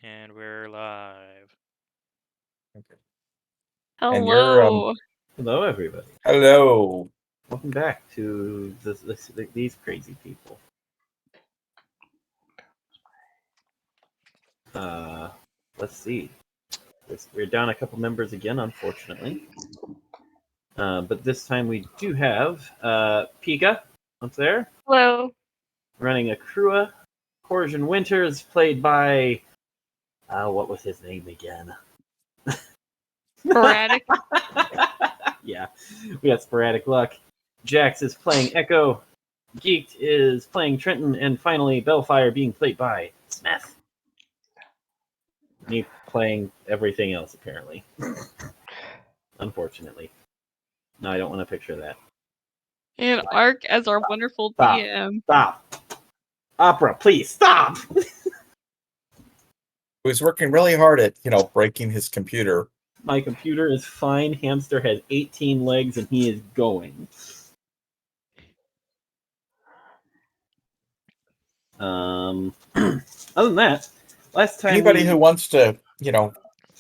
And we're live. Okay. Hello. And you're, Hello, everybody. hello. Welcome back to these crazy people. Let's see. We're down a couple members again, unfortunately. But this time we do have Pika up there. Hello. Running Akrua. Corsian Winters, played by... what was his name again? Sporadic. Yeah, we got Sporadic Luck. Jax is playing Echo. Geeked is playing Trenton. And finally, Bellfire being played by Smith. Me playing everything else, apparently. Unfortunately. No, I don't want to picture that. And Ark as our wonderful Stop. DM. Stop! Opera, please, stop! He was working really hard at, breaking his computer. My computer is fine. Hamster has 18 legs and he is going. Other than that, last time Anybody who wants to,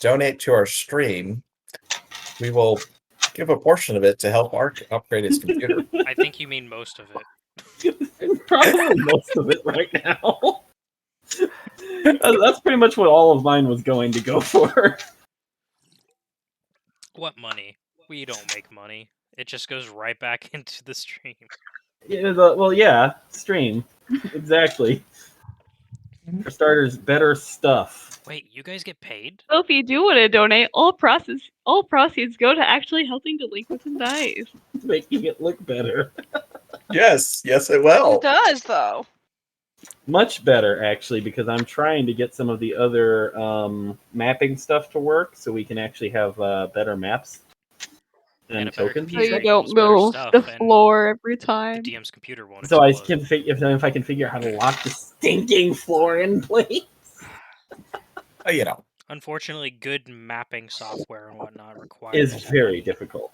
donate to our stream, we will give a portion of it to help Ark upgrade his computer. I think you mean most of it. Probably most of it right now. That's pretty much what all of mine was going to go for. What money? We don't make money. It just goes right back into the stream. Yeah, stream. Exactly. For starters, better stuff. Wait, you guys get paid? So if you do want to donate, all proceeds go to actually helping delinquents and dies. Making it look better. Yes, it will. It does, though. Much better, actually, because I'm trying to get some of the other mapping stuff to work so we can actually have better maps and a better tokens. So you Right. don't It's better move stuff, the and floor every The time. DM's computer won't So I explode. can if I can figure out how to lock the stinking floor in place. Unfortunately, good mapping software and whatnot requires Is very money. difficult.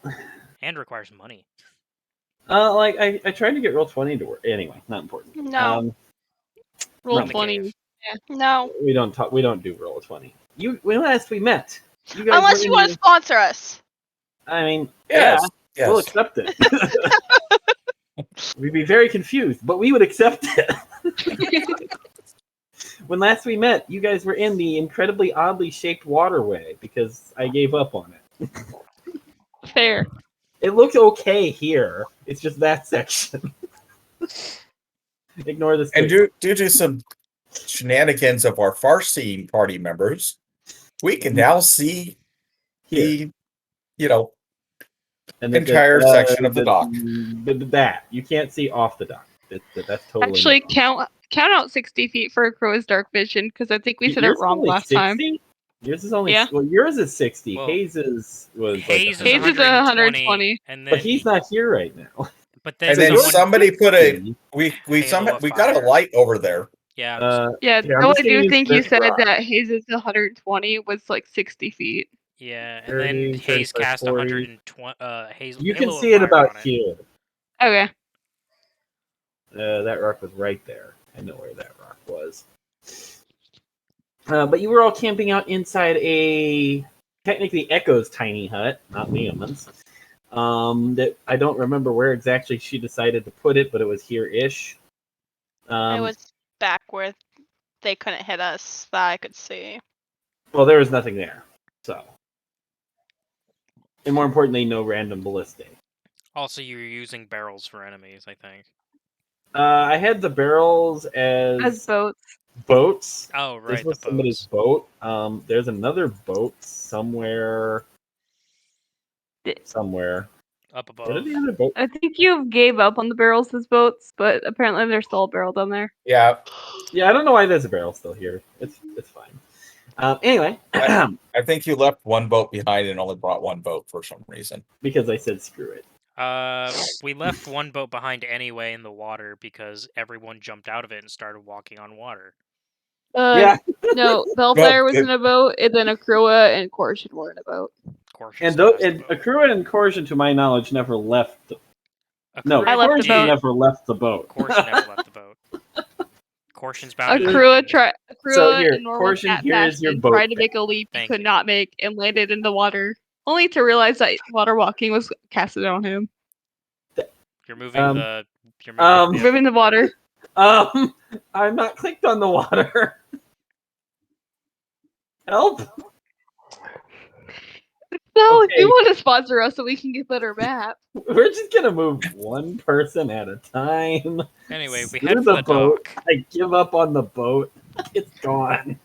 And requires money. I tried to get Roll20 to work. Anyway, not important. No. Roll in the 20. No. We don't do Roll20. When last we met, you guys Unless were you want to sponsor us. I mean, Yes. we'll accept it. We'd be very confused, but we would accept it. When last we met, you guys were in the incredibly oddly shaped waterway because I gave up on it. Fair. It looks okay here. It's just that section. Ignore this. And due to some shenanigans of our Farsi party members, we can now see here. the, And entire section of the dock. That you can't see off the dock. That's totally Actually, wrong. count out 60 feet for a crow's dark vision, because I think we said it Yours is wrong only last 60? time. Yours is only Yeah. Well, yours is 60. Well, Hayes was Hayes like is Hayes is 120. and then but he's not here right now. But and then then someone, somebody put Halo we got fire. a light over there. yeah, Yeah, here, I'm no, just I gonna do use think you this said rock. that Hayes' 120 was like 60 feet. yeah, and 30, then Hayes 35, cast 40. 120. Hayes. You can Halo of see it fire about on here. Okay. That rock was right there. I know where that rock was. But you were all camping out inside technically Echo's tiny hut, not Leoman's. That I don't remember where exactly she decided to put it, but it was here-ish. It was back where they couldn't hit us that I could see. Well, there was nothing there. So. And more importantly, no random ballistic. Also, you're using barrels for enemies, I think. I had the barrels as boats. Boats. Oh, right, This was the somebody's boats. boat. There's another boat somewhere. Up above. What are the other boats? I think you gave up on the barrels as boats, but apparently there's still a barrel down there. Yeah. Yeah, I don't know why there's a barrel still here. It's fine. Anyway, I think you left one boat behind and only brought one boat for some reason. because I said screw it. We left one boat behind anyway in the water because everyone jumped out of it and started walking on water. Yeah. No, Bellfire was in a boat, and then Akrua and Corsian were in a boat. Corsian And still has the boat. Akrua and Corsian, to my knowledge, never left. Akrua I left the Corsian boat. never left the boat. Corsian never left the boat. Corsian's bound. Akrua Krua here, in normal Portion, cat here is your fashion boat tried to thing. make a leap he Thank could you. not make and landed in the water, only to realize that water walking was casted on him. You're moving the. You're um, moving the. Moving the water. I'm not clicked on the water. Help! No, if you Okay. want to sponsor us so we can get better map. We're just gonna move one person at a time. Anyway, we Screw head for the boat. dock. I give up on the boat. It's gone.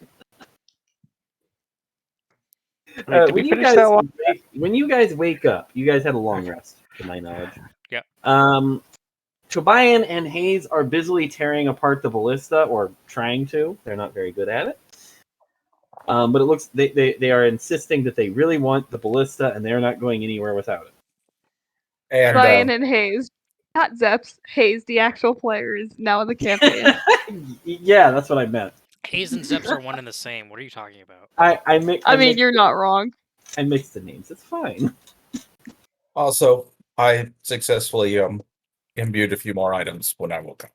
Wait, did we finish that one? When you guys wake up, you guys had a long rest, to my knowledge. Yep. Tobian and Hayes are busily tearing apart the ballista, or trying to. They're not very good at it. But it looks they are insisting that they really want the ballista, and they're not going anywhere without it. And Ryan and Hayes. Not Zeps. Hayes, the actual player, is now in the campaign. Yeah, that's what I meant. Hayes and Zeps are one and the same. What are you talking about? I mean, you're not wrong. I mixed the names. It's fine. also, I successfully imbued a few more items when I woke up.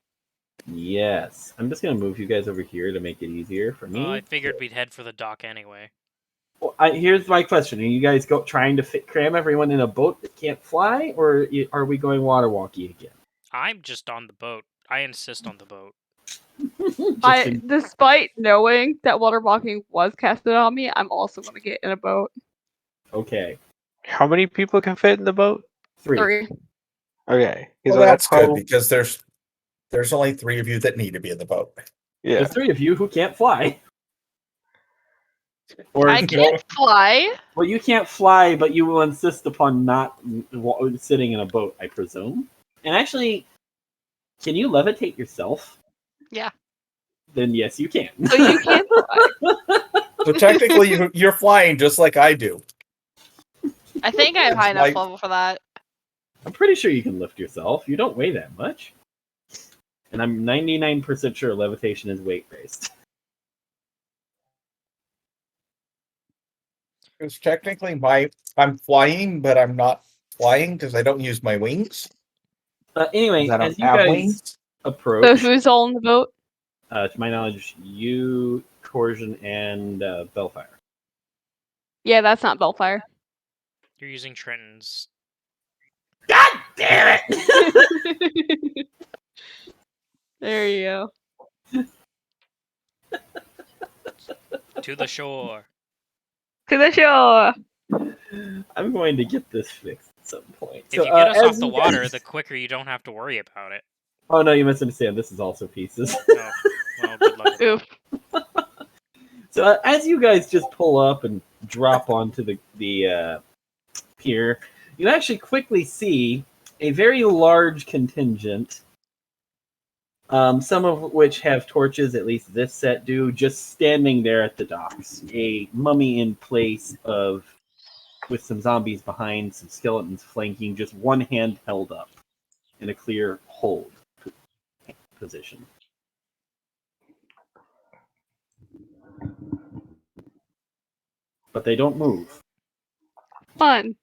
Yes, I'm just gonna move you guys over here to make it easier for me. I figured we'd head for the dock anyway. Well, here's my question: are you guys trying to cram everyone in a boat that can't fly, or are we going water walkie again? I'm just on the boat. I insist on the boat. Despite knowing that water walking was casted on me, I'm also going to get in a boat. Okay. How many people can fit in the boat? 3. Okay. Well, that's good because there's only 3 of you that need to be in the boat. Yeah. There's 3 of you who can't fly. Or I can't fly. Well, you can't fly, but you will insist upon not sitting in a boat, I presume. And actually, can you levitate yourself? Yeah. Then yes, you can. So you can fly. So technically, you're flying just like I do. I think I have high enough level for that. I'm pretty sure you can lift yourself. You don't weigh that much. And I'm 99% sure levitation is weight-based. Because technically, I'm flying, but I'm not flying because I don't use my wings. Anyway, I don't as you have guys wings. approach, So who's all in the boat? to my knowledge, you, Corsian, and Bellfire. Yeah, that's not Bellfire. You're using Trenton's. God damn it! There you go. To the shore. To the shore. I'm going to get this fixed at some point. If you get us off the water, the quicker you don't have to worry about it. Oh no, you misunderstand. This is also pieces. Oh, well, good luck. Oof. So as you guys just pull up and drop onto the pier, you actually quickly see a very large contingent, some of which have torches, at least this set do, just standing there at the docks. A mummy in place with some zombies behind, some skeletons flanking, just one hand held up in a clear hold position. But they don't move. Fun.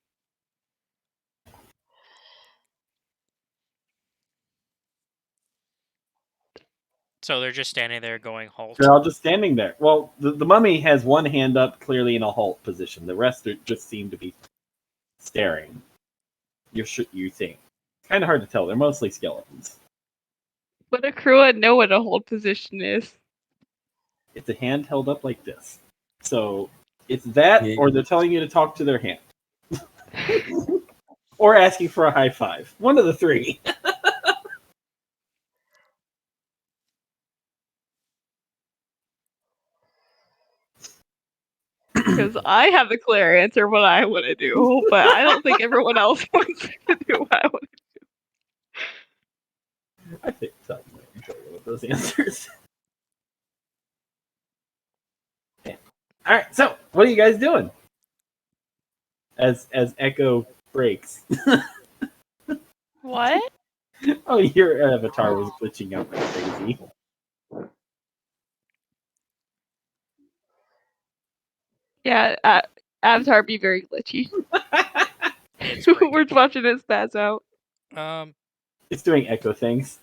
So they're just standing there going halt. They're all just standing there. Well, the mummy has one hand up, clearly in a halt position. The rest just seem to be staring. You think. It's kind of hard to tell. They're mostly skeletons. But a crew would know what a hold position is. It's a hand held up like this. So it's that, or they're telling you to talk to their hand. Or asking for a high five. One of the 3. Because I have the clear answer what I want to do, but I don't think everyone else wants to do what I want to do. I think Todd might enjoy with those answers. Yeah. All right, so what are you guys doing? As Echo breaks. What? Oh, your avatar was glitching out like crazy. Yeah, Avatar be very glitchy. It's We're watching it spaz out. It's doing Echo things.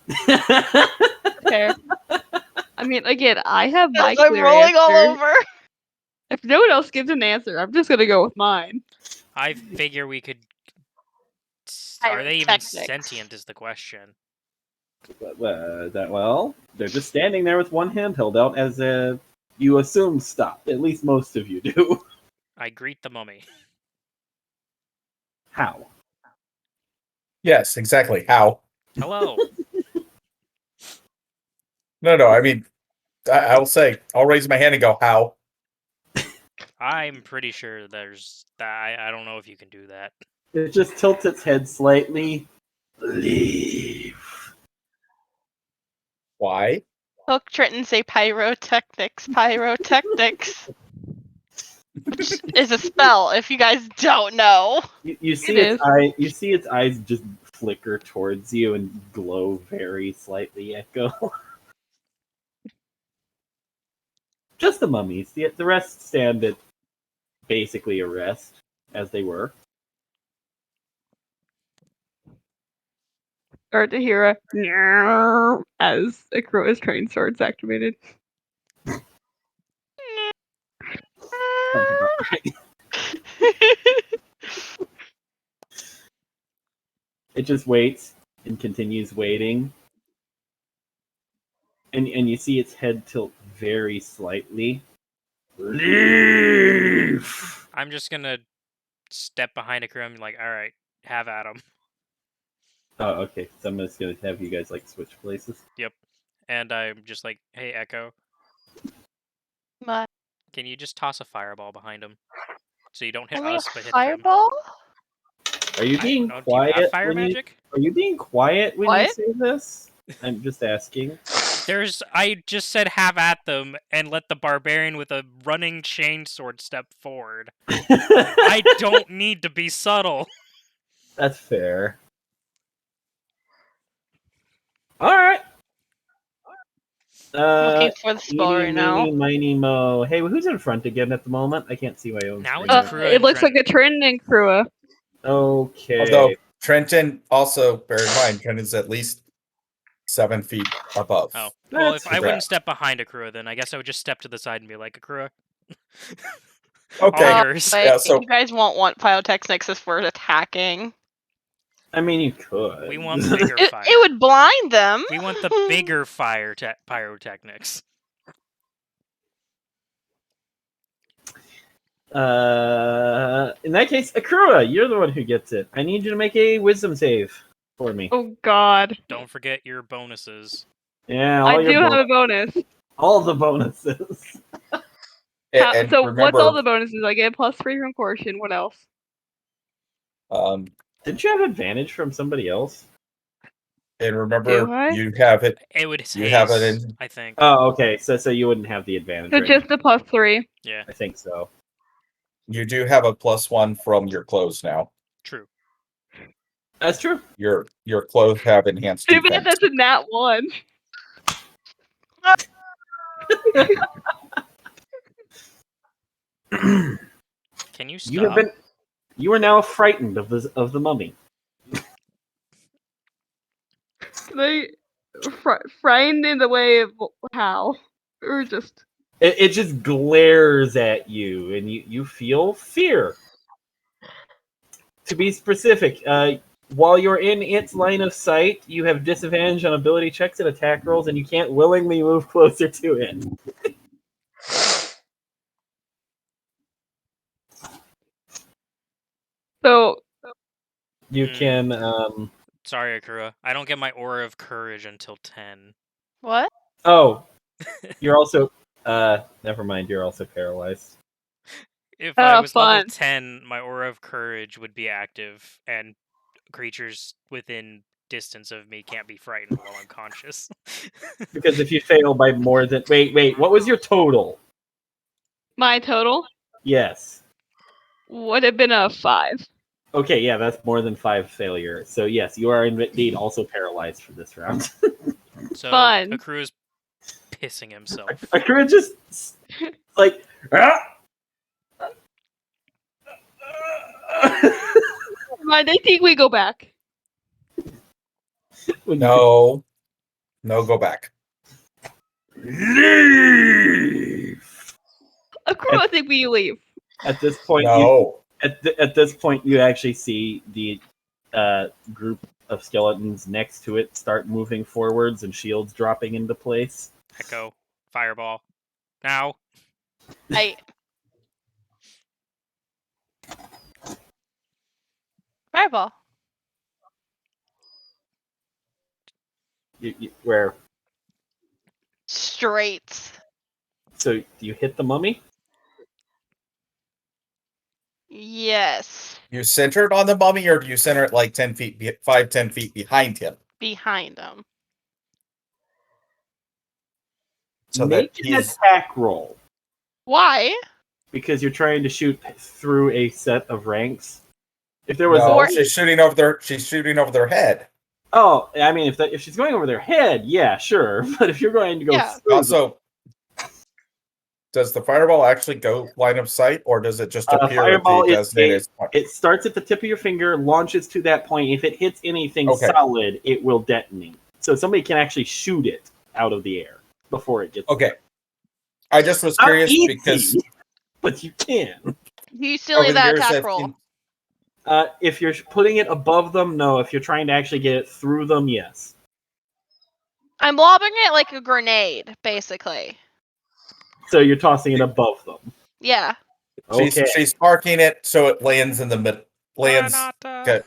Fair. I mean, again, I have my As I'm clear rolling all answer. over. If no one else gives an answer, I'm just gonna go with mine. I figure we could. Are they even Pyrotechnics. sentient? Is the question. Well, they're just standing there with one hand held out as you assume stop. At least most of you do. I greet the mummy. How? Yes, exactly. How? Hello. No. I mean, I'll say, I'll raise my hand and go, how? I'm pretty sure there's that. I don't know if you can do that. It just tilts its head slightly. Leave. Why? Hook, Triton, say pyrotechnics. Pyrotechnics. Which is a spell, if you guys don't know. You see It its is. eye. You see its eyes just flicker towards you and glow very slightly. Echo. Just the mummies. The rest stand at basically a rest, as they were. Start to hear a meow as Akroa's train swords activated. Sounds about right. It just waits and continues waiting. And you see its head tilt very slightly. Leave! I'm just gonna step behind a crew and be like, all right, have at 'em. Oh, okay. So I'm just gonna have you guys like switch places. Yep. And I'm just like, hey, Echo, But can you just toss a fireball behind him so you don't hit only a us but hit them? fireball? Are you being Do you have quiet fire when you? magic? Are you being quiet when you What? say this? I'm just asking. I just said have at them and let the barbarian with a running chainsword step forward. I don't need to be subtle. That's fair. All right. Looking for the spell Eeny, right now. meeny, miny, mo. Hey, who's in front again at the moment? I can't see my own Now screen. it's right Krua It and looks like Trent. a Triton and Krua. Okay. Although Trenton, also bear in mind, Trenton's at least 7 feet above. Oh. Well, if That's I fair. wouldn't step behind Akura, then I guess I would just step to the side and be like, Akura. Okay. All yours. But Yeah, so- you guys won't want pyrotechnics if we're attacking. I mean, you could. We want bigger fire. It would blind them. We want the bigger pyrotechnics. In that case, Akura, you're the one who gets it. I need you to make a wisdom save for me. Oh god. Don't forget your bonuses. Yeah, I all do your have a bonus. all the bonuses. And So remember, what's all the bonuses? I get +3 from Caution. What else? Didn't you have advantage from somebody else? and remember, Do I? you have it. It would You have it haze, in. I think. Oh, okay. So you wouldn't have the advantage. So right just now. the +3. Yeah, I think so. You do have a +1 from your clothes now. true. That's true. Your clothes have enhanced Too bad defense. that's a nat 1. Can you You have stop? been. You are now frightened of the mummy. They frightened in the way of how? Or just It just glares at you, and you feel fear. To be specific, while you're in its line of sight, you have disadvantage on ability checks and attack rolls, and you can't willingly move closer to it. so You can. Sorry, Akura. I don't get my aura of courage until 10. What? Oh, you're also. Never mind. You're also paralyzed. If I was level fun. 10, my aura of courage would be active, and creatures within distance of me can't be frightened while I'm conscious. Because if you fail by more than wait, what was your total? My total Yes. would have been a 5. Okay, yeah, that's more than 5 failure. So yes, you are indeed also paralyzed for this round. So Fun. Akura's pissing himself. Akira just like. "Ah!" Mind, I think we go back. No, go back. Leave. Accru, I think we leave. At this point, No. at this point, you actually see the group of skeletons next to it start moving forwards and shields dropping into place. Echo. Fireball. Now. I. Fireball. Where? Straight. So do you hit the mummy? Yes. You centered on the mummy, or do you center it like 10 feet, 10 feet behind him? Behind him. So Make that an he's attack roll Why? because you're trying to shoot through a set of ranks. If there was no, Or- she's shooting over their head. oh, I mean, if she's going over their head, yeah, sure. But if you're going to go Yeah. through them, Also, does the fireball actually go line of sight, or does it just appear at fireball the is designated spot? it starts at the tip of your finger, launches to that point. If it hits anything Okay. solid, it will detonate. So somebody can actually shoot it out of the air before it gets Okay. I just was Not curious easy, because but you can. You still over need the that years attack I've roll. seen- If you're putting it above them, no. If you're trying to actually get it through them, yes. I'm lobbing it like a grenade, basically. So you're tossing it above them. Yeah. Okay. she's sparking it so it lands in the mid. Lands. Good.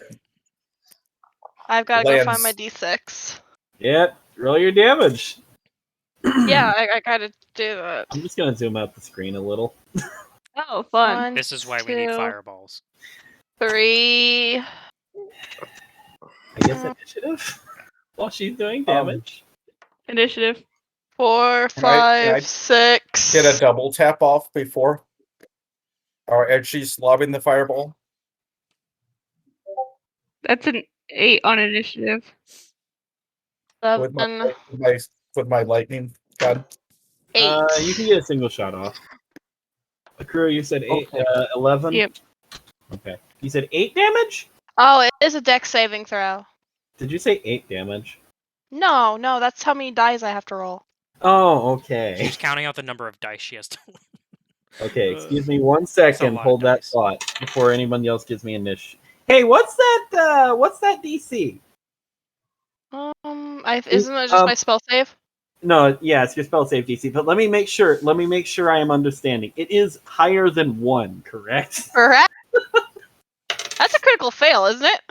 I've got to go find Lands. my d6. Yep. Roll your damage. Yeah, I gotta do that. I'm just gonna zoom out the screen a little. Oh, fun. 1, This is why we need 2, fireballs. 3. I guess initiative while she's doing damage. Initiative. 4, Can I 5, 6. Get a double tap off before, or as she's lobbing the fireball. That's an 8 on initiative. 7, With my lightning gun. 8. You can get a single shot off. Akira, you said 8, Okay. 11? Yep. Okay. You said 8 damage? Oh, it is a dex saving throw. Did you say 8 damage? No, that's how many dice I have to roll. Oh, okay. She's counting out the number of dice she has to. Okay, Uh, excuse me 1 That's a second. lot of Hold that dice. thought before anyone else gives me initiative. Hey, what's that DC? Isn't it just my spell save? No, yeah, it's your spell save DC. But let me make sure I am understanding. It is higher than 1, correct? Correct. That's a critical fail, isn't it?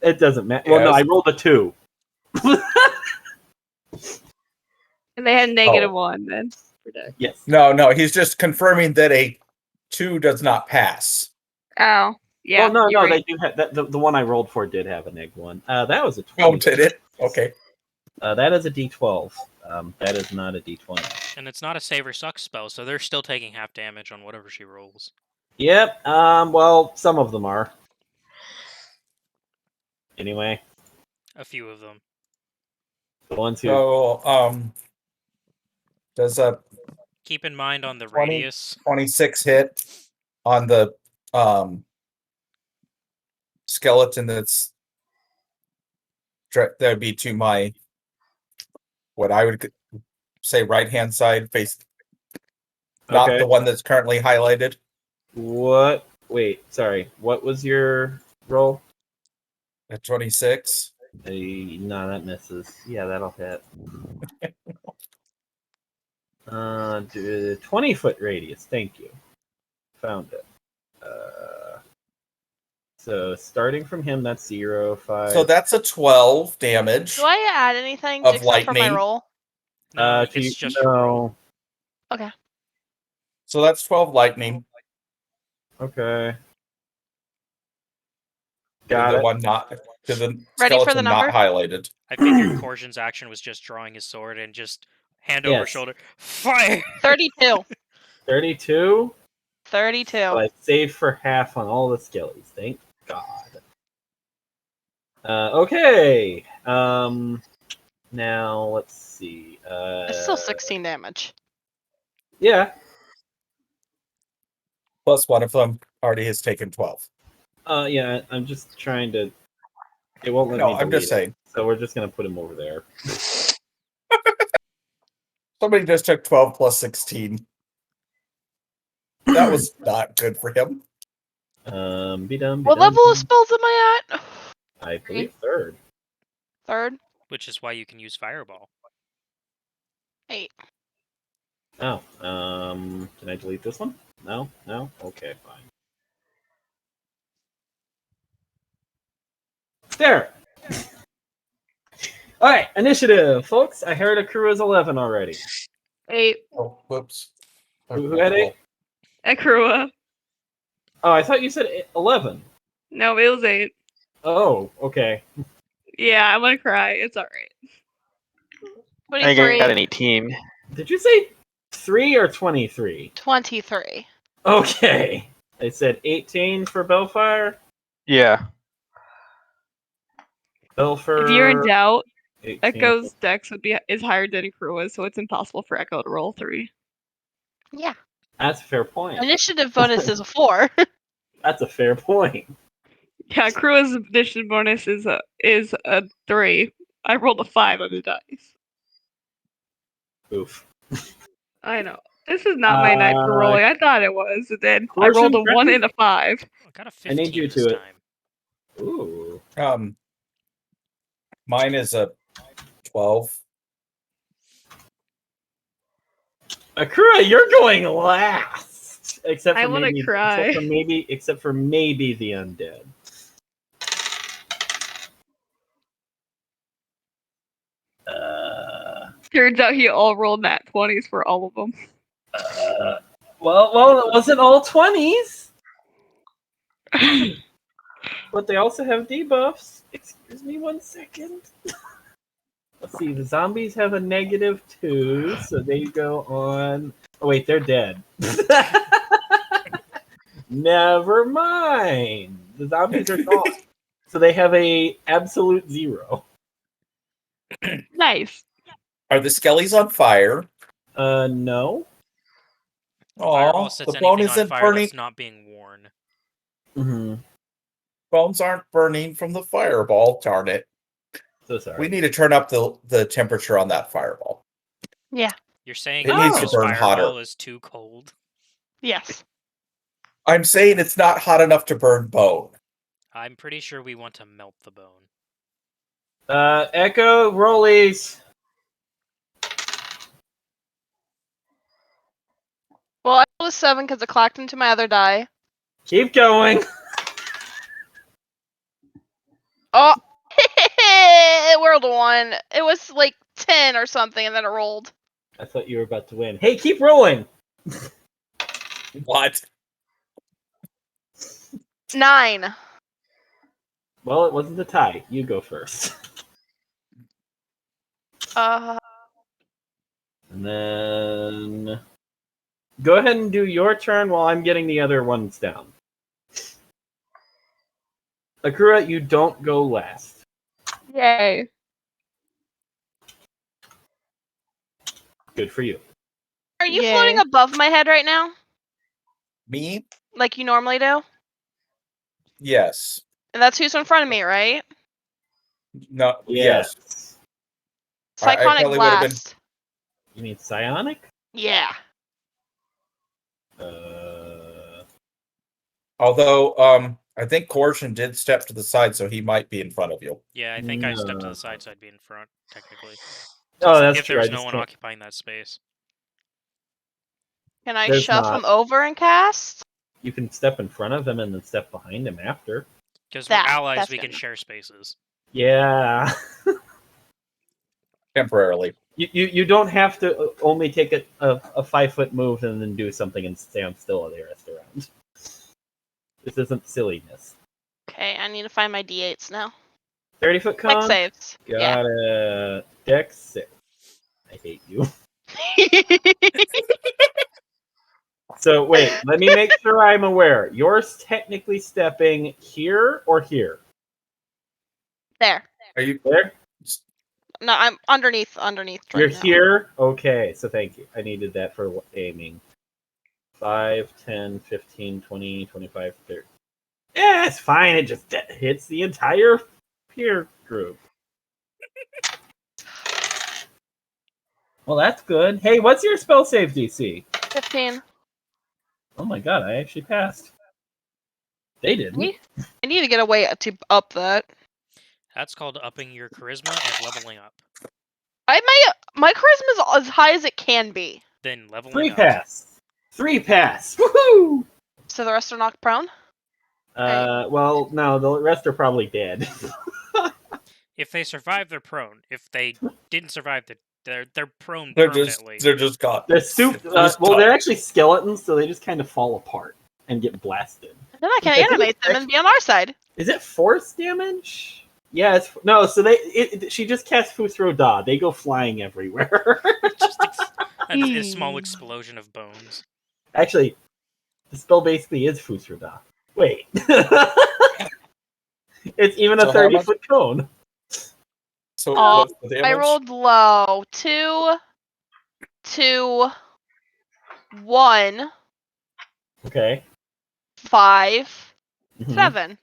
It doesn't matter. Well, no, Yes. I rolled a 2. And they had -1 then. For dex. Yes. No, he's just confirming that a 2 does not pass. Oh, yeah. Well, no, you're they right. do have that. The one I rolled for did have a -1. That was a 20. Oh, did it? Okay. That is a D12. That is not a D20. And it's not a save or suck spell, so they're still taking half damage on whatever she rolls. Yep. Well, some of them are. Anyway, A few of them. the ones who. So, does a Keep in mind on the 20. radius. 26 hit on the skeleton that would be to my what I would say right hand side face, not Okay. the one that's currently highlighted. What? Wait. Sorry. What was your roll? At 26. No, that misses. Yeah, that'll hit. 20-foot radius. Thank you. Found it. So starting from him, that's 0, 5. So that's a 12 damage. Do I add anything Of except for my lightning? roll? No, to you- it's just your roll. no. So that's 12 lightning. Okay. To Got the it. one not to the Ready for the skeleton not number? highlighted. I figured Corsian's action was just drawing his sword and just hand over Yes. shoulder. Fire! 32. 32. 32. But I saved for half on all the skellies. Thank God. Okay. Now let's see. It's still 16 damage. Yeah. Plus one of them already has taken 12. Yeah. I'm just trying to. It won't let No, me. I'm just delete it, saying. So we're just gonna put him over there. Somebody just took 12 plus 16. That was not good for him. What level of spells am I at? I believe third. Third? Which is why you can use Fireball. 8. Oh, can I delete this one? No? No? Okay, fine. There! Alright, initiative, folks. I heard a crew is 11 already. 8. Oh, whoops. Who had 8? Akrua. Oh, I thought you said 11. No, it was 8. Oh, okay. Yeah, I'm gonna cry. It's alright. I think I 23. got an 18. Did you say 3 or 23? 23. Okay. I said 18 for Bellfire. Yeah. Belfer. If you're in doubt, 18. Echo's dex is higher than Akrua's, so it's impossible for Echo to roll 3. Yeah. That's a fair point. Initiative bonus is a 4. That's a fair point. Yeah, Akrua's addition bonus is a 3. I rolled a 5 on the dice. Oof. I know. This is not my night for rolling. I thought it was. And then I rolled a 1 and a 5. I got a I need 15 you this to it. time. Ooh. Mine is a 12. Akura, you're going last. Except for I wanna maybe, cry. Except for maybe the undead. Turns out he all rolled nat 20s for all of them. Well, it wasn't all 20s. But they also have debuffs. Excuse me 1 second. Let's see, the zombies have a -2, so they go on. Oh wait, they're dead. Never mind. The zombies are gone. So they have a absolute 0. Nice. Are the skellies on fire? No. Fireball Oh, sets the bone anything on isn't fire burning. that's not being worn. Mm-hmm. Bones aren't burning from the fireball. Darn it. So sorry. We need to turn up the temperature on that fireball. Yeah. You're saying It needs to Echo's burn Fireball hotter. is too cold? Yes. I'm saying it's not hot enough to burn bone. I'm pretty sure we want to melt the bone. Echo rollies. Well, I rolled a 7 because it clocked into my other die. Keep going. Oh! It rolled a 1. It was like 10 or something, and then it rolled. I thought you were about to win. Hey, keep rolling. What? 9. Well, it wasn't a tie. You go first. Uh, And then go ahead and do your turn while I'm getting the other ones down. Akura, you don't go last. Yay. Good for you. are you Yay. floating above my head right now? Me? Like you normally do? Yes. And that's who's in front of me, right? No. Yes. I Psychonic probably would've been- Blast. You mean psionic? Yeah. Although, I think Coercion did step to the side, so he might be in front of you. Yeah, I think I stepped to No. the side so I'd be in front, technically. Oh, that's If true. there's I no just one can't. occupying that space. Can I There's shove not. him over and cast? You can step in front of him and then step behind him after. Because we're That- allies, that's we can good. share spaces. Yeah. Temporarily. You don't have to only take a 5-foot move and then do something and stand still the rest around. This isn't silliness. Okay, I need to find my d8s now. 30-foot Quick con. saves. Yeah. Got a dex 6. I hate you. So wait, let me make sure I'm aware. You're technically stepping here or here? There. Are you There? No, I'm underneath. You're right now. here? Okay, so thank you. I needed that for aiming. 5, 10, 15, 20, 25, 30. Yeah, it's fine. It just hits the entire peer group. Well, that's good. Hey, what's your spell save DC? 15. Oh my god, I actually passed. They didn't. Me? I need to get a way to up that. That's called upping your charisma and leveling up. My charisma is as high as it can be. Then leveling 3 up. pass. 3 pass. Woohoo! So the rest are knocked prone. Well, no, the rest are probably dead. If they survive, they're prone. If they didn't survive, they're prone They're permanently. just gone. They're Just well, done. they're actually skeletons, so they just kind of fall apart and get blasted. Then I can I think animate it's them and be on our side. Is it force damage? Yeah, it's no. So she just cast Futhro Da. They go flying everywhere. Just a small explosion of bones. Actually, the spell basically is Futhro Da. Wait, it's even So a how 30-foot cone. So Oh, what's the damage? I rolled low. 2, 2, 1, Okay, 5, Mhm. 7.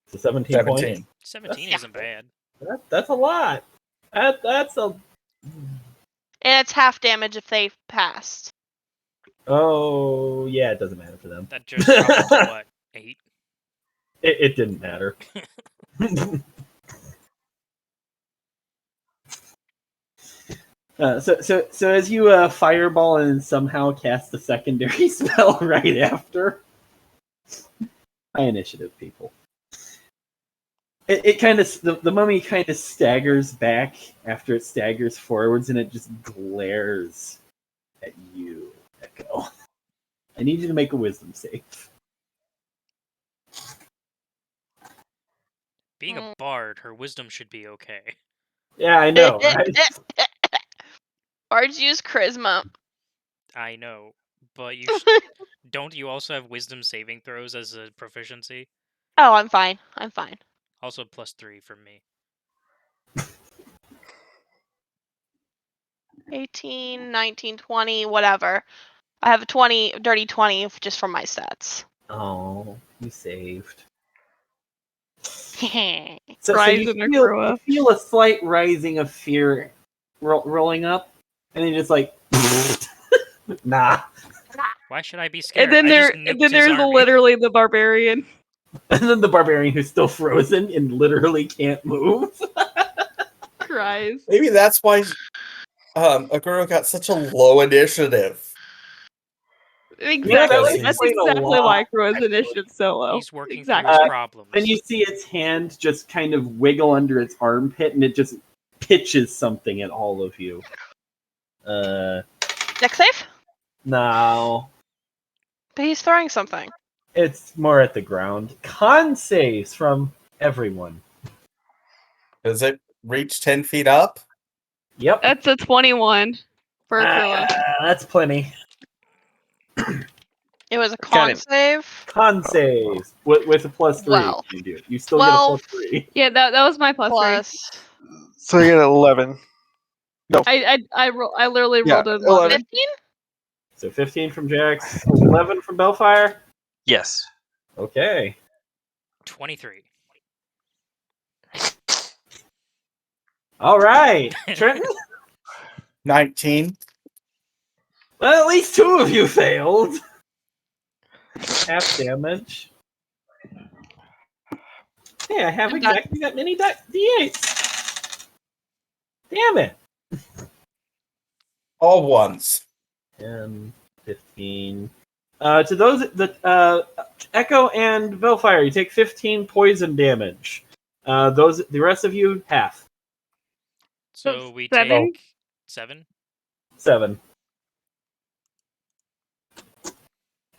So 17 points. 17. 17 Yeah. isn't bad. That's a lot. That's a. And it's half damage if they passed. Oh yeah, it doesn't matter for them. That just dropped it to what? 8? It didn't matter. So as you fireball and somehow cast a secondary spell right after, high initiative, people. It kind of the mummy kind of staggers back after it staggers forwards, and it just glares at you, Echo. I need you to make a wisdom save. Being a bard, her wisdom should be okay. Yeah, I know, right? Bards use charisma. I know, but don't you also have wisdom saving throws as a proficiency? Oh, I'm fine. I'm fine. Also +3 from me. 18, 19, 20, whatever. I have a 20, dirty 20 just from my stats. Oh, you saved. Hey, So Rise you in Akroa. feel a slight rising of fear rolling up, and then just like, nah. Why should I be scared? And then I just nuked his there's army. literally the barbarian. And then the barbarian who's still frozen and literally can't move. Cries. Maybe that's why Aguro got such a low initiative. Exactly. Yeah, that would That's explain a exactly lot, why Akroa's initiative so low. He's working Exactly. through his problems. Then you see its hand just kind of wiggle under its armpit, and it just pitches something at all of you. Dex save? No, But he's throwing something. it's more at the ground. Con saves from everyone. Does it reach 10 feet up? Yep. That's a 21 for Akroa. That's plenty. It was a Got con him. save. Con saves with a +3. Well. You still Well. get a +3. Yeah, that was my +3. Plus So I get 11. I literally Yeah, rolled an 11. 15? So 15 from Jax, 11 from Bellfire. Yes. Okay. 23. All right, Trenton. 19. Well, at least 2 of you failed. Half damage. Hey, I have exactly that many D8s. Damn it. All ones. 10, 15. To those that Echo and Bellfire, you take 15 poison damage. The rest of you half. So we 7? take 7. 7.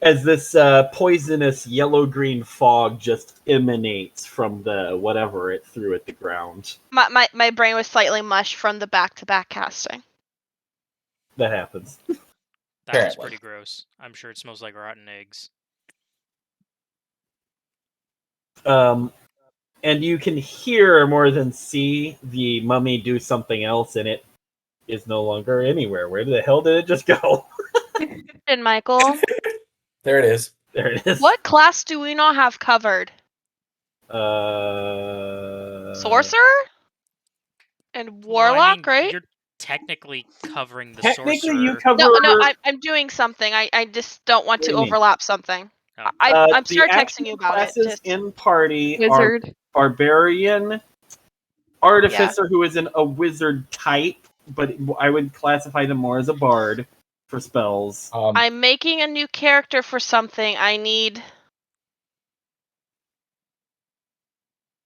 As this poisonous yellow-green fog just emanates from the whatever it threw at the ground. My brain was slightly mush from the back-to-back casting. That happens. That was Apparently. pretty gross. I'm sure it smells like rotten eggs. And you can hear more than see the mummy do something else, and it is no longer anywhere. Where the hell did it just go? And Michael, There it is. There it is. what class do we not have covered? Sorcerer? Sorcerer? And Well, I Warlock, mean, right? You're technically covering the Technically, you sorcerer. cover. No, I'm doing something. I just don't want What to do you mean? overlap something. Oh. I'm the start texting actual you about it. classes Just in party Wizard. are barbarian, artificer, who isn't a wizard type, but I would classify them more as a bard for spells. I'm making a new character for something. I need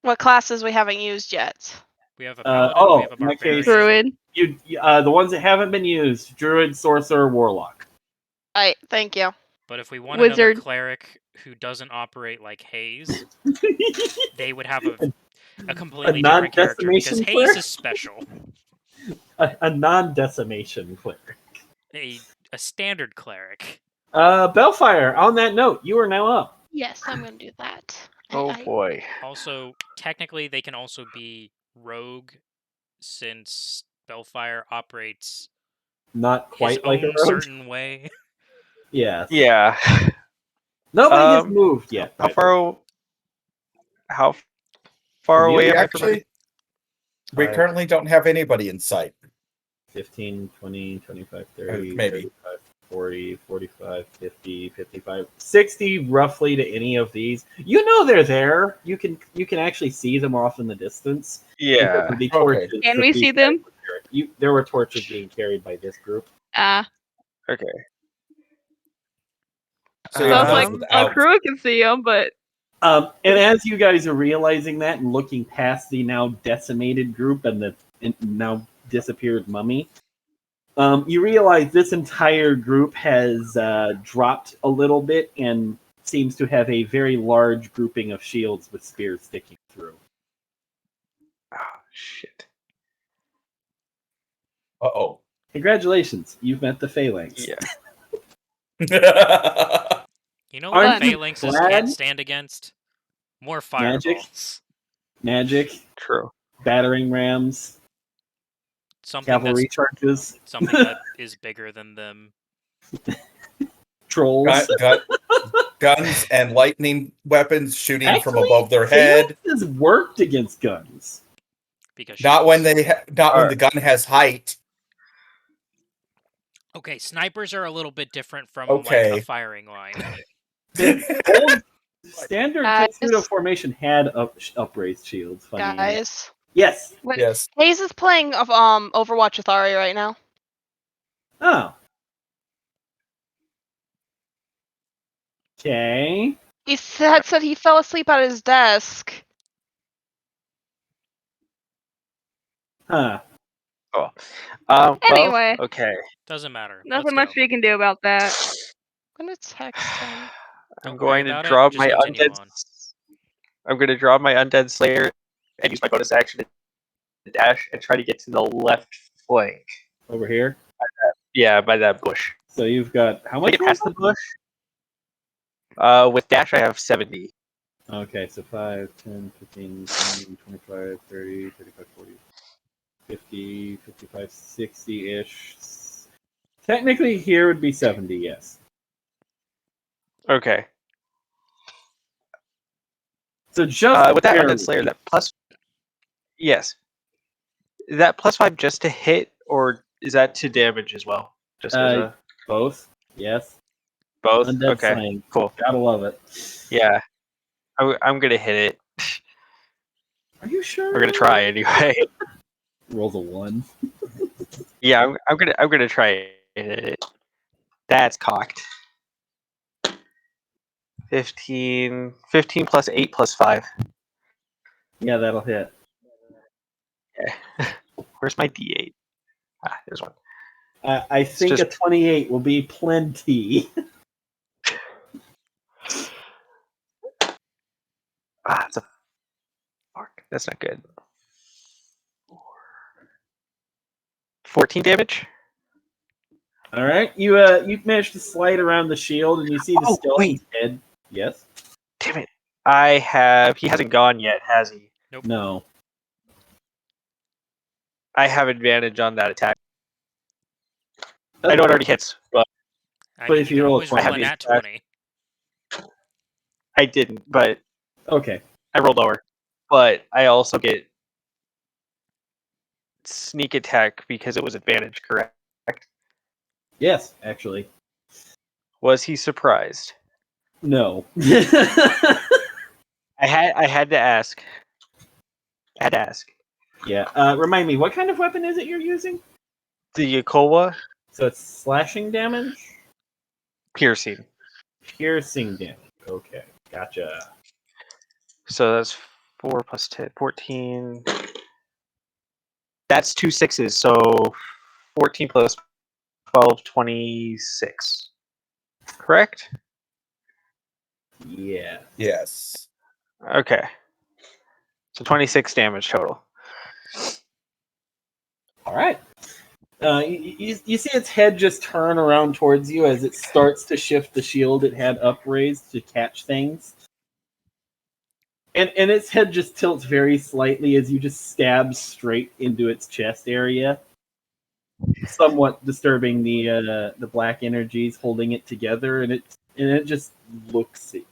what classes we haven't used yet. We have a paladin, we have a in that case, barbarian. Druid. the ones that haven't been used: druid, sorcerer, warlock. Alright, thank you. But if we want another Wizard. cleric who doesn't operate like Haze, they would have a a completely different character because non-decimation Haze cleric? is special. A non-decimation cleric. A standard cleric. Bellfire. On that note, you are now up. Yes, I'm gonna do that. Oh boy. Also, technically, they can also be rogue, since Bellfire operates Not his quite like a own rogue. certain way. Yes. Yeah. Nobody has moved yet. How far You away am I from Actually, we currently don't have anybody in sight. 15, 20, 25, 30, Maybe. 35, 40, 45, 50, 55, 60 roughly to any of these. You know they're there. You can actually see them off in the distance. Yeah. Because of the Okay. torches Can that we these see guys them? were carrying. There were torches being carried by this group. Ah. Okay. So So yeah, it's like those a without- crew can see them, but And as you guys are realizing that and looking past the now decimated group and the now disappeared mummy, you realize this entire group has dropped a little bit and seems to have a very large grouping of shields with spears sticking through. Oh shit. Uh-oh. Congratulations, you've met the Phalanx. Yeah. You know Aren't what you phalanxes glad? can't stand against? More Magic? fireballs. Magic, True. battering rams, Something cavalry charges, something that is bigger than them. trolls. Guns and lightning weapons shooting from Actually, above their head. Phalanx has worked against guns. Because Not when shields. when the gun has height. Okay, snipers are a little bit different from like Okay. a firing line. Old standard Guys. pseudo formation had upraised shields. Funny enough. Guys. Yes. Yes. Hayes is playing of Overwatch with Ari right now. Oh. Okay. He said he fell asleep at his desk. Huh. Well, Anyway. okay. Doesn't matter. nothing Let's much go. we can do about that. I'm gonna text him. Don't I'm worry going to about it, draw just my continue undead. on. I'm going to draw my undead slayer and use my bonus action to dash and try to get to the left flank. Over here. Yeah, by that bush. So you've got how Can I much? get past the bush? With dash, I have 70. Okay, so 5, 10, 15, 20, 25, 30, 35, 40, 50, 55, 60-ish. Technically, here would be 70, yes. Okay. So just With that barely. undead slayer, that plus. Yes. Is that +5 just to hit, or is that to damage as well? Just as a Both, yes. both. Undead Okay. slaying. Cool. Gotta love it. Yeah. I'm gonna hit it. Are you sure? We're gonna try anyway. Rolls a 1. Yeah, I'm gonna try it. That's cocked. 15 plus 8 plus 5. Yeah, that'll hit. Yeah. Where's my D8? Ah, there's one. I think just- a 28 will be plenty. It's a fuck. That's not good. 14 damage. All right, you managed to slide around the shield, and you see the skeleton's head. Yes. Damn it. He hasn't gone yet, has he? No. I have advantage on that attack. I know it already hits, but I But mean, if you you can roll a always roll 20, a nat it's bad. 20. I didn't. But Okay. I rolled lower. But I also get sneak attack because it was advantage, correct? Yes, actually. Was he surprised? No. I had to ask. I had to ask. Yeah. Remind me, what kind of weapon is it you're using? The Yakowa So it's slashing damage? piercing. Piercing damage. Okay. Gotcha. So that's 4 plus 10, 14. That's 2 6s. So 14 plus 12, 26. Correct? Yeah. Yes. Okay. So 26 damage total. All right. You see its head just turn around towards you as it starts to shift the shield it had upraised to catch things. And its head just tilts very slightly as you just stab straight into its chest area, somewhat disturbing the black energies holding it together, and it just looks at you.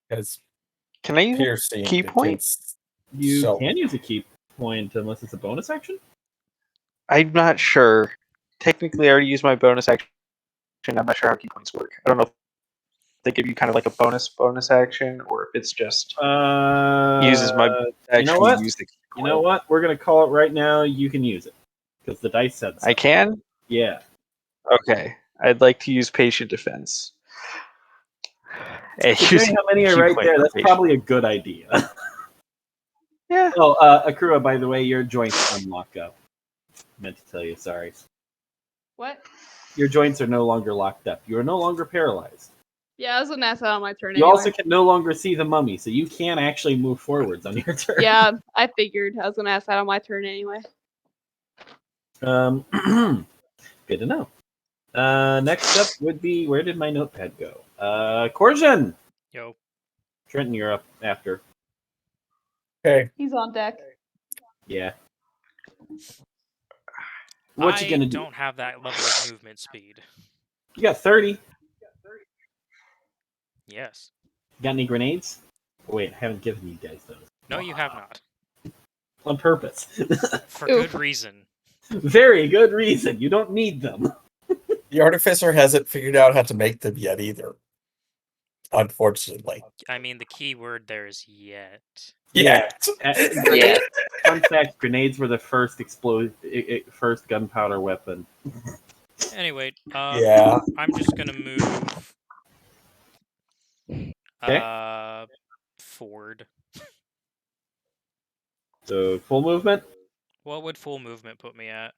Because Can I use a piercing key point? You So- can use a key point unless it's a bonus action. I'm not sure. Technically, I already used my bonus action. I'm not sure how key points work. I don't know if they give you kind of like a bonus action, or if it's just uses my You know actually what? use the key You point. know what? We're gonna call it right now. You can use it because the dice said so. I can? Yeah. Okay. I'd like to use patient defense. And Considering use how many are key right point there, for that's patient. probably a good idea. Yeah. Oh, Akura, by the way, your joints unlock up. Meant to tell you, sorry. What? Your joints are no longer locked up. You are no longer paralyzed. Yeah, I was gonna ask that on my turn You anyway. also can no longer see the mummy, so you can actually move forwards on your turn. Yeah, I figured I was gonna ask that on my turn anyway. Good to know. Next up would be, where did my notepad go? Corjan! Yo. Trenton, you're up after. Okay. He's on deck. Yeah. What you gonna do? don't have that level of movement speed. You got 30. Yes. Got any grenades? Oh, wait, I haven't given you guys those. No, you have not. On purpose. For Oof. good reason. Very good reason. You don't need them. The artificer hasn't figured out how to make them yet either. Unfortunately. I mean, the key word there is yet. Yeah. Yeah. Fun fact: grenades were the first first gunpowder weapon. Anyway, Yeah. I'm just gonna move. Okay. Forward. So full movement. What would full movement put me at?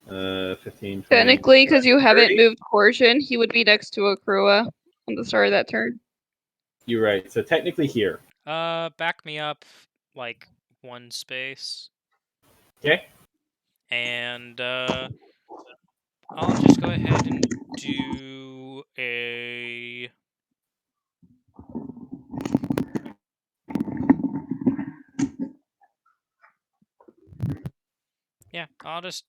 15. 20, Technically, because you haven't 30. moved Coercion, he would be next to Akrua on the start of that turn. You're right. So technically here. Back me up like one space. Okay. And I'll just go ahead and do a. Yeah, I'll just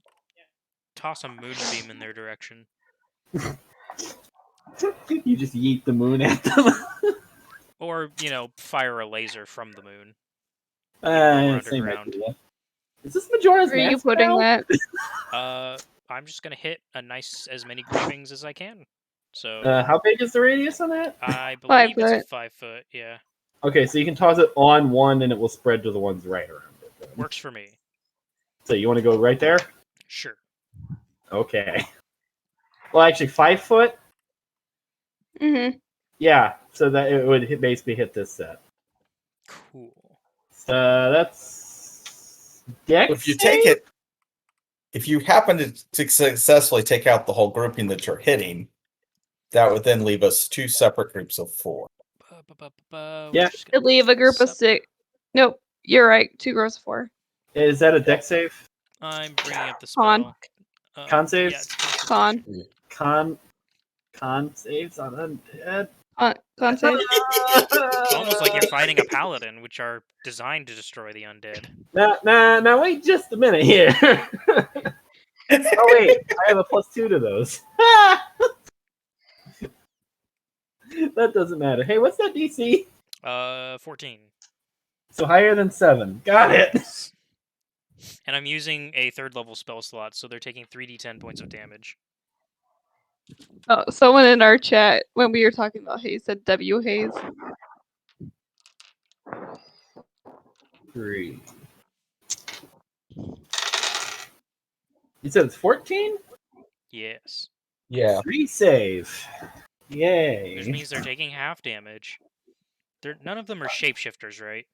toss a moonbeam in their direction. You just yeet the moon at them. Or, fire a laser from the moon. Same underground. idea. Is this Majora's Where are you Mask putting now? that? I'm just gonna hit as many groupings as I can. So How big is the radius on that? I 5 believe it's foot. 5 foot, yeah. Okay, so you can toss it on one and it will spread to the ones right around it. then. Works for me. So you want to go right there? Sure. Okay. Well, actually, 5 foot? Mm-hmm. Yeah, so that it would basically hit this set. Cool. That's Dex. If you take it, if you happen to successfully take out the whole grouping that you're hitting, that would then leave us 2 separate groups of 4. Yeah. It'd leave a group of 6. Nope, you're right. 2 groups of 4. Is that a Dex save? I'm bringing up the Con. spell. Con saves? Yeah, it's Con. Con saves on undead. Con save. It's almost like you're fighting a paladin, which are designed to destroy the undead. Now, wait just a minute here. Oh, wait, I have a +2 to those. That doesn't matter. Hey, what's that DC? 14. So higher than 7. Got it. And I'm using a 3rd level spell slot, so they're taking 3d10 points of damage. Oh, someone in our chat when we were talking about haze said W haze. 3. You said it's 14? Yes. Yeah. 3 save. Yay. Which means they're taking half damage. None of them are shapeshifters, right?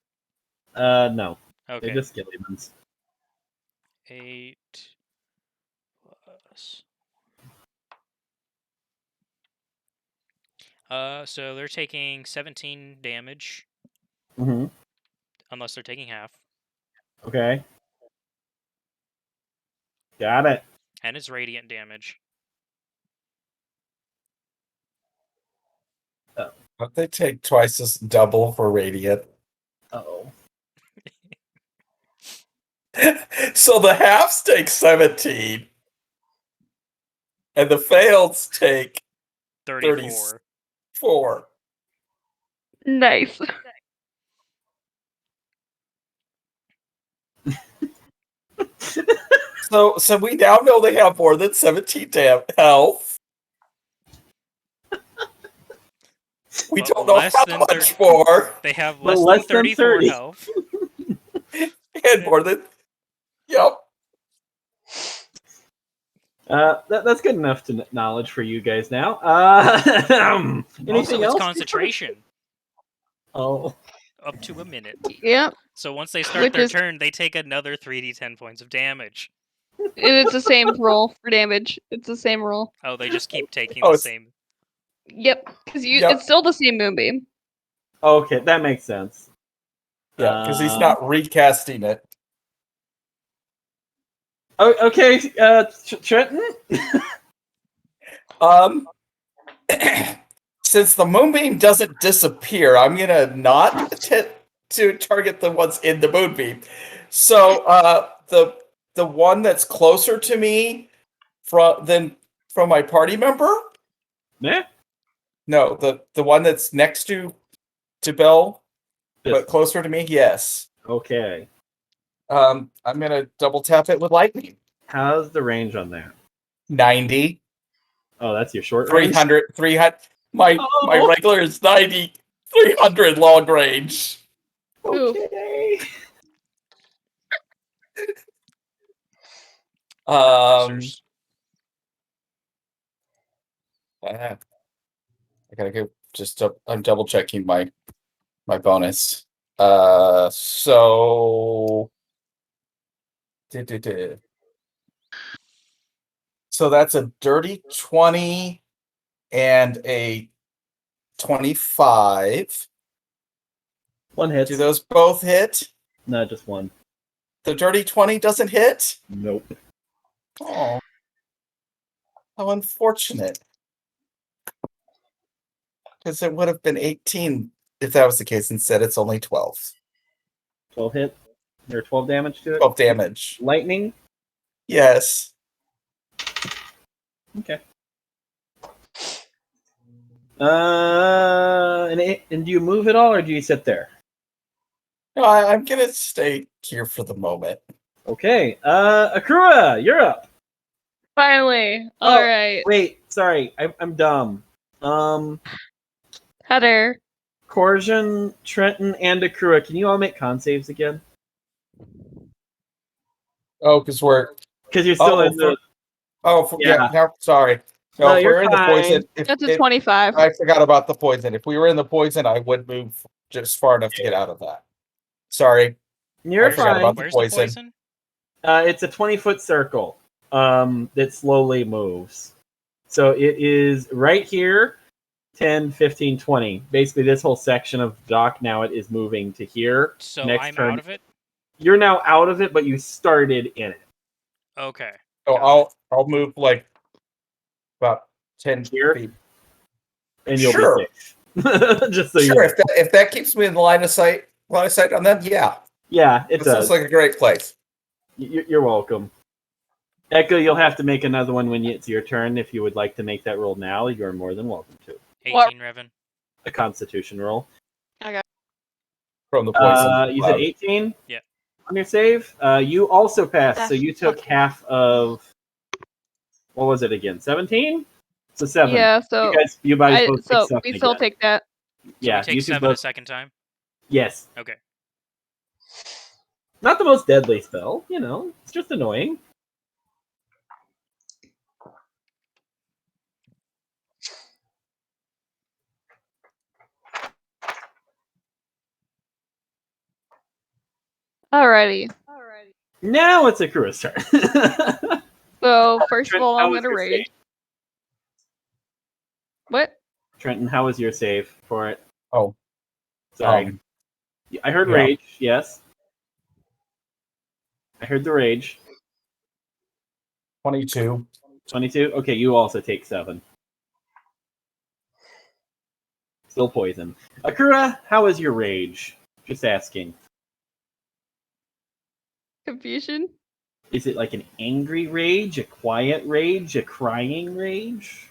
No. Okay. They're just skillymans. 8 plus. So they're taking 17 damage, Mm-hmm. unless they're taking half. Okay. Got it. And it's radiant damage. Don't they take twice as double for radiant? Uh-oh. So the halves take 17. And the fails take 34. 4. Nice. So we now know they have more than 17 health. We But don't know less how than much more. They have But less than less than 34 30. health. And more than... Yep. That's good enough to knowledge for you guys now. Anything Also, it's else? concentration. Oh. Up to a minute. Yep. So once they start Which their is- turn, they take another 3d10 points of damage. And it's the same roll for damage. It's the same roll. Oh, they just keep taking Oh, the it's- same. Yep. Because Yep. it's still the same moonbeam. Okay, that makes sense. Yeah, because he's not recasting it. Oh, okay, Trenton? Since the moonbeam doesn't disappear, I'm gonna not attempt to target the ones in the moonbeam. So the one that's closer to me from my party member? Yeah. No, the one that's next to Bell, Yes. but closer to me. Yes. Okay. I'm gonna double tap it with lightning. How's the range on that? 90, Oh, that's your short range? 300. My Oh. regular is 90, 300 long range. Okay. Officers. I gotta go. I'm double checking my bonus. So. So that's a dirty 20 and a 25. One hit. Do those both hit? No, just one. The dirty 20 doesn't hit? Nope. Oh. How unfortunate. Because it would have been 18 if that was the case. Instead, it's only 12. 12 hit. Or 12 damage to it? 12 damage. Lightning? Yes. Okay. And do you move at all, or do you sit there? No, I'm going to stay here for the moment. Okay. Akura, you're up. Finally. Oh. All right. Wait, sorry, I'm dumb. Heather. Corsian, Trenton, and Akura, can you all make con saves again? Oh, because we're... Because you're still in the... yeah. No, sorry. No, if you're we're in the fine. poison... That's a 25. I forgot about the poison. If we were in the poison, I would move just far enough to get out of that. Sorry. You're I forgot fine. about the Where's poison. the poison? It's a 20-foot circle that slowly moves. So it is right here, 10, 15, 20. Basically, this whole section of dock now it is moving to here. So Next I'm turn. out of it? You're now out of it, but you started in it. Okay. So Got I'll move like about 10 Here? feet. And you'll Sure. be safe. Just so you Sure, know. if that keeps me in the line of sight on them, yeah. Yeah, it This does. looks like a great place. You're welcome. Echo, you'll have to make another one when it's your turn. If you would like to make that roll now, you're more than welcome to. 18, Revan. A Constitution roll. From the poison. You said cloud. 18? Yeah. on your save. You also passed, so That's you took fucking- half of. What was it again? 17. So 7. Yeah, so You guys both take so 7 we still again. take that. So Yeah, we take you two 7 a both. second time? Yes. Okay. Not the most deadly spell, it's just annoying. Alrighty. Now it's Akura's turn. So first of Trenton, all, how I'm was gonna your rage. save? What? Trenton, how was your save for it? Oh, Sorry. I heard yeah. rage, yes. I heard the rage. 22. 22? Okay, you also take 7. Still poison. Akura, how is your rage? Just asking. Confusion? Is it like an angry rage, a quiet rage, a crying rage?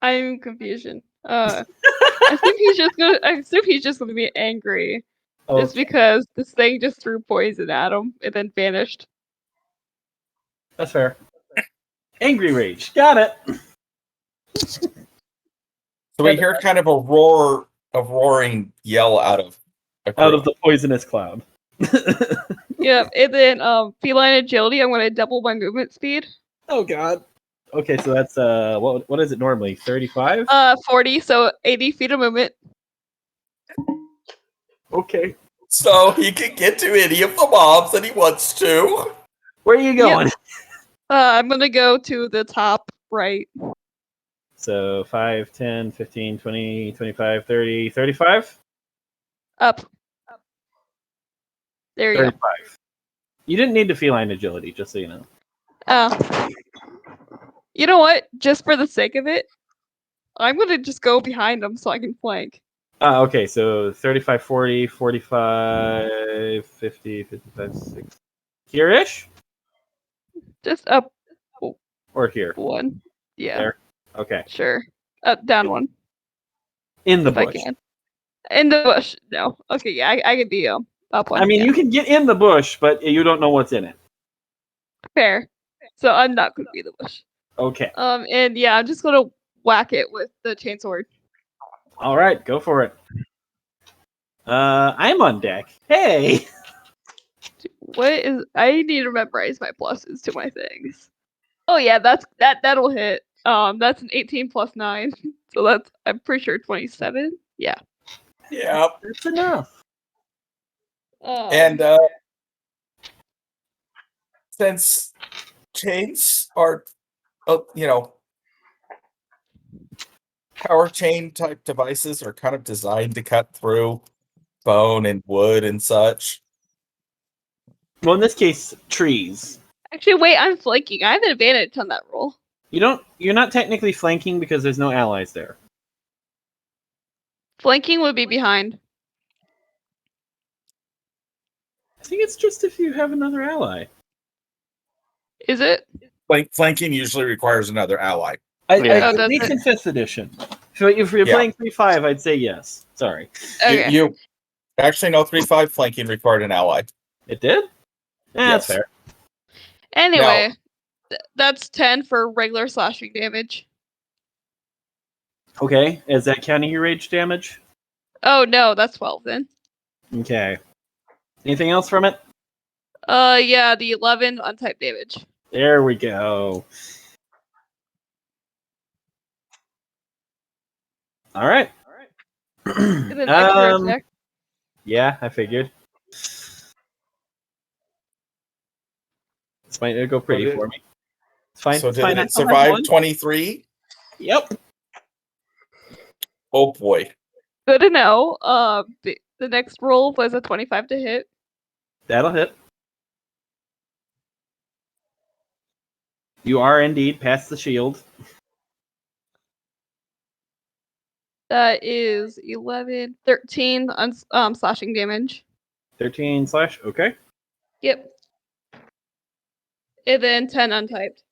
I'm confusion. I assume he's just gonna be angry. Just Okay, because this thing just threw poison at him and then vanished. that's fair. Angry rage. Got it. So we hear kind of a roaring yell out of Out of the poisonous cloud. Yeah, and then feline agility, I'm gonna double my movement speed. Oh god. Okay, so that's what is it normally? 35? 40, so 80 feet of movement. Okay. So he can get to any of the mobs that he wants to. Where are you going? I'm gonna go to the top right. So 5, 10, 15, 20, 25, 30, 35? Up. There you 35. You didn't need to feline agility, just so you know. go. You know what? Just for the sake of it, I'm gonna just go behind him so I can flank. Okay, so 35, 40, 45, 50, 55, 60. Here-ish? Just up Or here? one. Yeah, There? Okay. sure. Up, down one. In the If I bush. can. In the bush. No. Okay, yeah, I can be up one. I mean, yeah. you can get in the bush, but you don't know what's in it. Fair. So I'm not gonna be the bush. Okay. And yeah, I'm just gonna whack it with the chainsword. All right, go for it. I'm on deck. Hey! What is? I need to memorize my pluses to my things. Oh yeah, that'll hit. That's an 18 plus 9, so that's I'm pretty sure 27. Yeah. Yeah. That's enough. And since chains are, power chain type devices are kind of designed to cut through bone and wood and such. Well, in this case, trees. Actually, wait, I'm flanking. I have an advantage on that roll. You're not technically flanking because there's no allies there. Flanking would be behind. I think it's just if you have another ally. Is it? Flanking usually requires another ally. Yeah. Oh, At least does in 5th edition. So if you're Yeah. playing 3-5, I'd say yes. Sorry. Okay. You actually no 3-5 flanking required an ally. It did? That's Yes. fair. Anyway, that's 10 for regular slashing damage. Okay, is that counting your rage damage? Oh no, that's 12 then. Okay. Anything else from it? Yeah, the 11 untyped damage. There we go. All right. And then extra attack. Yeah, I figured. This might go pretty for me. It's fine. So it's did fine. I it still have survive one. 23? Yep. Oh boy. Good to know. The next roll was a 25 to hit. That'll hit. You are indeed past the shield. That is 11, 13 slashing damage. 13 slash. Okay. Yep. And then 10 untyped.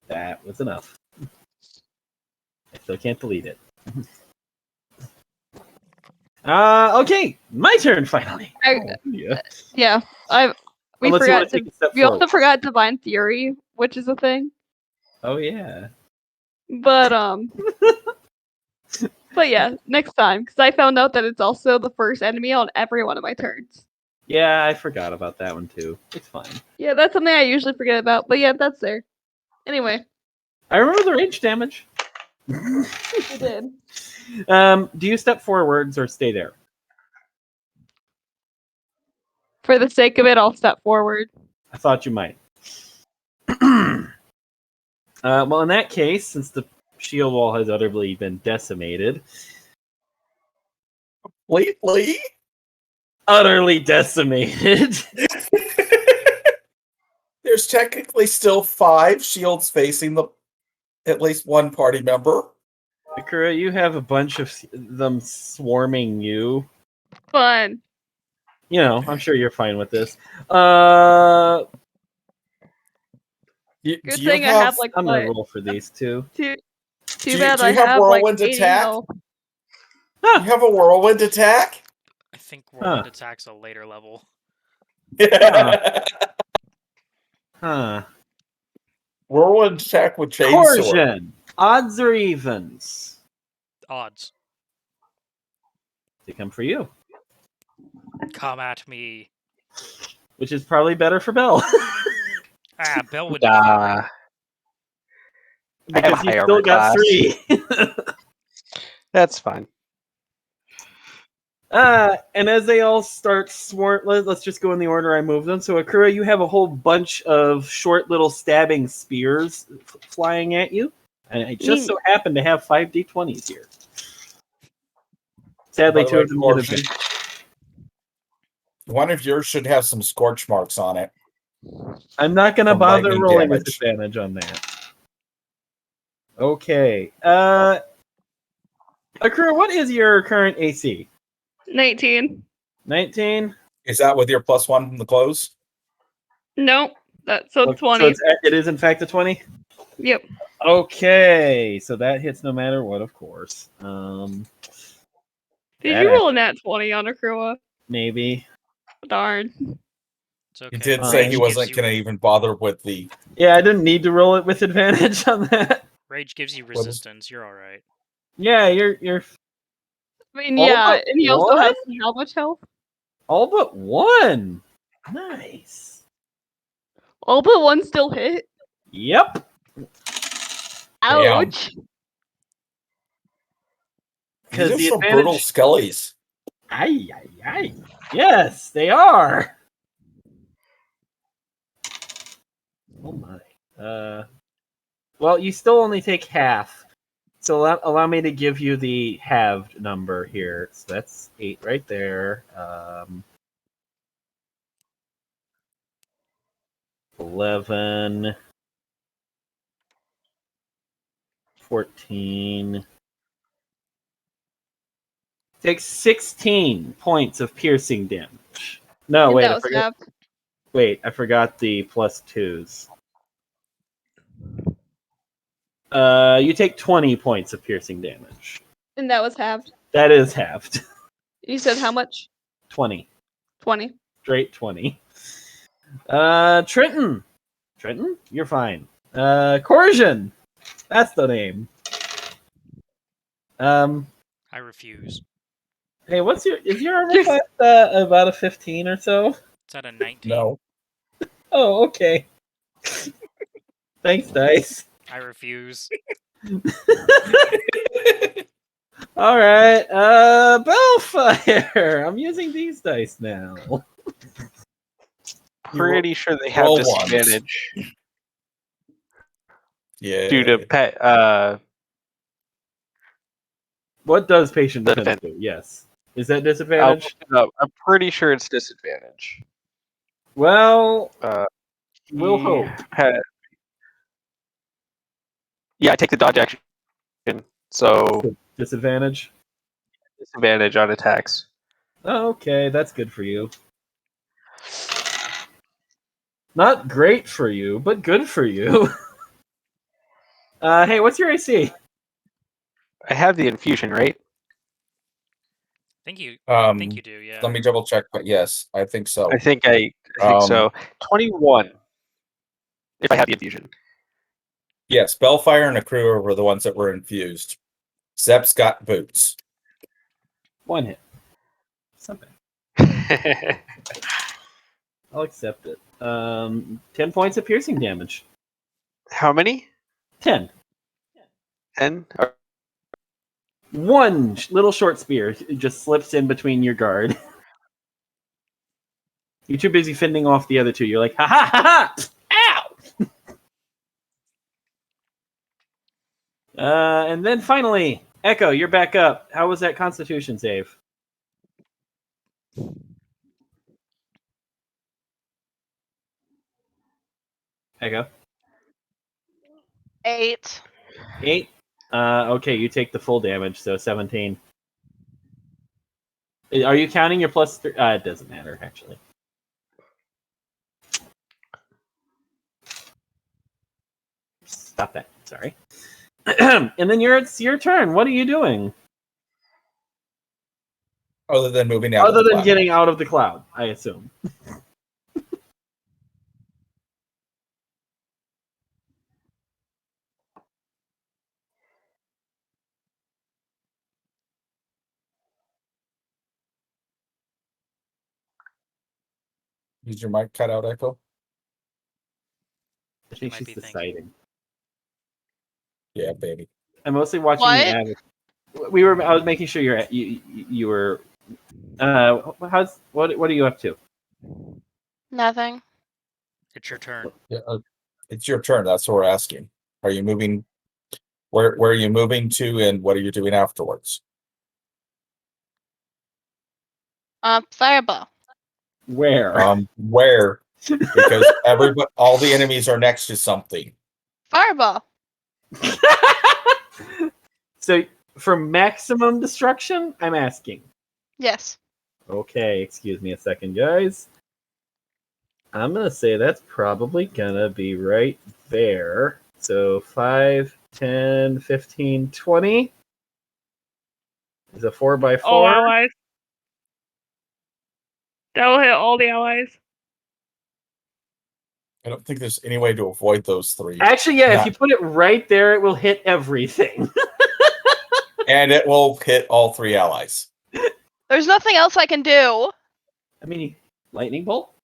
That was enough. I still can't delete it. Okay, my turn finally. I- Yeah. Yeah, we Unless you want forgot to take a step we also forward. forgot Divine Theory, which is a thing. Oh yeah. But but yeah, next time, because I found out that it's also the first enemy on every one of my turns. Yeah, I forgot about that one too. It's fine. Yeah, that's something I usually forget about. But yeah, that's there. Anyway, I remember the range damage. you did. Do you step forwards or stay there? For the sake of it, I'll step forward. I thought you might. Well, in that case, since the shield wall has utterly been decimated, Lately? utterly decimated. There's technically still 5 shields facing at least one party member. Sakura, you have a bunch of them swarming you. Fun. You know, I'm sure you're fine with this. Uh, Good Do you thing I have like I'm what? gonna roll for these two. Too do bad you I have have like whirlwind 80 attack? health. You have a whirlwind attack? I think whirlwind attack's a later level. Huh. Whirlwind attack with chainsaw. Torsion. Odds or evens? Odds. They come for you, Come at me. which is probably better for Bell. Bell would defend me. I have a Because you high still armor got class. 3. That's fine. And as they all start let's just go in the order I move them. So Akura, you have a whole bunch of short little stabbing spears flying at you. And I just so happen to have 5 d20s here. Sadly, By the 2 way, of them Corvin, hit advantage. one of yours should have some scorch marks on it. I'm not going to From bother lightning rolling with damage. advantage on that. Okay. Akura, what is your current AC? 19. 19? Is that with your +1 from the close? Nope. So So 20. it is in fact a 20? Yep. Okay, so that hits no matter what, of course. Did that you roll a nat 20 on Akura? Maybe. Darn. It's okay. He did Fine. say he Rage wasn't gives going to you- even bother with the. Yeah, I didn't need to roll it with advantage on that. Rage gives you What was- resistance. You're all right. Yeah, you're I mean, All yeah, but and he also one? has how much health? all but 1. Nice. All but one still hit. Yep. Ouch. These Because are the some brutal advantage. skellies. Aye, aye, aye. Yes, they are. Oh my. Well, you still only take half. So allow me to give you the halved number here. So that's 8 right there. 11, 14. Takes 16 points of piercing damage. No, And wait, that I was forgot. half. Wait, I forgot the +2s. You take 20 points of piercing damage. And that was halved. That is halved. You said how much? 20. 20. Straight 20. Trenton. Trenton, you're fine. Corsian. That's the name. I refuse. Hey, is your armor Yes. class about a 15 or so? It's at a 19. No. Oh, okay. Thanks, dice. I refuse. All right, Bellfire. I'm using these dice now. Pretty sure they have roll ones. disadvantage Yeah. due to What does patient The defense do? Yes. Is that disadvantage? I'm pretty sure it's disadvantage. Well, we'll He hope. Yeah, I take the dodge action, so Disadvantage. disadvantage on attacks. Oh, okay, that's good for you. Not great for you, but good for you. Hey, what's your AC? I have the infusion, right? think you Um, think you do, yeah. Let me double check, but yes, I think so. I think so. 21. If I have the infusion. Yes, Bellfire and Accruer were the ones that were infused. Zep's got boots. 1 hit. Something. I'll accept it. 10 points of piercing damage. How many? 10. 10? One little short spear just slips in between your guard. You're too busy fending off the other two. You're like, ha ha ha ha! Ow! And then finally, Echo, you're back up. How was that Constitution save? Echo? 8. 8? Okay, you take the full damage, so 17. Are you counting your plus 3? It doesn't matter, actually. Stop that. Sorry. And then it's your turn. What are you doing? Other than moving out. Other of the than cloud. getting out of the cloud, I assume. Is your mic cut out, Echo? I think might she's be thinking. deciding. Yeah, baby. I'm mostly watching What? you add. I was making sure you were. What are you up to? Nothing. It's your turn. Yeah, it's your turn. That's what we're asking. Are you moving? Where are you moving to, and what are you doing afterwards? Fireball. Where? Where? Because all the enemies are next to something. Fireball. So for maximum destruction, I'm asking. Yes. Okay, excuse me a second, guys. I'm gonna say that's probably gonna be right there. So 5, 10, 15, 20. Is a 4x4. All allies. That will hit all the allies. I don't think there's any way to avoid those three. Actually, yeah, if Not- you put it right there, it will hit everything. And it will hit all three allies. There's nothing else I can do. I mean, lightning bolt?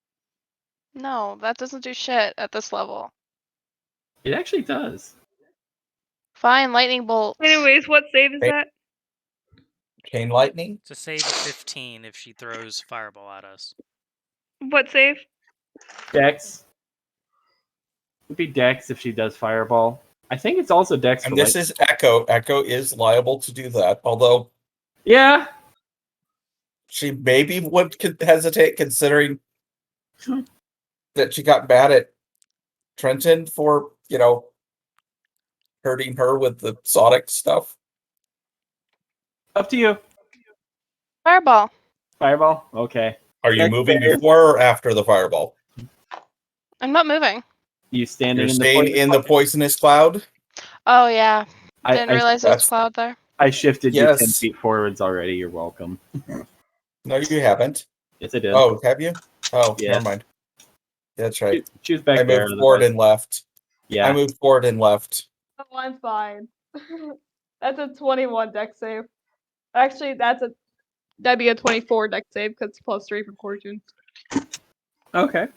No, that doesn't do shit at this level. It actually does. Fine, lightning bolt. Anyways, what save is Hey. that? Chain lightning? It's a save of 15 if she throws fireball at us. What save? Dex. It'd be Dex if she does fireball. I think it's also Dex And for this is Echo. Echo is liable to do that, although Yeah. she maybe would hesitate considering that she got mad at Trenton for, hurting her with the Sonic stuff. Up to you. Fireball. Fireball? Okay. Are you That's moving fair. before or after the fireball? I'm not moving. You standing You're in the staying poison in the cloud? poisonous cloud? Oh yeah. Didn't I realize there was that's- cloud there. I shifted you 10 Yes. feet forwards already. You're welcome. No, you haven't. Yes, I did. Oh, have you? Oh, Yeah. never mind. That's right. Choose back I there. moved forward otherwise- and left. Yeah. I moved forward and left. That one's fine. That's a 21 deck save. Actually, that'd be a 24 deck save because it's +3 from Corjun. Okay.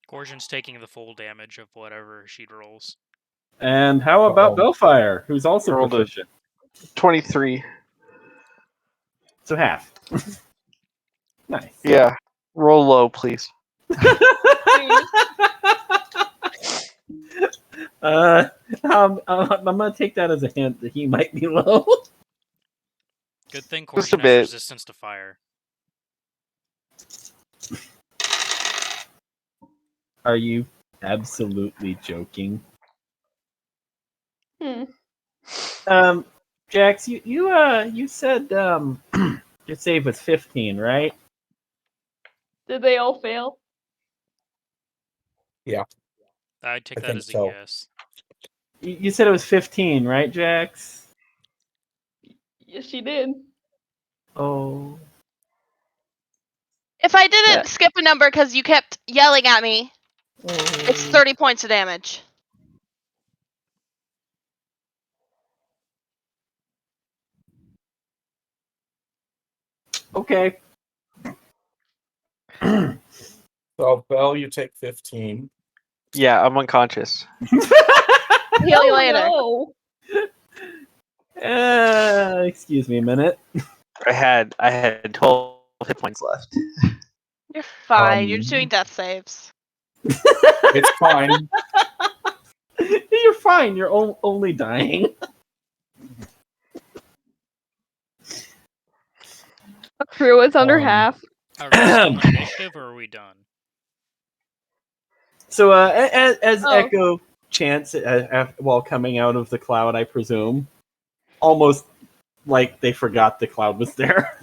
Gorgon's taking the full damage of whatever she rolls. And how about Uh-oh. Bellfire, who's also Rolled a- proficient? 23. So half. Nice. Yeah. Roll low, please. I'm gonna take that as a hint that he might be low. Good thing Just a Gorgon has bit. resistance to fire. Are you absolutely joking? Jax, you said your save was 15, right? Did they all fail? I'd take I that think as a so. yes. You said it was 15, right, Jax? Yes, she did. Oh. If I didn't Yeah. skip a number because you kept yelling at me, it's 30 points of damage. Okay. So, Bell, you take 15. Yeah, I'm unconscious. Heal you Oh later. no! Excuse me a minute. I had 12 hit points left. You're fine. You're Um, just doing death saves. It's fine. You're fine. You're only dying. Crew is under Um, half. Are we still in initiative, or are we done? So, as Oh. Echo chants while coming out of the cloud, I presume, almost like they forgot the cloud was there.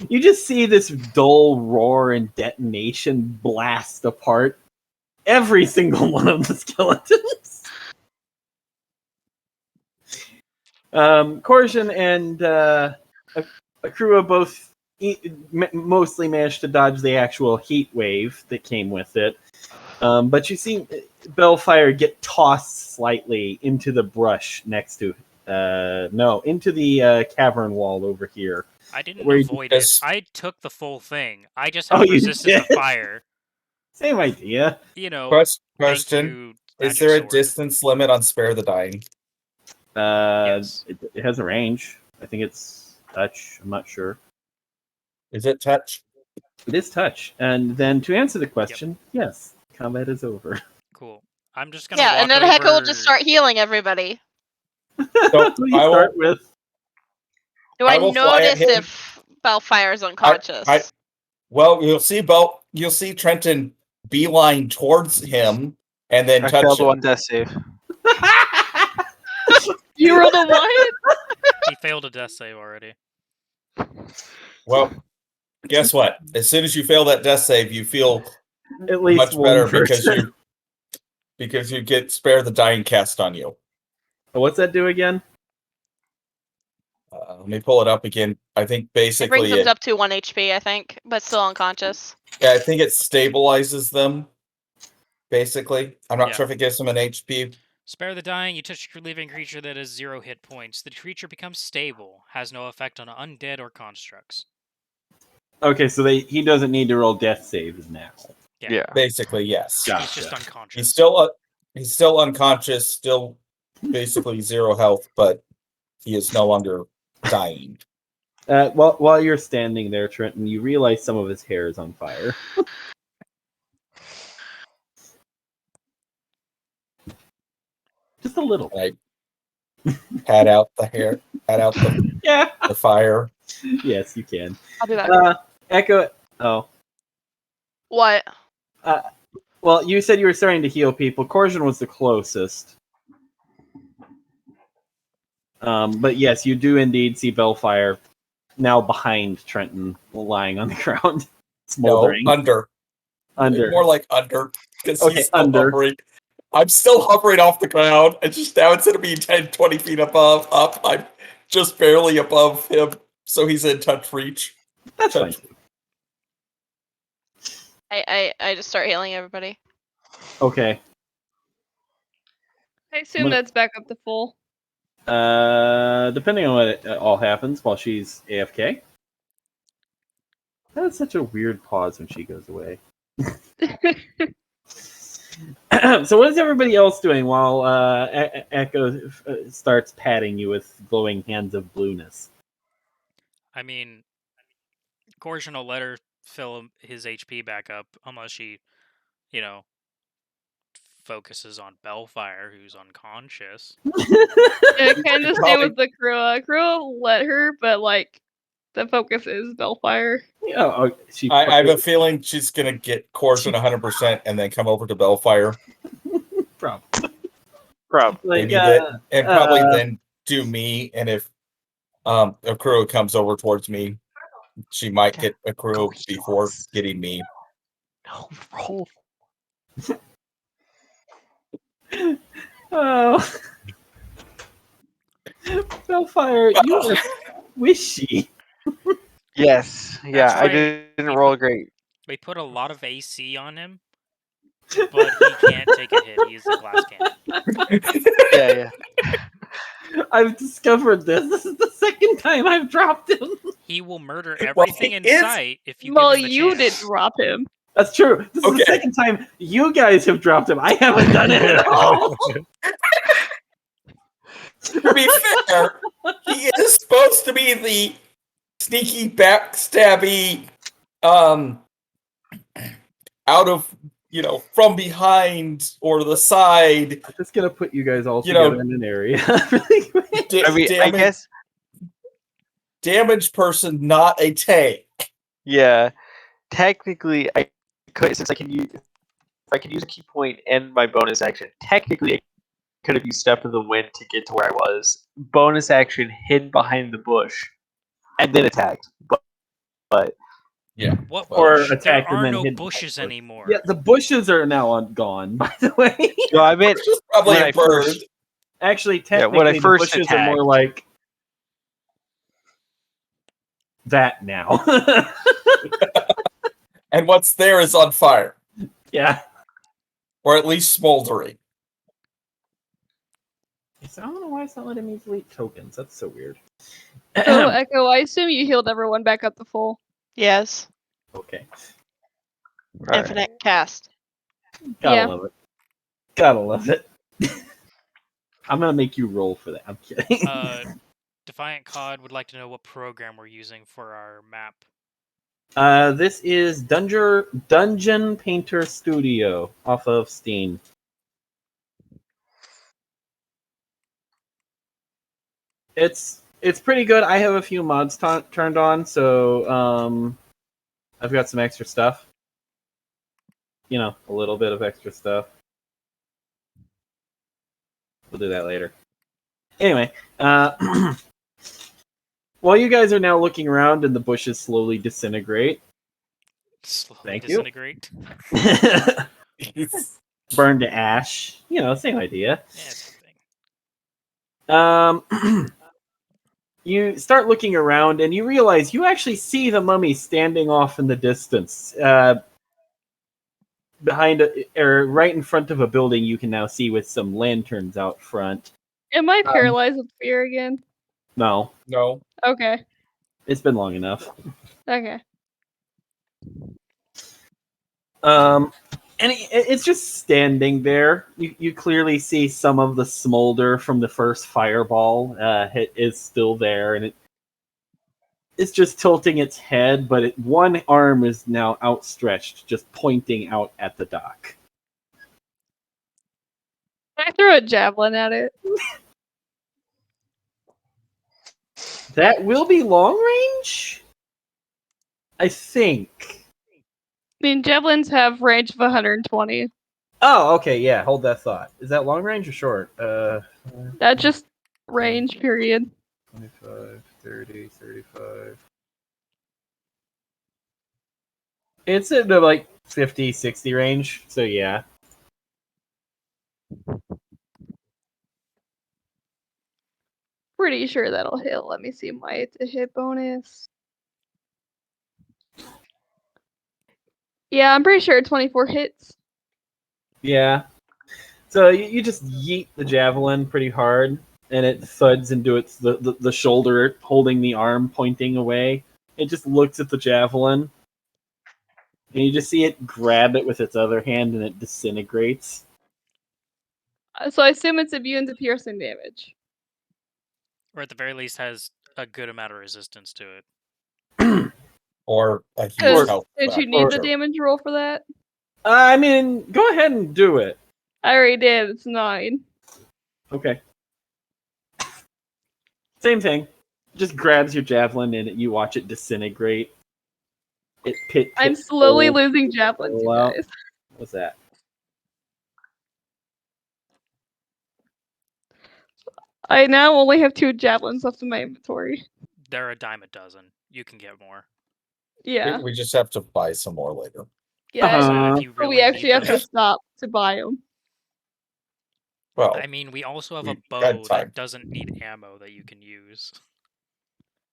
You just see this dull roar and detonation blast apart every single one of the skeletons. Corsian and Akua both mostly managed to dodge the actual heat wave that came with it. But you see Bellfire get tossed slightly into the brush next to into the cavern wall over here. I didn't Where you avoid it. just- I took the full thing. I just Oh, have you resistance to did? fire. Same idea. You know, thank Question: you, Is magic there a sword. distance limit on Spare the Dying? Yes. It has a range. I think it's touch. I'm not sure. Is it touch? It is touch. And then to answer the question, yes, combat is over. Cool. I'm just gonna Yeah, walk and then over... Hecka will just start healing everybody. So Who do you I start will. with? Do I I will fly at notice him. if Bellfire is unconscious? Well, you'll see You'll see Trenton beeline towards him and then I touch failed him. one death save. You rolled a what? He failed a death save already. Well, guess what? As soon as you fail that death save, you feel At least much one better person. because you get Spare the Dying cast on you. What's that do again? Let me pull it up again. I think It brings basically them up to 1 HP, I think, but still unconscious. yeah, I think it stabilizes them. Basically, I'm not Yeah. sure if it gives them an HP. Spare the dying, you touch a living creature that has 0 hit points. The creature becomes stable, has no effect on undead or constructs. Okay, so he doesn't need to roll death saves now. Yeah. Basically, yes. Got- He's just Gotcha. unconscious. He's still unconscious, still basically 0 health, but he is no longer dying. While you're standing there, Trenton, you realize some of his hair is on fire. Just a little. I pat out the hair, pat out Yeah. the fire. Yes, you can. I'll be back. Echo. Oh. What? Well, you said you were starting to heal people. Corsian was the closest. But yes, you do indeed see Bellfire now behind Trenton, lying on the ground, smoldering. No, under. More like under, because Okay, he's still under. hovering. I'm still hovering off the ground. It's just now instead of being 10, 20 feet up, I'm just barely above him, so he's in touch reach. That's fine. I just start healing everybody. Okay. I assume that's back up to full. Depending on what all happens while she's AFK. That's such a weird pause when she goes away. So what is everybody else doing while Echo starts patting you with glowing hands of blueness? I mean, Corsian will let her fill his HP back up, unless she, focuses on Bellfire, who's unconscious. I kind of stay Probably- with the crew. Crew let her, but like the focus is Bellfire. Oh, I have a feeling she's going to get Corsian 100% and then come over to Bellfire. Probably. Maybe and probably then do me. And if Akuro comes over towards me, she might get Akuro before getting me. No, roll. Oh. Spellfire, you are squishy. Yes. Yeah, That's I right. didn't roll great. We put a lot of AC on him, but he can't take a hit. He is a glass cannon. Yeah. I've discovered this. This is the second time I've dropped him. He will murder Well, everything he in is- sight if you Well, give him the you chance. didn't drop him. That's true. This is Okay. the second time you guys have dropped him. I haven't done it at all. To be fair, he is supposed to be the sneaky, backstabby, out of from behind or the side. I'm just gonna put you guys all You know- together in an area really quick. I mean, I guess. Damaged person, not a tank. Yeah. Technically, I could, since I can use a key point and my bonus action. Technically, I could have used Step of the Wind to get to where I was. Bonus action, hid behind the bush, and then attacked. But What Or bush? attacked There and are then no hid bushes behind the bush. anymore. Yeah, the bushes are now gone. By the way, no, I meant Which is probably when a I bird. first. actually, Yeah, technically, when I the first bushes are more attacked. like that now. And what's there is on fire, Yeah. or at least smoldering. So I don't know why it's not letting me delete tokens. That's so weird. So, Echo, I assume you healed everyone back up to full. Yes. Okay. All right. Infinite cast. Gotta Yeah. love it. Gotta love it. I'm gonna make you roll for that. I'm kidding. Defiant Cod would like to know what program we're using for our map. This is Dungeon Painter Studio off of Steam. It's pretty good. I have a few mods turned on, so I've got some extra stuff. You know, a little bit of extra stuff. We'll do that later. Anyway, while you guys are now looking around and the bushes slowly disintegrate, Slowly Thank you. disintegrate. burn to ash. You know, same idea. Yeah, same thing. You start looking around and you realize you actually see the mummy standing off in the distance. Behind or right in front of a building you can now see with some lanterns out front. Am I paralyzed with fear again? No, No. Okay. it's been long enough. Okay. And it's just standing there. You clearly see some of the smolder from the first fireball is still there, and it's just tilting its head, but one arm is now outstretched, just pointing out at the dock. Can I throw a javelin at it? That will be long range, I think. I mean, javelins have range of 120. Oh, okay, yeah. Hold that thought. Is that long range or short? That's just range, period. 25, 30, 35. It's in the like 50, 60 range, so yeah. Pretty sure that'll hit. Let me see my to hit bonus. Yeah, I'm pretty sure 24 hits. Yeah. So you just yeet the javelin pretty hard, and it thuds into the shoulder, holding the arm pointing away. It just looks at the javelin, and you just see it grab it with its other hand, and it disintegrates. So I assume it's immune to piercing damage. Or at the very least has a good amount of resistance to it. Or a huge 'Cause health did you factor. need the damage roll for that? I mean, go ahead and do it. I already did. It's 9. Okay. Same thing. Just grabs your javelin, and you watch it disintegrate. I'm slowly holes losing javelins, you roll out. guys. What's that? I now only have 2 javelins left in my inventory. They're a dime a dozen. You can get more. Yeah. We just have to buy some more later. Yeah. So Uh-huh. if you But really we actually need have them. to stop to buy them. Well, I mean, we also have a we've got bow time. that doesn't need ammo that you can use.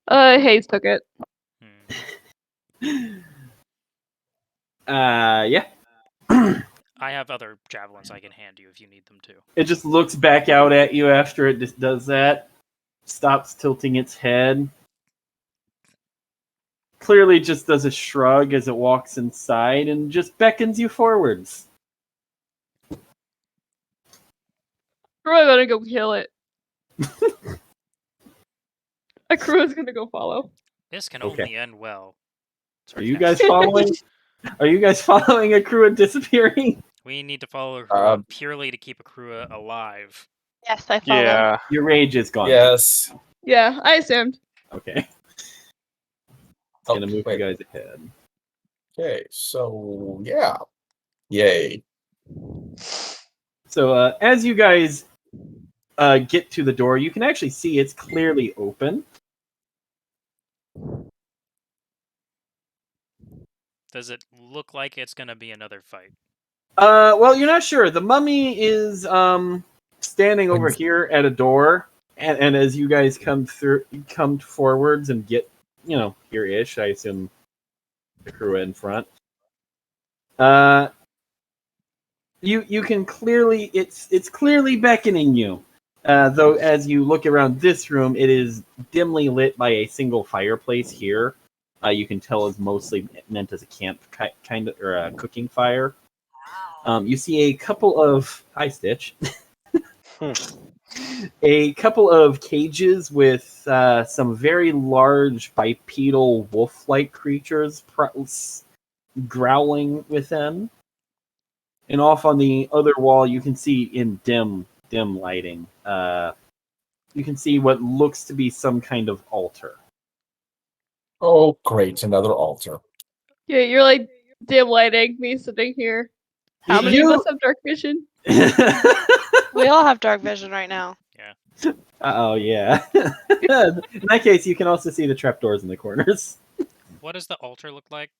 Hayes took it. Yeah. I have other javelins I can hand you if you need them too. It just looks back out at you after it just does that. Stops tilting its head. Clearly just does a shrug as it walks inside and just beckons you forwards. We're gonna go kill it. Akrua's gonna go follow. This can Okay. only end well. Are you guys following? Are you guys following Akrua disappearing? We need to follow Akrua purely to keep Akrua alive. Yes, I follow. Yeah. Your rage is gone. Yes. Yeah, I assumed. Okay. Oh, Gonna move wait. you guys ahead. Okay, so yeah. Yay. So as you guys get to the door, you can actually see it's clearly open. Does it look like it's gonna be another fight? Well, you're not sure. The mummy is standing over here at a door, and as you guys come forwards and get, here-ish, I assume the crew in front. You can clearly it's clearly beckoning you. Though as you look around this room, it is dimly lit by a single fireplace here. You can tell is mostly meant as a camp kind of or a cooking fire. You see a couple of Stitch. A couple of cages with some very large bipedal wolf-like creatures growling within. And off on the other wall, you can see in dim lighting, you can see what looks to be some kind of altar. Oh, great, another altar. Yeah, you're like dim lighting me sitting here. How many of us have dark vision? We all have dark vision right now. Yeah. Oh yeah. In that case, you can also see the trapdoors in the corners. What does the altar look like?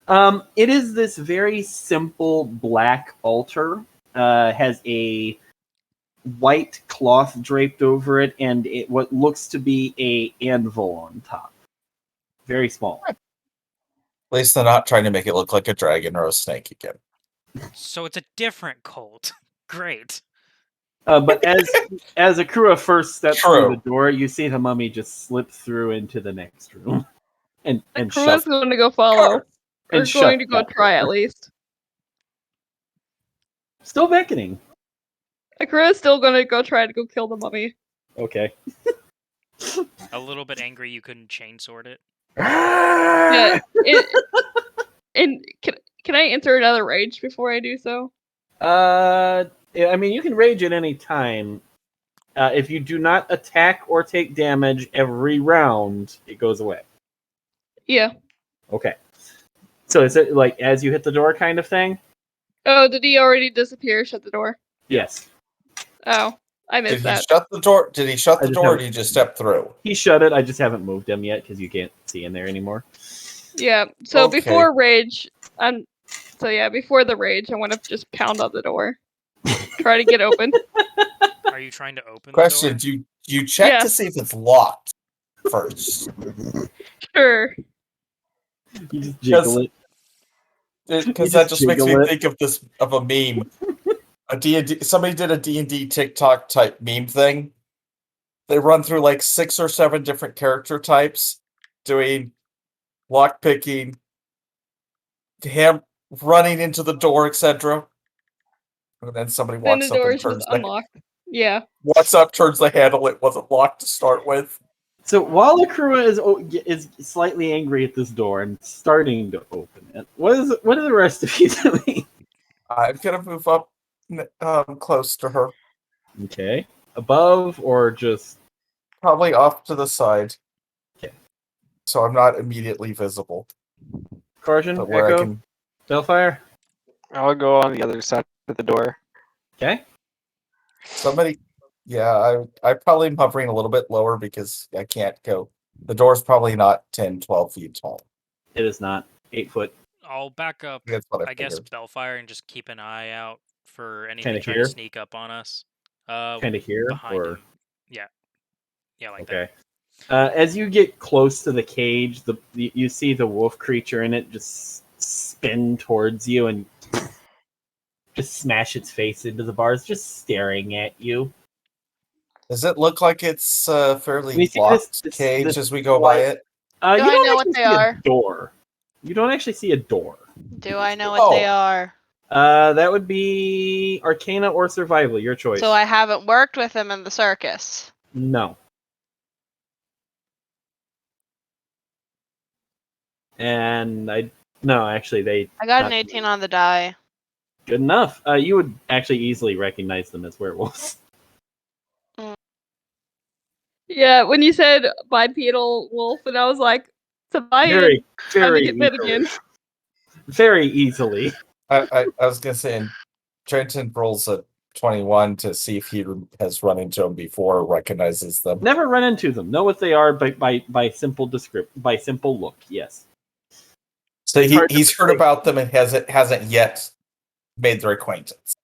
It is this very simple black altar. Has a white cloth draped over it, and what looks to be a anvil on top. Very small. At least they're not trying to make it look like a dragon or a snake again. So it's a different cult. Great. But as Akura first steps True. through the door, you see the mummy just slip through into the next room, and Akrua's shut. going to go follow. And Or shut going to go that try door. at least. Still beckoning. Akrua's still going to go try to go kill the mummy. Okay. A little bit angry you couldn't chainsword it. Yeah. And can I enter another rage before I do so? Yeah, I mean, you can rage at any time. If you do not attack or take damage every round, it goes away. Yeah. Okay. So is it like as you hit the door kind of thing? Oh, did he already disappear? Shut the door. Yes. Oh, I Did missed he that. shut the door? Did he shut I the just door or haven't- did he just step through? He shut it. I just haven't moved him yet because you can't see in there anymore. Yeah. So Okay. before rage, before the rage, I want to just pound on the door, try to get open. Are you trying to open Question: the door? Do you check Yeah. to see if it's locked first? Sure. You just jiggle it. Because You that just just makes me jiggle it. think of a meme. A D&D, somebody did a D&D TikTok type meme thing. They run through like 6 or 7 different character types, doing lock picking, him running into the door, etc. And then somebody Then walks the up door and is just turns unlocked. Yeah. turns the handle. It wasn't locked to start with. So while Akura is slightly angry at this door and starting to open it, what are the rest of you doing? I'm gonna move up close to her, Okay. Above or just probably off to the side. Okay. So I'm not immediately visible, Carson, but where I Echo, can. Bellfire? I'll go on the other side of the door. Okay. Somebody, yeah, I probably am hovering a little bit lower because I can't go. The door's probably not 10, 12 feet tall. It is not 8 foot. I'll back up, That's what I I guess, figured. Bellfire and just keep an eye out for anything Kinda trying here? to sneak up on us. Kind of here, behind or him. Yeah, like okay. As you get close to the cage, you see the wolf creature in it just spin towards you and just smash its face into the bars, just staring at you. Does it look like it's a And you fairly see locked cage this as we go by light- it? Do you I don't know what actually they see are? a door. You don't actually see a door. Do I know what they Oh. are? That would be Arcana or Survival, your choice. So I haven't worked with them in the circus. No. And no, actually, I got not an 18 on the die. good enough. You would actually easily recognize them as werewolves. Yeah, when you said bipedal wolf, and I was like, Tobias Very, trying to very get bit easily. again. Very easily. I was gonna say, and Trenton rolls a 21 to see if he has run into them before or recognizes them. Never run into them. Know what they are by simple by simple look. Yes. So It's hard to he's heard say. about them and hasn't yet made their acquaintance.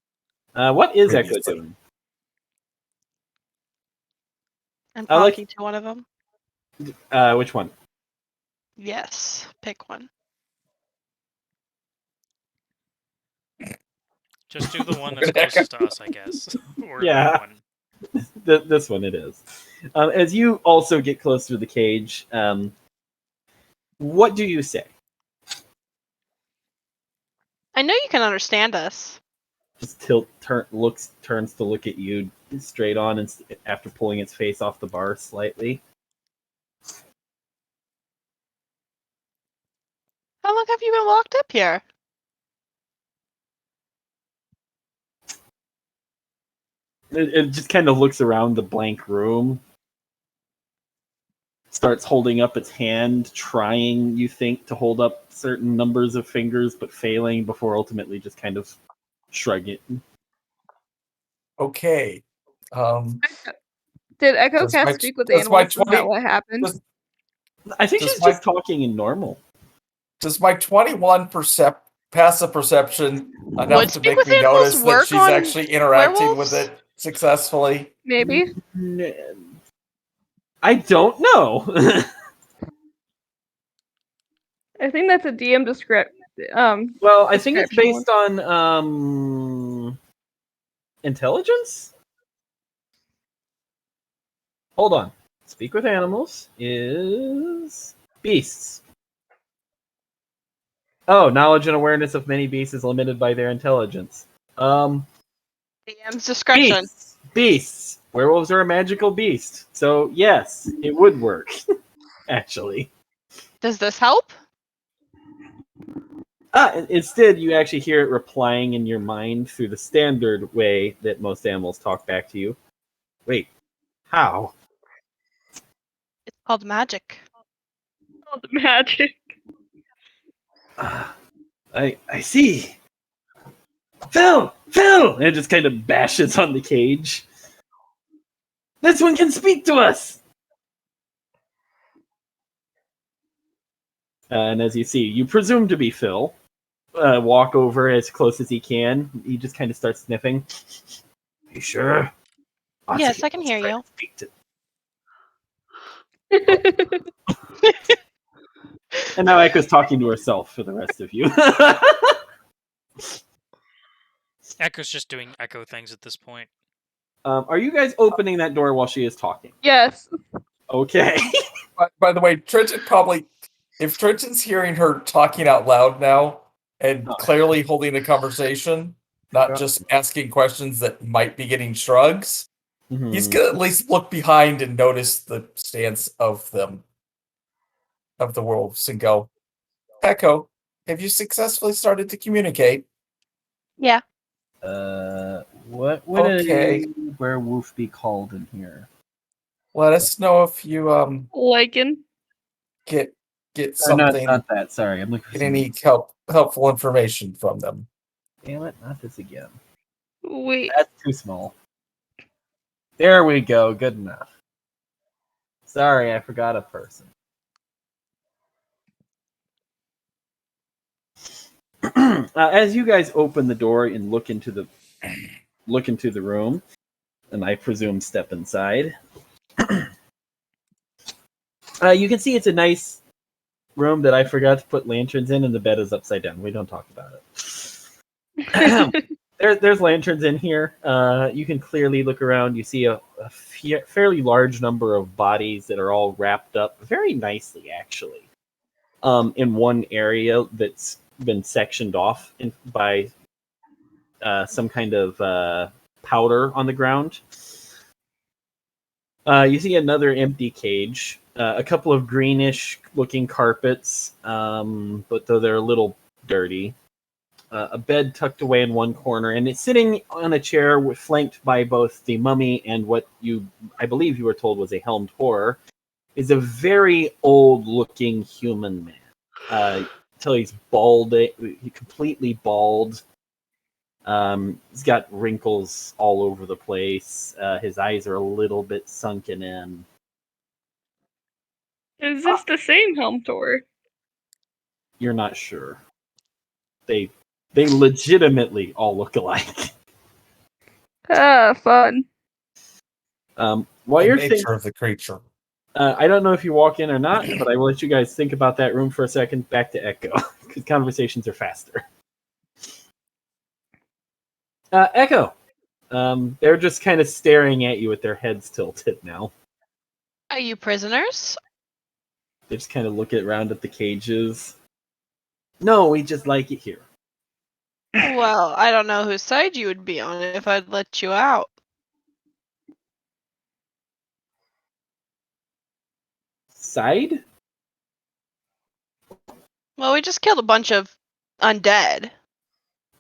What is Echo Previously. doing? I'm I like- talking to one of them. Which one? Yes, pick one. Just do the one that's closest to us, I guess. Or Yeah. that one. This one it is. As you also get closer to the cage, what do you say? I know you can understand us. Just turns to look at you straight on, and after pulling its face off the bar slightly. How long have you been locked up here? It just kind of looks around the blank room, starts holding up its hand, trying, you think, to hold up certain numbers of fingers, but failing before ultimately just kind of shrugging. Okay. Did Echo Does my- Cat speak with does my animals? Is that 20 what happened? does- I think Does she's my- just talking in normal. Does my 21 passive perception enough Would to speak make with me animals notice that work she's on actually interacting with werewolves? it successfully? Maybe. I don't know. I think that's a DM descript. Well, I think it's Description based on intelligence. Hold on. Speak with animals is beasts. Oh, knowledge and awareness of many beasts is limited by their intelligence. DM's discretion. Beasts. Werewolves are a magical beast. So yes, it would work. Actually. Does this help? Instead, you actually hear it replying in your mind through the standard way that most animals talk back to you. Wait, how? It's called magic. Oh, the magic. I see. Phil! And it just kind of bashes on the cage. This one can speak to us! And as you see, you presume to be Phil. Walk over as close as he can. He just kind of starts sniffing. You sure? Yes, I can hear you. Speak to... Oh, And now Echo's talking to herself for the rest of you. Echo's just doing echo things at this point. Are you guys opening that door while she is talking? yes. Okay. By the way, Trenton probably, if Trenton's hearing her talking out loud now and clearly holding a conversation, not just asking questions that might be getting shrugs, he's gonna at least look behind and notice the stance of them, of the wolves, and go, Echo, have you successfully started to communicate? Yeah. What would Okay. a werewolf be called in here? Let us know if you Lichen. get Or something, not that. Sorry, I'm looking for get any helpful information from them. Damn it, not this again. Wait. That's too small. There we go. Good enough. Sorry, I forgot a person. As you guys open the door and look into the room, and I presume step inside. You can see it's a nice room that I forgot to put lanterns in, and the bed is upside down. We don't talk about it. There's lanterns in here. You can clearly look around. You see a fairly large number of bodies that are all wrapped up very nicely, actually, in one area that's been sectioned off by some kind of powder on the ground. You see another empty cage, a couple of greenish-looking carpets, but though they're a little dirty. A bed tucked away in one corner, and it's sitting on a chair flanked by both the mummy and what I believe you were told was a helmed horror, is a very old-looking human man. Until he's bald, completely bald. He's got wrinkles all over the place. His eyes are a little bit sunken in. Is this the same Helm Tour? You're not sure. They legitimately all look alike. Ah, fun. While The you're nature thinking, of the creature. I don't know if you walk in or not, but I will let you guys think about that room for a second. Back to Echo, because conversations are faster. Echo, they're just kind of staring at you with their heads tilted now. Are you prisoners? They just kind of look around at the cages. No, we just like it here. Well, I don't know whose side you would be on if I'd let you out. Side? Well, we just killed a bunch of undead.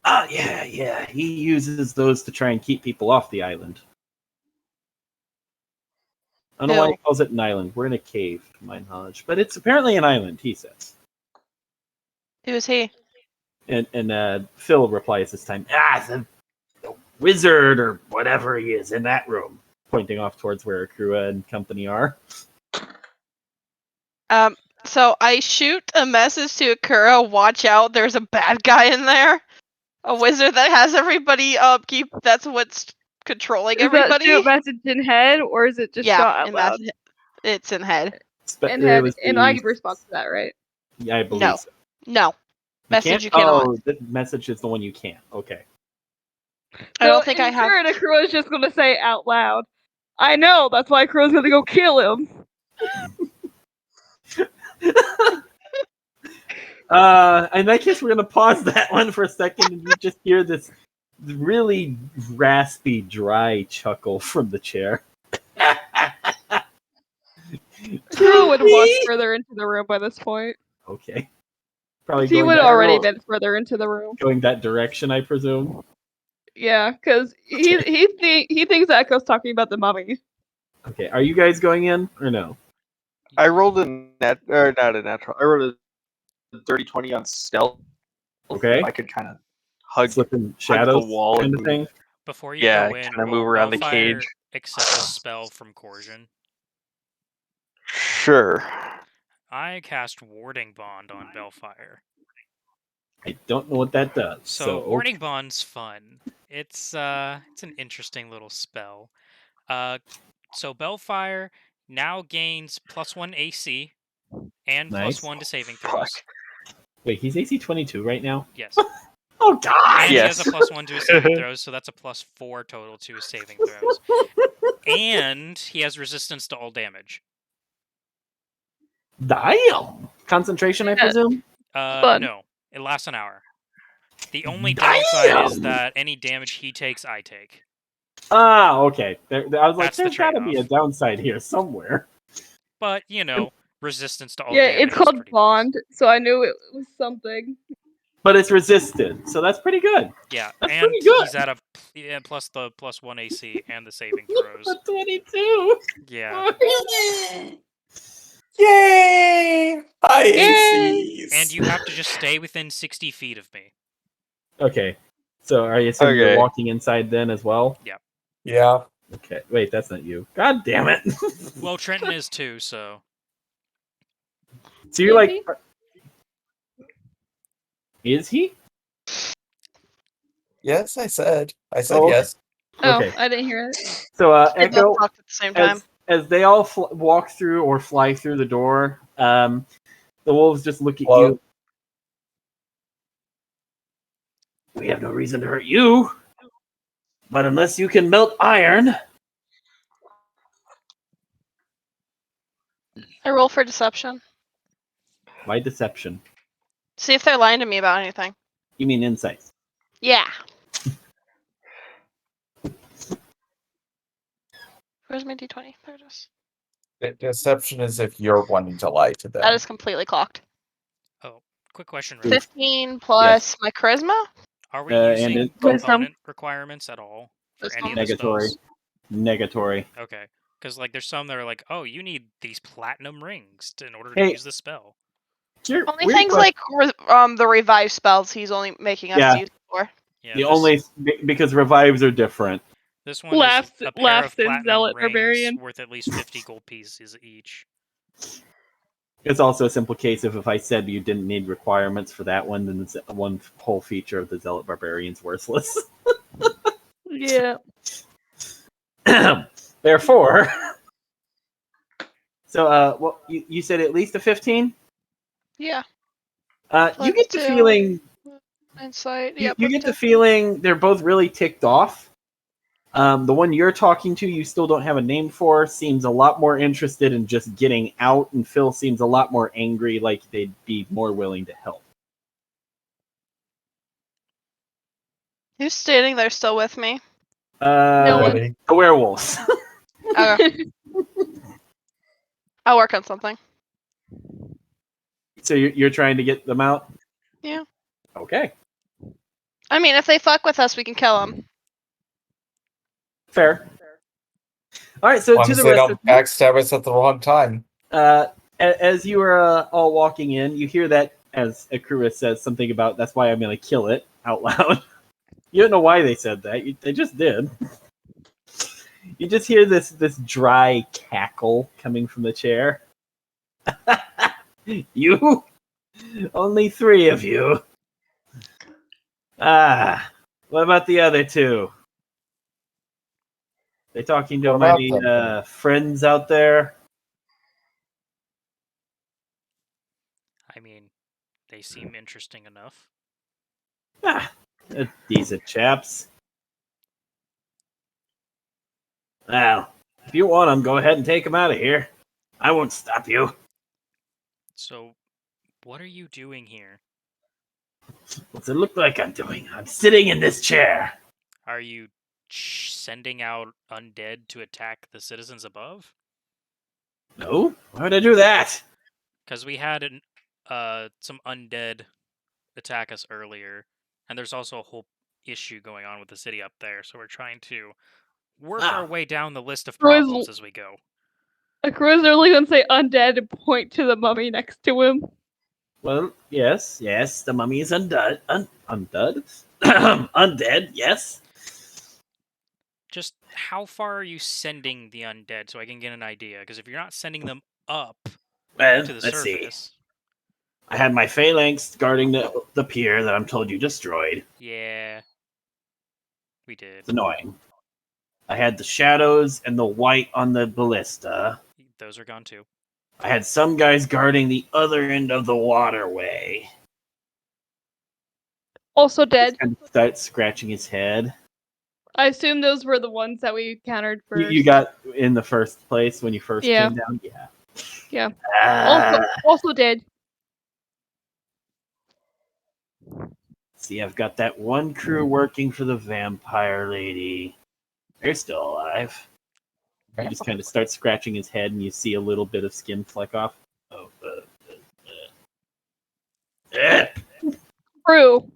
Oh, yeah. He uses those to try and keep people off the island. I don't know why he calls it an island. We're in a cave, to my knowledge. But it's apparently an island, he says. Who is he? And Phil replies this time, the wizard or whatever he is in that room, pointing off towards where Akua and company are. So I shoot a message to Akura, watch out, there's a bad guy in there. A wizard that has everybody upkeep, that's what's controlling everybody. Is that message in head, or is it just shot out loud? It's in head. In head, and I can respond to that, right? Yeah, I believe so. No. Message you cannot. Oh, the message is the one you can't. Okay. I don't think I have. Sure, Akura is just going to say out loud, I know, that's why Akura's going to go kill him. In that case, we're going to pause that one for a second, and you just hear this really raspy, dry chuckle from the chair. Akura would have walked further into the room by this point. Okay. Probably he would have already been further into the room. Going that direction, I presume. Yeah, because he thinks Echo's talking about the mummy. Okay, are you guys going in or no? I rolled not a natural. I rolled a 30-20 on stealth. Okay. I could kind of hug shadows the wall kind of thing. Before you go in, kind of move around the cage. Accept a spell from Coercion. Sure. I cast Warding Bond on Bellfire. I don't know what that does. So Warding Bond's fun. It's an interesting little spell. So Bellfire now gains +1 AC and +1 to saving throws. Wait, he's AC 22 right now? Yes. Oh God! And yes. He has a +1 to his saving throws, so that's a +4 total to his saving throws. And he has resistance to all damage. Damn! Concentration, I presume? No. It lasts an hour. The only downside is that any damage he takes, I take. Ah, okay. I was like, there's gotta be a downside here somewhere. But, resistance to all damage. Yeah, it's called Bond, so I knew it was something. But it's resisted, so that's pretty good. Yeah, that's and pretty good. He's at plus the +1 AC and the saving throws. 22! Yeah. Yay! High ACs! And you have to just stay within 60 feet of me. Okay. So are you assuming you're walking inside then as well? Yeah. Yeah. Okay. Wait, that's not you. God damn it. Well, Trenton is too, so. So you're like... Is he? Yes, I said yes. Oh, Okay. I didn't hear it. So, They both Echo, talked at the same time. as they all walk through or fly through the door, the wolves just look at Well- you. We have no reason to hurt you, but unless you can melt iron, I roll for deception. why deception? See if they're lying to me about anything. You mean insight? Yeah. Where's my d20? There it is. Deception is if you're wanting to lie to them. That is completely clocked. Oh, quick question, Oof. Rick. 15 plus my charisma? Are we And using it- component requirements at all for This any one. of the Negatory. spells? Negatory. Okay, because like there's some that are like, oh, you need these platinum rings in order Hey. to use the spell. Here, Only weird things question. like the revive spells he's only making us Yeah. use for. Yeah, The this, only because revives are different. this one Laughs- is a pair laughs of in platinum Zealot rings Barbarian. worth at least 50 gold pieces each. It's also a simple case of if I said you didn't need requirements for that one, then it's one whole feature of the Zealot Barbarian's worthless. Yeah. Therefore, so well, you said at least a 15. Yeah. You Plus get the 2. feeling Insight. you, Yeah. you plus get the 2. feeling they're both really ticked off. The one you're talking to, you still don't have a name for, seems a lot more interested in just getting out, and Phil seems a lot more angry, like they'd be more willing to help. Who's standing there still with me? Nobody. The werewolves. Okay. I'll work on something. So you're trying to get them out? Yeah. Okay, I mean, if they fuck with us, we can kill them. fair. All right, so As long to as the they rest of don't you, backstab us at the wrong time. as you are all walking in, you hear that as Akura says something about that's why I'm going to kill it out loud. You don't know why they said that. They just did. You just hear this dry cackle coming from the chair. You? Only 3 of you. What about the other 2? They talking to What about any them? friends out there? I mean, they seem interesting enough. Decent chaps. Well, if you want them, go ahead and take them out of here. I won't stop you. So, what are you doing here? What's it look like I'm doing? I'm sitting in this chair. Are you sending out undead to attack the citizens above? No? Why would I do that? Because we had some undead attack us earlier, and there's also a whole issue going on with the city up there, so we're trying to work our way down the list of Roy's- problems as we go. Akira's literally gonna say undead and point to the mummy next to him. Well, yes, the mummy is undud. Undead, yes. Just how far are you sending the undead so I can get an idea? Because if you're not sending them up Well, to the let's see. surface, I had my phalanx guarding the pier that I'm told you destroyed. yeah, we did. It's annoying. I had the shadows and the white on the ballista. Those are gone too. I had some guys guarding the other end of the waterway. Also dead. And starts scratching his head. I assume those were the ones that we encountered first. You got in the first place when you first Yeah. came down? Yeah. Yeah. Ah, Also dead. see, I've got that one crew working for the vampire lady. They're still alive. He just kind of starts scratching his head, and you see a little bit of skin fleck off. Oh, Crew.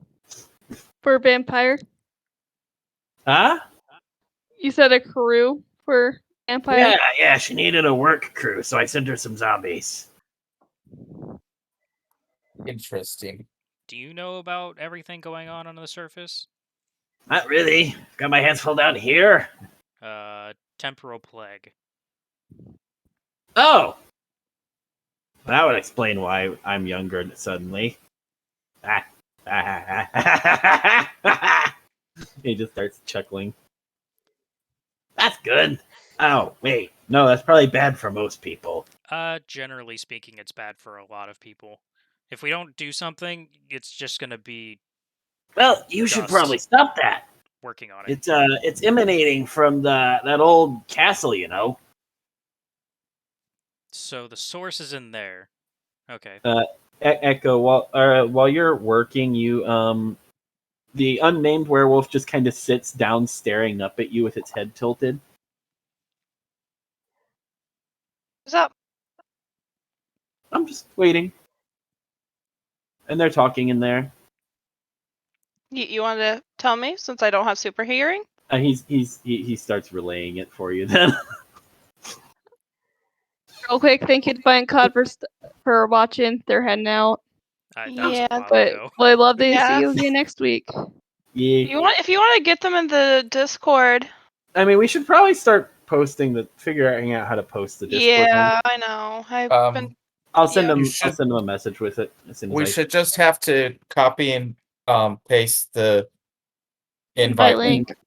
For vampire. Huh? You said a crew for vampire? Yeah, she needed a work crew, so I sent her some zombies. Interesting. Do you know about everything going on the surface? Not really. Got my hands full down here. Temporal plague. Oh! That would explain why I'm younger suddenly. He just starts chuckling. good? Oh, wait. No, that's probably bad for most people. Generally speaking, it's bad for a lot of people. If we don't do something, it's just gonna be Well, you should Dust. probably stop that. working on it. It's emanating from that old castle, you know. So the source is in there. Okay. Echo, while you're working, the unnamed werewolf just kind of sits down, staring up at you with its head tilted. What's up? I'm just waiting, and they're talking in there. You want to tell me since I don't have super hearing? He starts relaying it for you then. Real quick, thank you to Fine Cod for watching. They're heading out. That was Yeah, a while But ago. I'd love to Yeah. see you again next week. Yeah. If you want to get them in the Discord. I mean, we should probably start figuring out how to post the Discord link. Yeah, I know. I've been. I'll send Yeah. them. You I'll should- send them a message with it as soon as We I should just have to copy and paste the Invite invite link. link.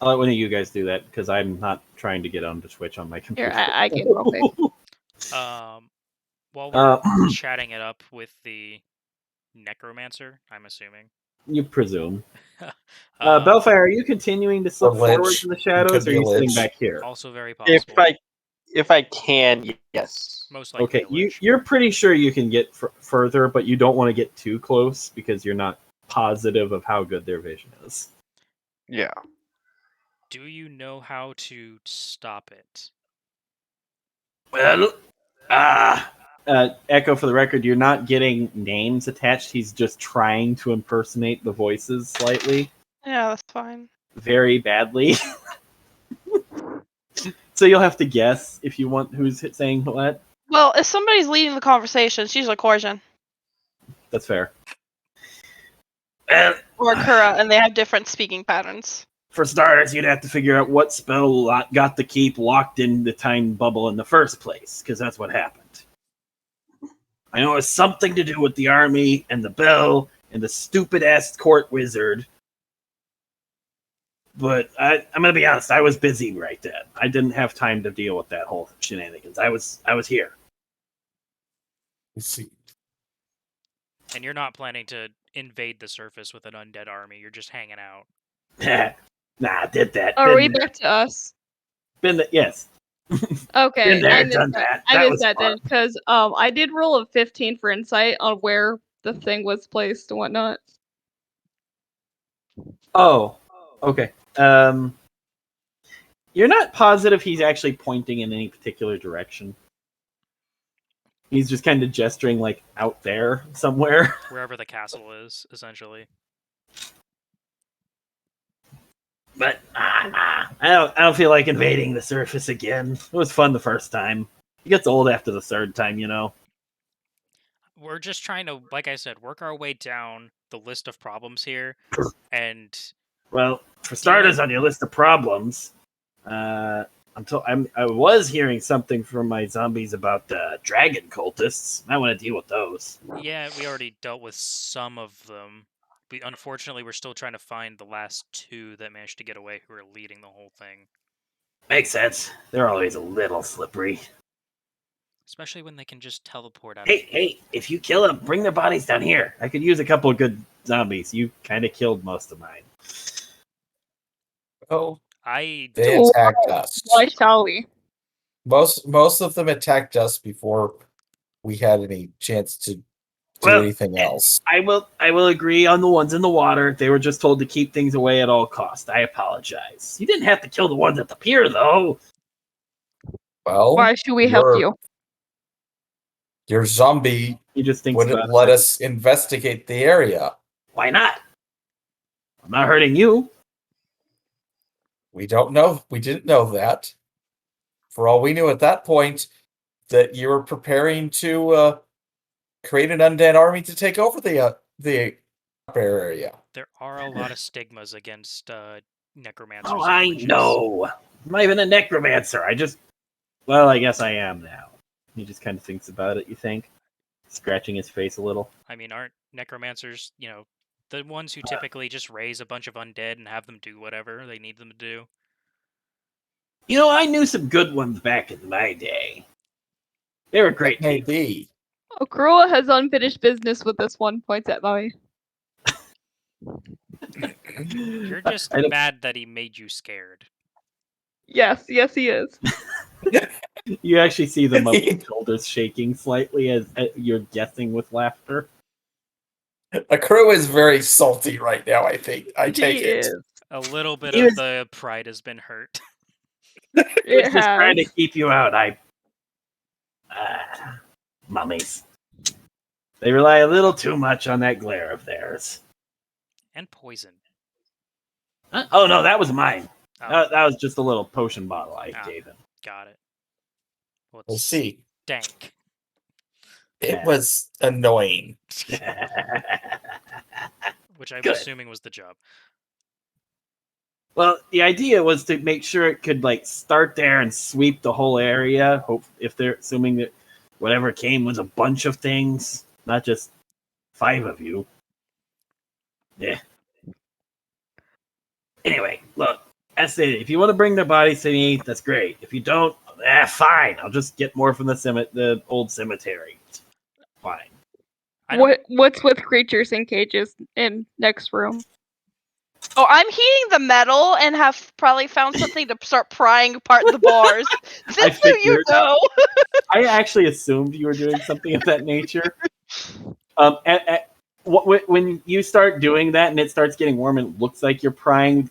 I'll let one of you guys do that because I'm not trying to get onto Twitch on my computer. Here, I can real quick. While we're chatting it up with the necromancer, I'm assuming. You presume. Bellfire, are you continuing to slip Or Lich. forwards in the It shadows, could or are be a you sitting Lich. back here? Also very possible. If I can, yes. Most likely Okay, a lich. you're pretty sure you can get further, but you don't want to get too close because you're not positive of how good their vision is. Yeah. Do you know how to stop it? Well, Echo, for the record, you're not getting names attached. He's just trying to impersonate the voices slightly, Yeah, that's fine. very badly. So you'll have to guess if you want who's saying what. Well, if somebody's leading the conversation, it's usually Korjan That's fair. or Kura, and they have different speaking patterns. For starters, you'd have to figure out what spell got the keep locked in the time bubble in the first place, because that's what happened. I know it's something to do with the army and the bell and the stupid-ass court wizard. But I'm gonna be honest, I was busy right then. I didn't have time to deal with that whole shenanigans. I was here. Let's see. And you're not planning to invade the surface with an undead army. You're just hanging out. Nah, I did that. Are we back to us? Yes. Okay, Been there, I missed done that. that. I That missed was that then fun. because I did roll a 15 for insight on where the thing was placed and whatnot. Oh, okay. You're not positive he's actually pointing in any particular direction. He's just kind of gesturing like out there somewhere. Wherever the castle is, essentially. But I don't feel like invading the surface again. It was fun the first time. It gets old after the third time, you know. We're just trying to, like I said, work our way down the list of problems here. And Well, for starters, on your list of problems, I was hearing something from my zombies about dragon cultists. I want to deal with those. yeah, we already dealt with some of them. Unfortunately, we're still trying to find the last two that managed to get away who are leading the whole thing. Makes sense. They're always a little slippery. Especially when they can just teleport out Hey, if you kill them, bring their bodies down here. I could use a couple of good zombies. You kind of killed most of mine. Oh, I they don't... attacked us. Why shall we? Most of them attacked us before we had any chance to do anything else. I will agree on the ones in the water. They were just told to keep things away at all costs. I apologize. You didn't have to kill the ones at the pier, though. Well, Why should we help you? Your zombie He just thinks wouldn't about let it. us investigate the area. Why not? I'm not hurting you. We don't know. We didn't know that. For all we knew at that point, that you were preparing to create an undead army to take over the area. There are a lot of stigmas against necromancers. Oh, and I witches. know. I'm not even a necromancer. Well, I guess I am now. He just kind of thinks about it, you think? Scratching his face a little. I mean, aren't necromancers, the ones who typically just raise a bunch of undead and have them do whatever they need them to do? You know, I knew some good ones back in my day. They were great people. Maybe. Okrua has unfinished business with this one, points at Maui. You're just I don't- mad that he made you scared. Yes, he is. You actually see the monkey's shoulders shaking slightly as you're guessing with laughter. A crew is very salty right now, I think. I take He it. is. A little bit He of was- the pride has been hurt. He was It just has. trying to keep you out. Mummies. They rely a little too much on that glare of theirs. And poison. Huh? Oh no, that was mine. Oh, That was just a little potion bottle I Ah. gave him. got it. Well, We'll it's see. dank. It was annoying. Which I'm Good. assuming was the job. Well, the idea was to make sure it could like start there and sweep the whole area. Hope if they're assuming that whatever came was a bunch of things, not just 5 of you. Yeah. Anyway, look, as stated, if you want to bring their bodies to me, that's great. If you don't, fine. I'll just get more from the old cemetery. Fine. I don't. What's with creatures in cages in next room? Oh, I'm heating the metal and have probably found something to start prying apart the bars. Just so you figured. know. I actually assumed you were doing something of that nature. When you start doing that and it starts getting warm and it looks like you're prying,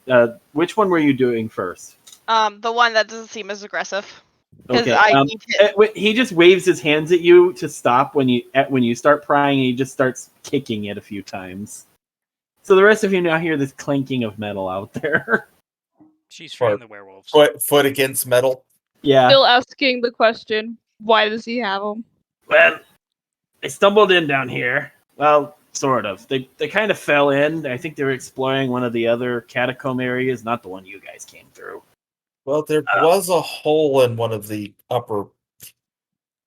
which one were you doing first? The one that doesn't seem as aggressive. Because Okay. I need to. He just waves his hands at you to stop when you start prying, and he just starts kicking it a few times. So the rest of you now hear this clanking of metal out there. She's Or freeing the werewolves. Foot against metal. Yeah. Still asking the question, why does he have them? Well, I stumbled in down here. Well, sort of. They kind of fell in. I think they were exploring one of the other catacomb areas, not the one you guys came through. Well, there was a hole in one of the upper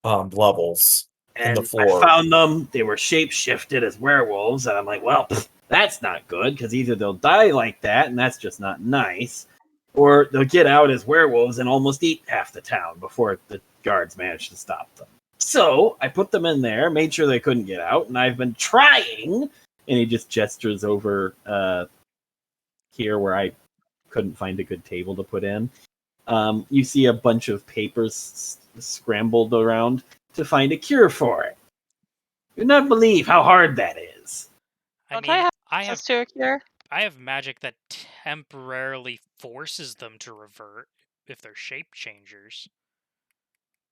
levels in And the floor. I found them. They were shape-shifted as werewolves, and I'm like, well, that's not good, because either they'll die like that, and that's just not nice, or they'll get out as werewolves and almost eat half the town before the guards manage to stop them. So I put them in there, made sure they couldn't get out, and I've been trying. And he just gestures over here where I couldn't find a good table to put in. You see a bunch of papers scrambled around to find a cure for it. You would not believe how hard that is. I Don't mean, I have I have access to a cure? I have magic that temporarily forces them to revert if they're shape changers.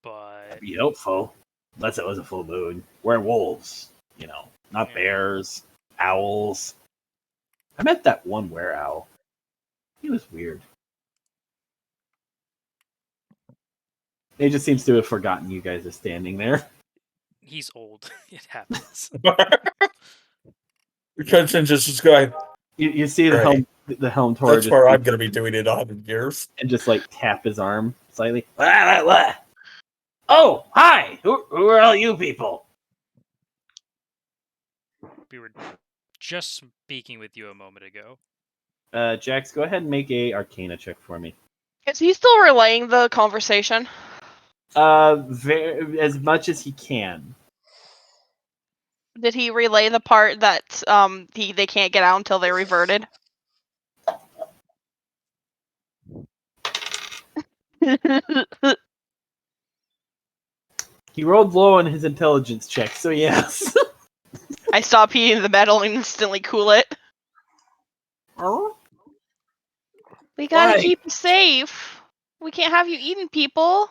But That'd be helpful. Unless it was a full moon. Werewolves, not Yeah. bears, owls. I met that one were owl. He was weird. He just seems to have forgotten you guys are standing there. he's old. It happens. Attention, just going. You see the Right. helm Tor That's just where I'm going to be doing it in 100 years. and just like tap his arm slightly. Oh, hi! Who are all you people? We were just speaking with you a moment ago. Jax, go ahead and make a Arcana check for me. Is he still relaying the conversation? As much as he can. Did he relay the part that they can't get out until they're reverted? He rolled low on his intelligence check, so yes. I stop heating the metal and instantly cool it. We gotta Why? keep you safe. We can't have you eating people.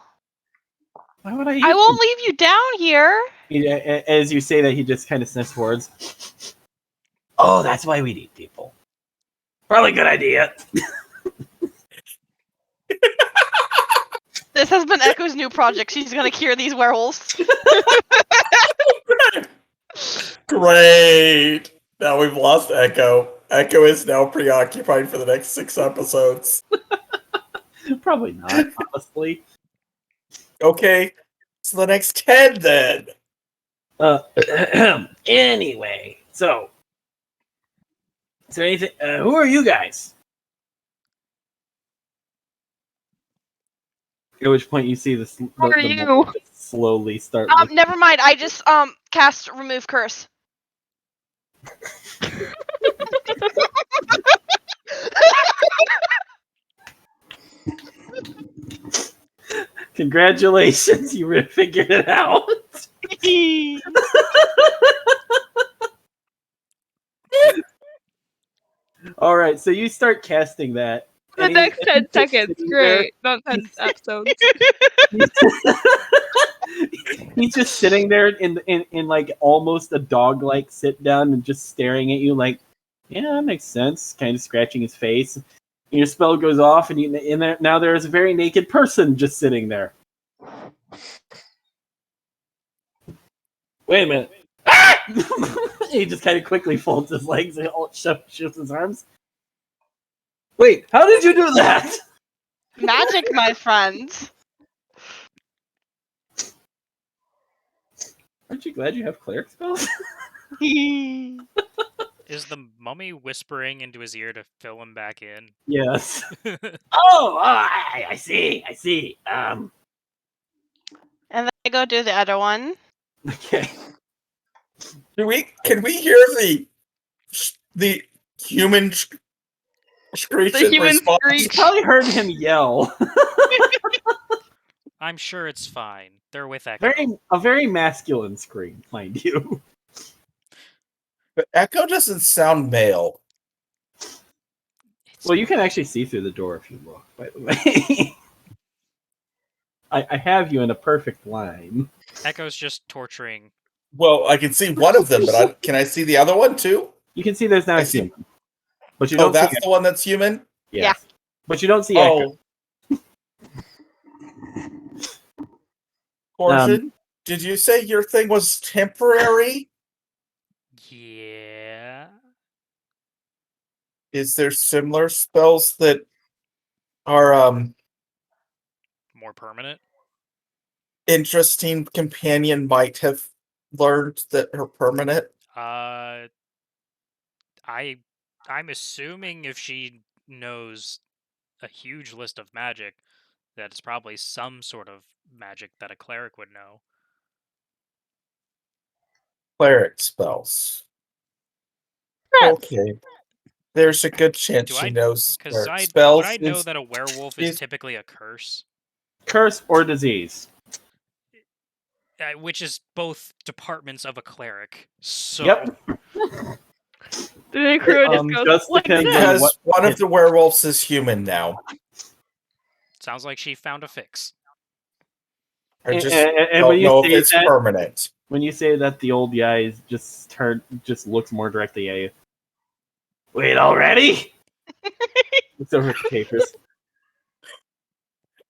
Why would I? I won't leave you down here. As you say that, he just kind of sniffs words. Oh, that's why we need people. Probably a good idea. This has been Echo's new project. She's gonna cure these werewolves. Great. Now we've lost Echo. Echo is now preoccupied for the next 6 episodes. Probably not, honestly. Okay. So the next 10 then. Anyway, so is there anything? Who are you guys? At which point you see the Who are you? slowly start. Never mind. I just cast remove curse. Congratulations, you figured it out. All right, so you start casting that. The next 10 seconds. Great. Not 10 He's- episodes. He's just sitting there in like almost a dog-like sit down and just staring at you like, yeah, that makes sense. Kind of scratching his face. And your spell goes off, and now there is a very naked person just sitting there. Wait a minute. Ah! He just kind of quickly folds his legs and shifts his arms. Wait, how did you do that? Magic, my friends. Aren't you glad you have cleric spells? Is the mummy whispering into his ear to fill him back in? Yes. Oh, I see. And then I go do the other one. Okay. Can we hear the human screech The in human response? You screech. probably heard him yell. I'm sure it's fine. They're with Echo. A very masculine scream, mind you. But Echo doesn't sound male. Well, you can actually see through the door if you look, by the way. I have you in a perfect line. Echo's just torturing. Well, I can see one of them, but can I see the other one too? You can see there's now I a see. human. But you Oh, don't that's see the one that's human? Yeah. But you don't see Echo. Oh. Corson, did you say your thing was temporary? Yeah. Is there similar spells that are More permanent? interesting companion might have learned that are permanent? I'm assuming if she knows a huge list of magic, that it's probably some sort of magic that a cleric would know. Cleric spells. Okay. There's a good chance she knows Because cleric would spells. I know that a werewolf is typically a curse? Curse or disease. Which is both departments of a cleric. So Yep. The crew just goes just like depends this. on Because one of the werewolves is human now. sounds like she found a fix. I just and don't when you know if say it's that, permanent. when you say that, the old guy is just looks more directly at you. Wait, already? Looks over at the papers.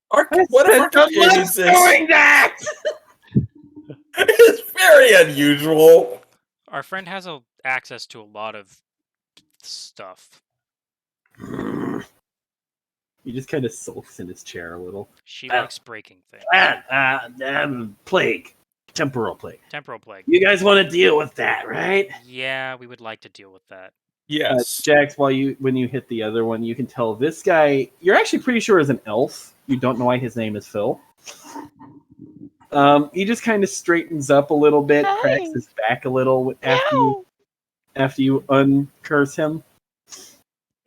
What if our companions doing that? It's very unusual. Our friend has access to a lot of stuff. He just kind of sulks in his chair a little. She likes breaking things. Plague. Temporal plague. Temporal plague. You guys want to deal with that, right? Yeah, we would like to deal with that. Yes. Jax, when you hit the other one, you can tell this guy, you're actually pretty sure is an elf. You don't know why his name is Phil. He just kind of straightens up a little bit, cracks his back a little after you uncurse him.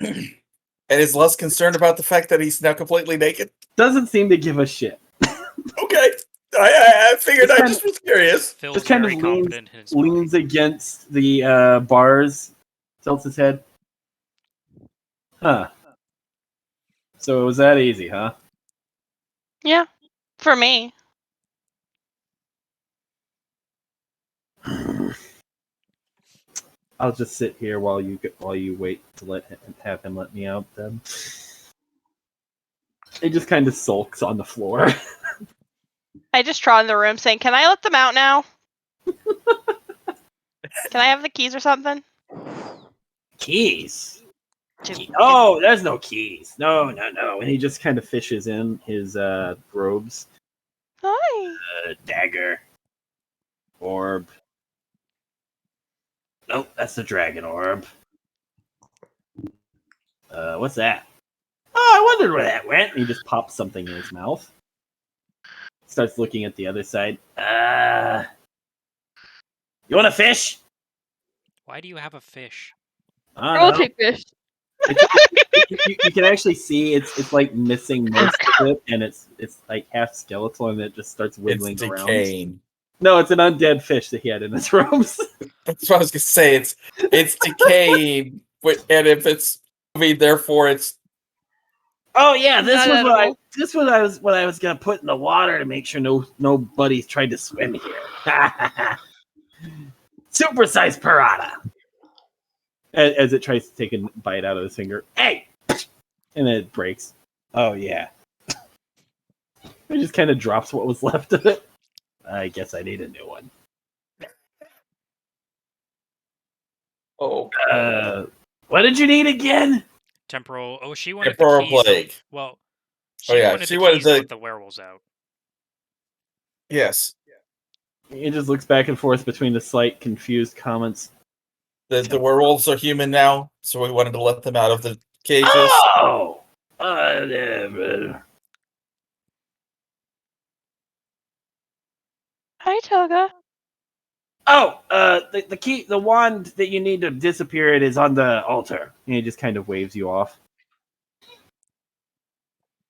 And is less concerned about the fact that he's now completely naked? Doesn't seem to give a shit. Okay. I figured. I just was curious. Phil's Just kind of very confident in his leans against the bars, tilts his head. Huh. So it was that easy, huh? Yeah. For me. I'll just sit here while you wait to have him let me out. Then he just kind of sulks on the floor. I just trot in the room saying, "Can I let them out now? Can I have the keys or something?" Keys? Oh, there's no keys. No. And he just kind of fishes in his robes. Hi. Dagger. Orb. Nope, that's the dragon orb. What's that? Oh, I wondered where that went. And he just pops something in his mouth. starts looking at the other side. You want a fish? Why do you have a fish? I I'll don't know. take fish. You can actually see it's like missing most of it, and it's like half skeletal, and it just starts It's wiggling around. decaying. No, it's an undead fish that he had in his robes. That's what I was gonna say. It's decaying, and if it's moving, therefore it's. Oh yeah, this Not was edible. what I was gonna put in the water to make sure nobody tried to swim here. Supersized piranha. As it tries to take a bite out of his finger. Hey! And then it breaks. Oh yeah. It just kind of drops what was left of it. I guess I need a new one. Oh, What did you need again? Temporal. Oh, she wanted Temporal the keys. plague. Well, Oh, she yeah, wanted she the wanted keys to the- let the werewolves out. yes. He just looks back and forth between the slight confused comments. The werewolves are human now, so we wanted to let them out of the cages. Oh! Hi, Toga. Oh, the key, the wand that you need to disappear it is on the altar. And he just kind of waves you off.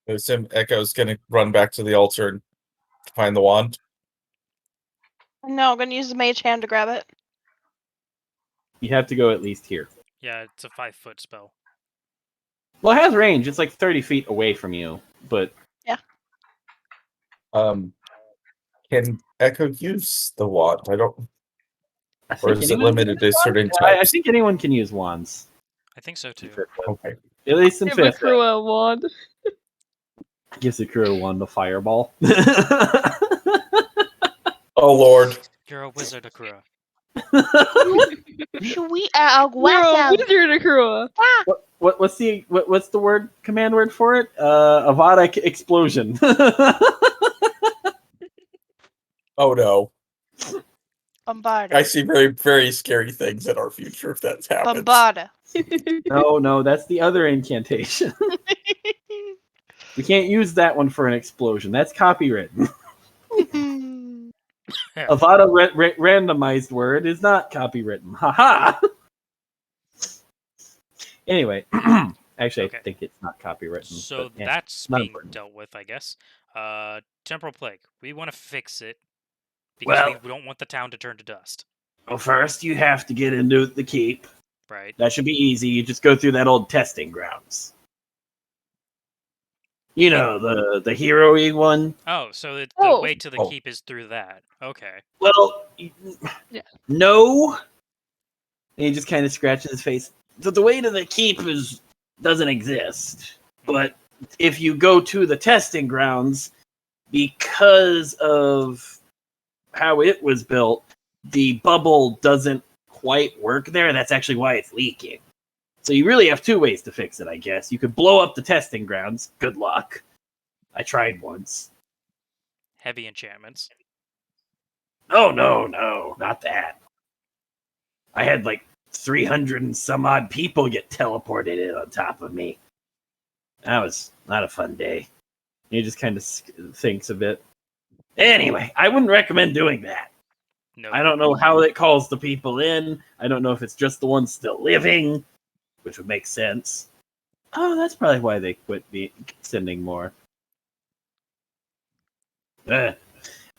I assume Echo's gonna run back to the altar and find the wand. No, I'm gonna use the mage hand to grab it. You have to go at least here. Yeah, it's a 5-foot spell. Well, it has range. It's like 30 feet away from you, but Can Echo use the wand? I don't. I Or think is it anyone limited can use to certain wands. I types? think anyone can use wands. I think so in too. fifth ed. Okay. At least in Give fifth. ed. Akua a wand. Gives the crew a wand, a fireball. Oh Lord. You're a wizard, Akura. Sweet You're a wow. wizard, Akua. What's the word command word for it? Avada explosion. Oh no. Bombada. I see very, very scary things in our future if that happens. Bombada. No, that's the other incantation. We can't use that one for an explosion. That's copywritten. Avada randomized word is not copywritten. Haha. Anyway, actually, Okay. I think it's not copywritten. So but, yeah. that's not being important. dealt with, I guess. Temporal plague. We want to fix it because Well- we don't want the town to turn to dust, Well, first you have to get into the keep. right? That should be easy. You just go through that old testing grounds. You know, the hero-y one. Oh, so the Oh. way to the Oh. keep is through that. Okay. Well, Yeah. no. And he just kind of scratches his face. The way to the keep doesn't exist. But if you go to the testing grounds, because of how it was built, the bubble doesn't quite work there. That's actually why it's leaking. So you really have two ways to fix it, I guess. You could blow up the testing grounds. Good luck. I tried once. Heavy enchantments. Oh, no, not that. I had like 300 and some odd people get teleported in on top of me. That was not a fun day. He just kind of thinks a bit. Anyway, I wouldn't recommend doing that. No. I don't know how it calls the people in. I don't know if it's just the ones still living, which would make sense. Oh, that's probably why they quit sending more.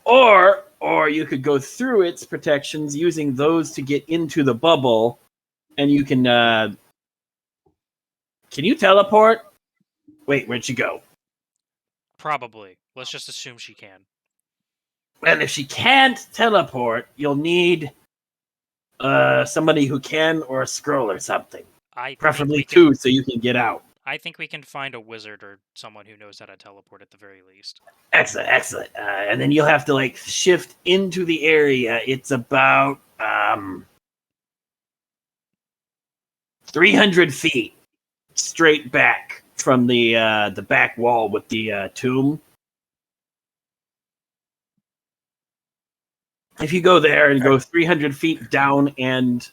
Or you could go through its protections using those to get into the bubble, and you can. Can you teleport? Wait, where'd she go? Probably. Let's just assume she can. And if she can't teleport, you'll need somebody who can, or a scroll or something. Preferably two, so you can get out. I think we can find a wizard or someone who knows how to teleport at the very least. Excellent. And then you'll have to like shift into the area. It's about 300 feet straight back from the back wall with the tomb. If you go there and go 300 feet down and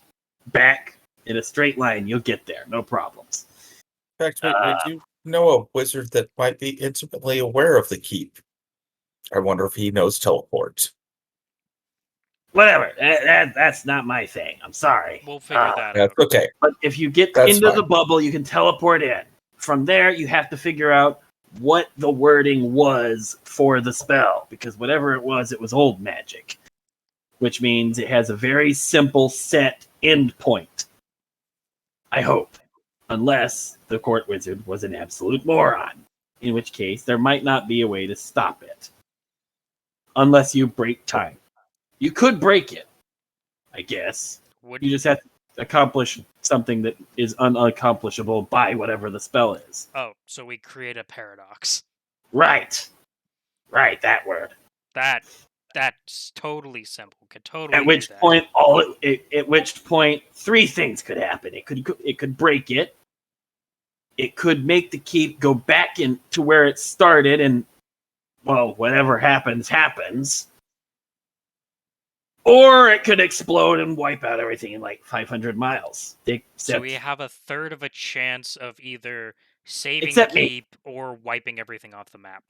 back in a straight line, you'll get there. No problems. In fact, we do know a wizard that might be intimately aware of the keep. I wonder if he knows teleport. Whatever. That's not my thing. I'm sorry. We'll figure that That's out. okay. But if you get That's into fine. the bubble, you can teleport in. From there, you have to figure out what the wording was for the spell, because whatever it was old magic, which means it has a very simple set end point. I hope. Unless the court wizard was an absolute moron, in which case there might not be a way to stop it. Unless you break time. You could break it, I guess. Would You just have to accomplish something that is unaccomplishable by whatever the spell is. so we create a paradox. Right. Right, that word. That's totally simple. Could totally At which do that. point, at which point, three things could happen. It could break it. It could make the keep go back into where it started, and well, whatever happens. Or it could explode and wipe out everything in like 500 miles. So we have a third of a chance of either saving Except the me. keep or wiping everything off the map.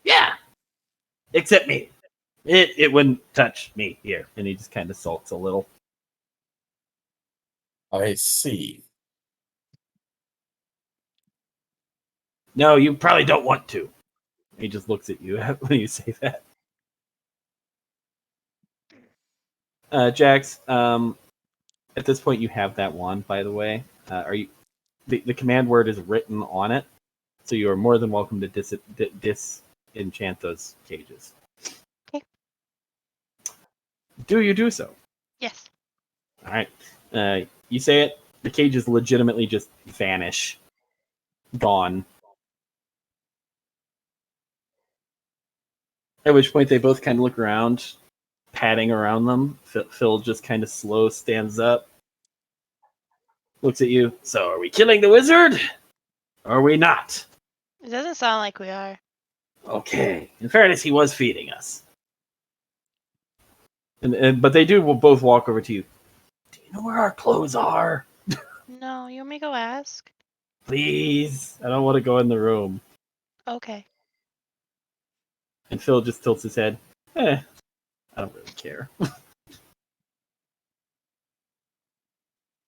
Yeah. Except me. It wouldn't touch me here. And he just kind of sulks a little. I see. No, you probably don't want to. He just looks at you when you say that. Jax, at this point you have that wand, by the way. Are you? The command word is written on it, so you are more than welcome to disenchant those cages. Okay. Do you do so? Yes. All right. You say it. The cages legitimately just vanish, gone. At which point they both kind of look around, patting around them. Phil just kind of slow stands up, looks at you. So, are we killing the wizard? Or are we not? It doesn't sound like we are. Okay. In fairness, he was feeding us. But they do both walk over to you. Do you know where our clothes are? No, you want me to go ask? Please. I don't want to go in the room. Okay. And Phil just tilts his head. I don't really care.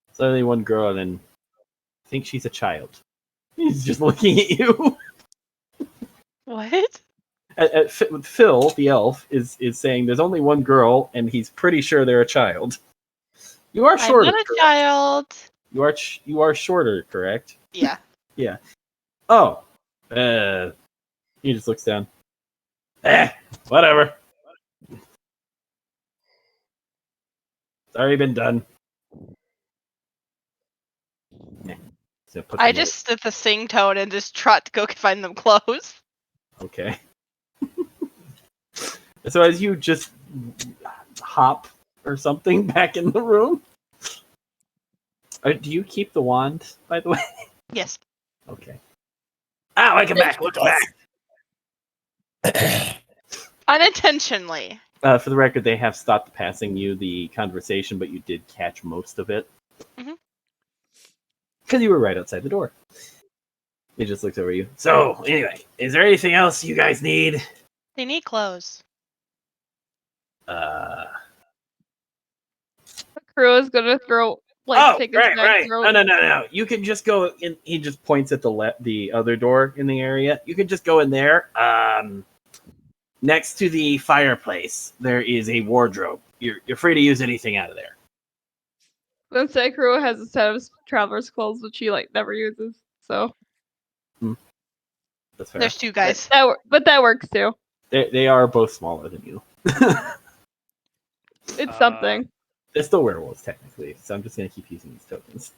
It's only one girl, and then I think she's a child. He's just looking at you. What? Phil, the elf, is saying there's only one girl, and he's pretty sure they're a child. You are shorter. I'm not a child. You are shorter, correct? Yeah. Yeah. Oh. He just looks down. Whatever. It's already been done. So put I them just did the sing tone and just trot to go find them clothes. away. Okay. So as you just hop or something back in the room, do you keep the wand, by the way? Yes. Okay. Ah, welcome back. Welcome back. Unintentionally. For the record, they have stopped passing you the conversation, but you did catch most of it. Mhm. Because you were right outside the door. He just looks over you. So, anyway, is there anything else you guys need? They need clothes. Crew is gonna throw take his bag, right. throw No. You can just go in. He just points at the other door in the area. You can just go in there. Next to the fireplace, there is a wardrobe. You're free to use anything out of there. Then Sekiro has a set of traveler's clothes which he never uses. So That's fair. There's two guys. but that works too. They are both smaller than you. It's something. They're still werewolves technically, so I'm just gonna keep using these tokens.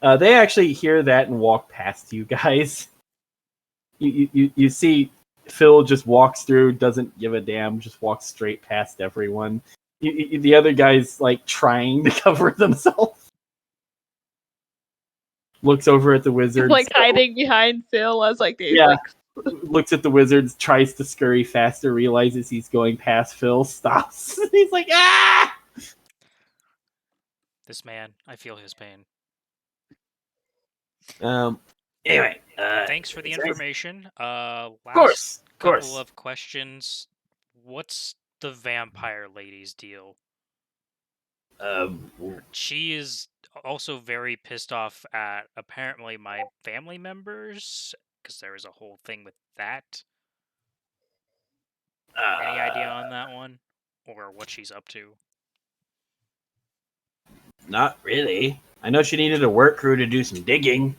They actually hear that and walk past you guys. You see Phil just walks through, doesn't give a damn, just walks straight past everyone. The other guy's trying to cover themselves. Looks over at the wizard. Hiding behind Phil as Looks at the wizards, tries to scurry faster, realizes he's going past Phil, stops. He's like, ah! This man, I feel his pain. Anyway, Thanks for the information. course. couple of questions. What's the vampire lady's deal? She is also very pissed off at apparently my family members because there was a whole thing with that. Any idea on that one? Or what she's up to? Not really. I know she needed a work crew to do some digging.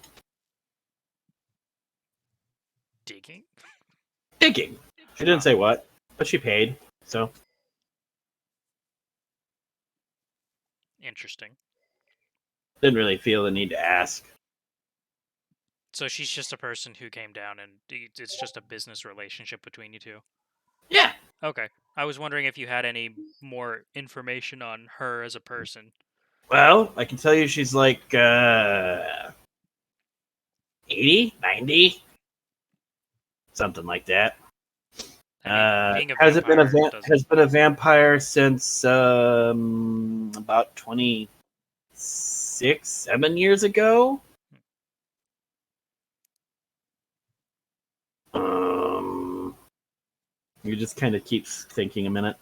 Digging? Digging. She didn't say what, but she paid. So Interesting. didn't really feel the need to ask. So she's just a person who came down and it's just a business relationship between you two? Yeah. Okay. I was wondering if you had any more information on her as a person. Well, I can tell you she's like 80, 90, something like that. I mean, being a Has vampire been a vampire since about 7 years ago. You just kind of keeps thinking a minute.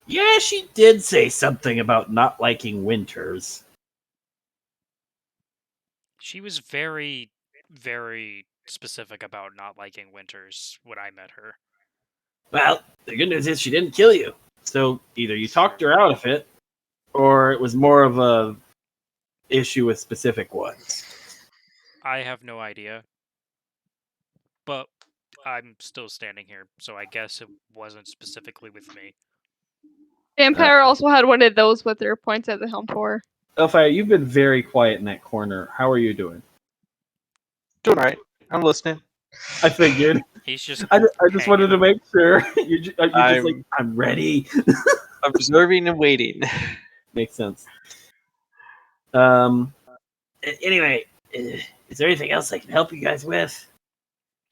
Yeah, she did say something about not liking winters. She was very, very specific about not liking winters when I met her. Well, the good news is she didn't kill you. So either you talked her out of it, or it was more of a issue with specific ones. I have no idea. But I'm still standing here, so I guess it wasn't specifically with me. Vampire also had one of those with her points at the helm for. Elfire, you've been very quiet in that corner. How are you doing? Doing all right. I'm listening. I figured. He's just. I just wanted to make sure. You're just I'm- like, I'm ready. Observing and waiting. Makes sense. Anyway, is there anything else I can help you guys with?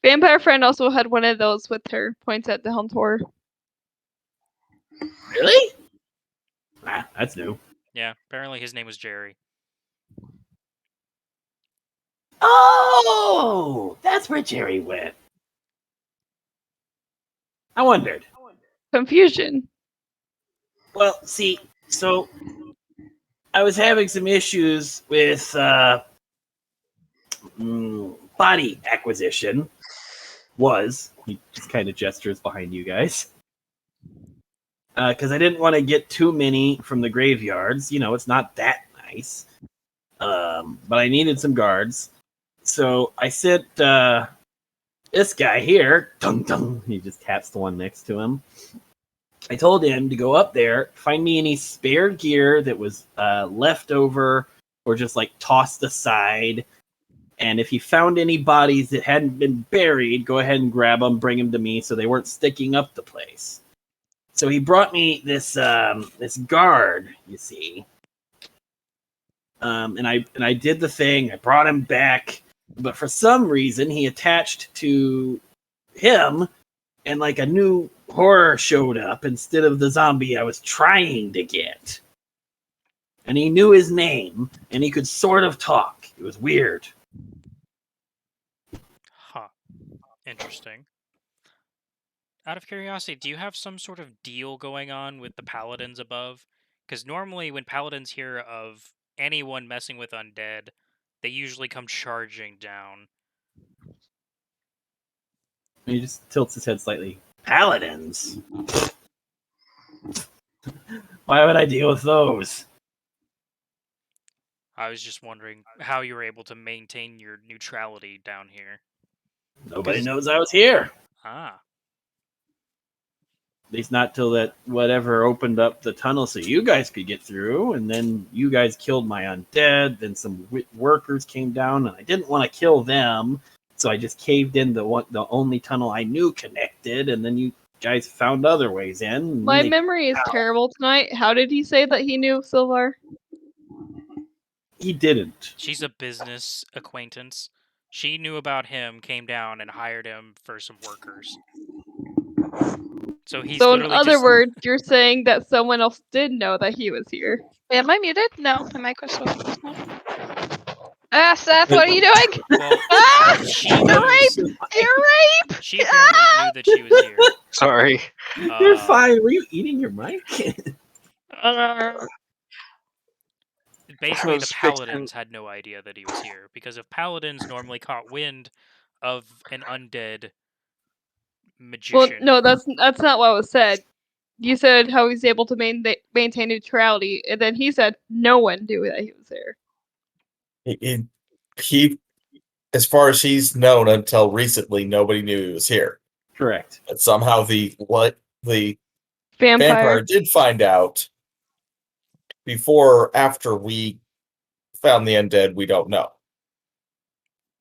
Vampire friend also had one of those with her points at the helm for. Really? Ah, that's new. Yeah, apparently his name was Jerry. Oh, that's where Jerry went. I wondered. Confusion. Well, see, so I was having some issues with body acquisition. He just kind of gestures behind you guys. Because I didn't want to get too many from the graveyards. You know, it's not that nice. But I needed some guards. So I sent this guy here. Dun, dun, he just taps the one next to him. I told him to go up there, find me any spare gear that was left over or just like tossed aside. And if he found any bodies that hadn't been buried, go ahead and grab them, bring them to me so they weren't sticking up the place. So he brought me this this guard, you see. And I did the thing. I brought him back, but for some reason he attached to him, and like a new horror showed up instead of the zombie I was trying to get. And he knew his name, and he could sort of talk. It was weird. Huh. Interesting. Out of curiosity, do you have some sort of deal going on with the paladins above? Because normally when paladins hear of anyone messing with undead, they usually come charging down. And he just tilts his head slightly. Paladins? Why would I deal with those? I was just wondering how you were able to maintain your neutrality down here. Nobody knows I was here. Ah. At least not till that whatever opened up the tunnel so you guys could get through, and then you guys killed my undead. Then some workers came down, and I didn't want to kill them, so I just caved in the only tunnel I knew connected, and then you guys found other ways in. My memory is terrible tonight. How did he say that he knew Silvar? He didn't. She's a business acquaintance. She knew about him, came down, and hired him for some workers. So he's So in literally other just... words, you're saying that someone else did know that he was here. Am I muted? No. Am I crystal? No. Seth, what are you doing? Well, Ah! she You're knows. rape! You're rape! She apparently knew that she was here. Sorry. You're fine. Were you eating your mic? Basically, the was fixing- paladins had no idea that he was here because if paladins normally caught wind of an undead Well, magician, no, that's not what was said. You said how he's able to maintain neutrality, and then he said no one knew that he was there. He, as far as he's known until recently, nobody knew he was here. Correct. But somehow the Vampire. vampire did find out before or after we found the undead, we don't know.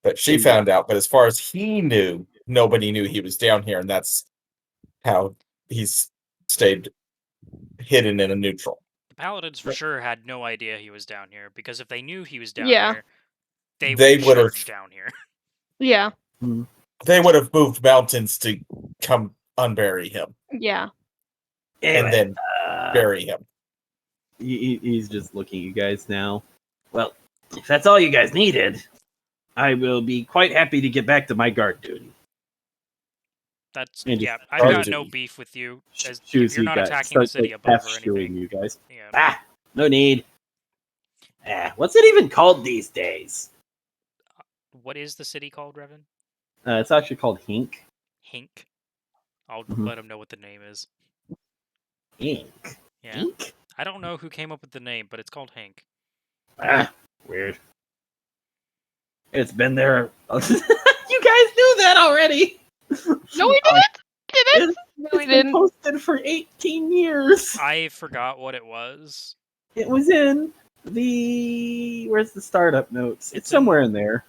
But she Indeed. found out, but as far as he knew, nobody knew he was down here, and that's how he's stayed hidden in a neutral. the paladins for sure had no idea he was down here because if they knew he was down Yeah. here, they They would would've- charge down here. Yeah. They would have moved mountains to come unbury him Yeah. and then bury him. He's just looking at you guys now. Well, if that's all you guys needed, I will be quite happy to get back to my guard duty. That's And yeah. just I've charge got no you. beef with you. As Choose if you're you not guys. attacking the Start, city like, above or half-shoeing anything. you guys. Yeah. Ah, no need. What's it even called these days? What is the city called, Revan? It's actually called Hink. Hink. I'll Mhm. let him know what the name is. Hink. Yeah. Hink? I don't know who came up with the name, but it's called Hink. Weird. It's been there. You guys knew that already. No, we didn't! It's No, we been didn't. posted for 18 years. I forgot what it was. It was in the. Where's the startup notes? It's It's somewhere in there.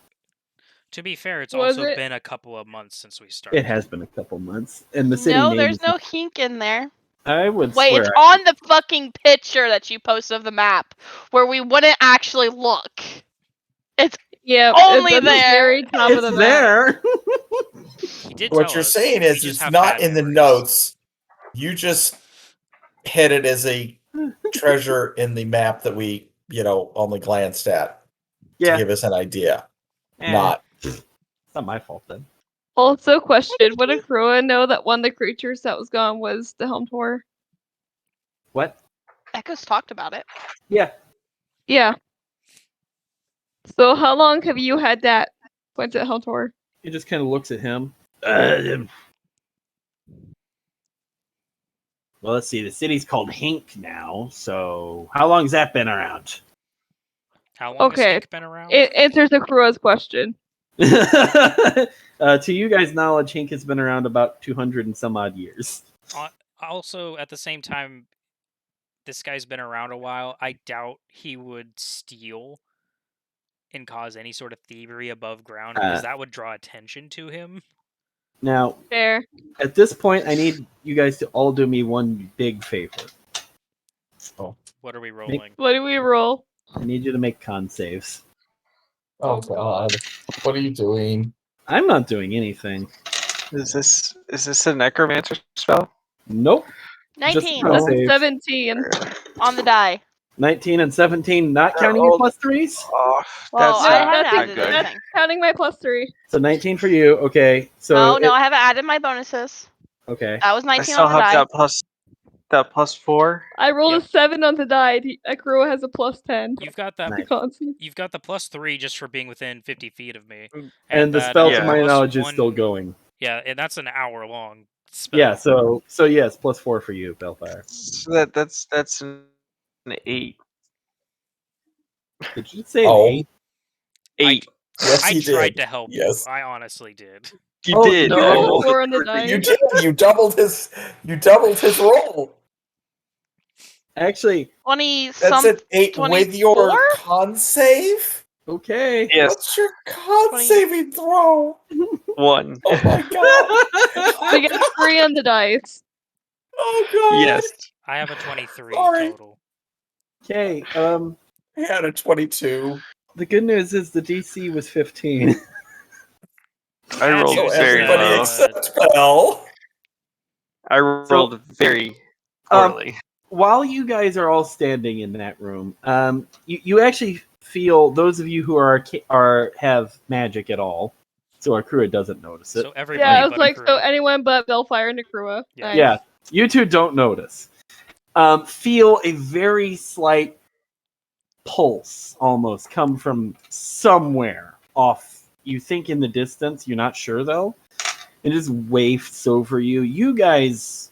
To be fair, it's Was also it? been a couple of months since we started. It has been a couple months, and the city No, name. there's is- no hink in there. I would Wait, swear. it's on the fucking picture that you posted of the map, where we wouldn't actually look. Yeah. Only it's at the there. very top of It's the map. there. He did What tell you're us, saying we is just it's have not bad in the memories. notes. You just had it as a treasure in the map that we, only glanced at to Yeah. give us an idea. Eh, Not. It's not my fault then. Also, question: would Akroa know that one of the creatures that was gone was the Helm Tor? What? Echoes talked about it. Yeah. Yeah. So, how long have you had that points at Helm Tor? He just kind of looks at him. Well, let's see. The city's called Hink now. So, how long's that been around? How long has Okay. Hink been around? It answers Akroa's question. To you guys' knowledge, Hink has been around about 200 and some odd years. Also, at the same time, this guy's been around a while. I doubt he would steal and cause any sort of thievery above ground because that would draw attention to him. Now, Fair. at this point, I need you guys to all do me one big favor. What are we rolling? What do we roll? I need you to make con saves. Oh, God. What are you doing? I'm not doing anything. Is this a necromancer spell? Nope. 19 con That's save. 17. on the die. 19 and 17, not They're counting your all- plus threes. Oh, Well, that's I not, haven't not added good. anything. Counting my plus 3. So 19 for you. Okay. So No, I haven't added my bonuses. okay. That was I 19 still on the have die. that plus 4. I rolled Yep. a 7 on the die. Akroa has a plus 10. You've got that. Nice. to con save. You've got the plus 3 just for being within 50 feet of me, And the that, spell, to Yeah. my plus knowledge, is 1 still going. Yeah, and that's an hour long spell. Yeah. So yes, plus 4 for you, Bellfire. So that's an 8. Did you say Oh. an 8? 8. Yes, I he tried did. to help Yes. you. I honestly did. You Oh, did. no. I Roll rolled 4 it on the for die. You did. You doubled his roll. Actually, 20 That's some. an 8 with your 24? con save? okay. Yes, What's your con 20. saving throw? 1. Oh my god. We get 3 on the dice. Oh god. Yes. I have a 23 Sorry. total. Okay. I had a 22. The good news is the DC was 15. I Bad rolled So news is very everybody low. except Bell. I rolled very Um, poorly. While you guys are all standing in that room, you actually feel those of you who are have magic at all, so Akura doesn't notice it. So everybody Yeah, I was but like, so Akura. anyone but Bellfire and Nakrua. Yeah. Nice. Yeah, you two don't notice. Feel a very slight pulse almost come from somewhere off. You think in the distance, you're not sure though. It just wafts over you. You guys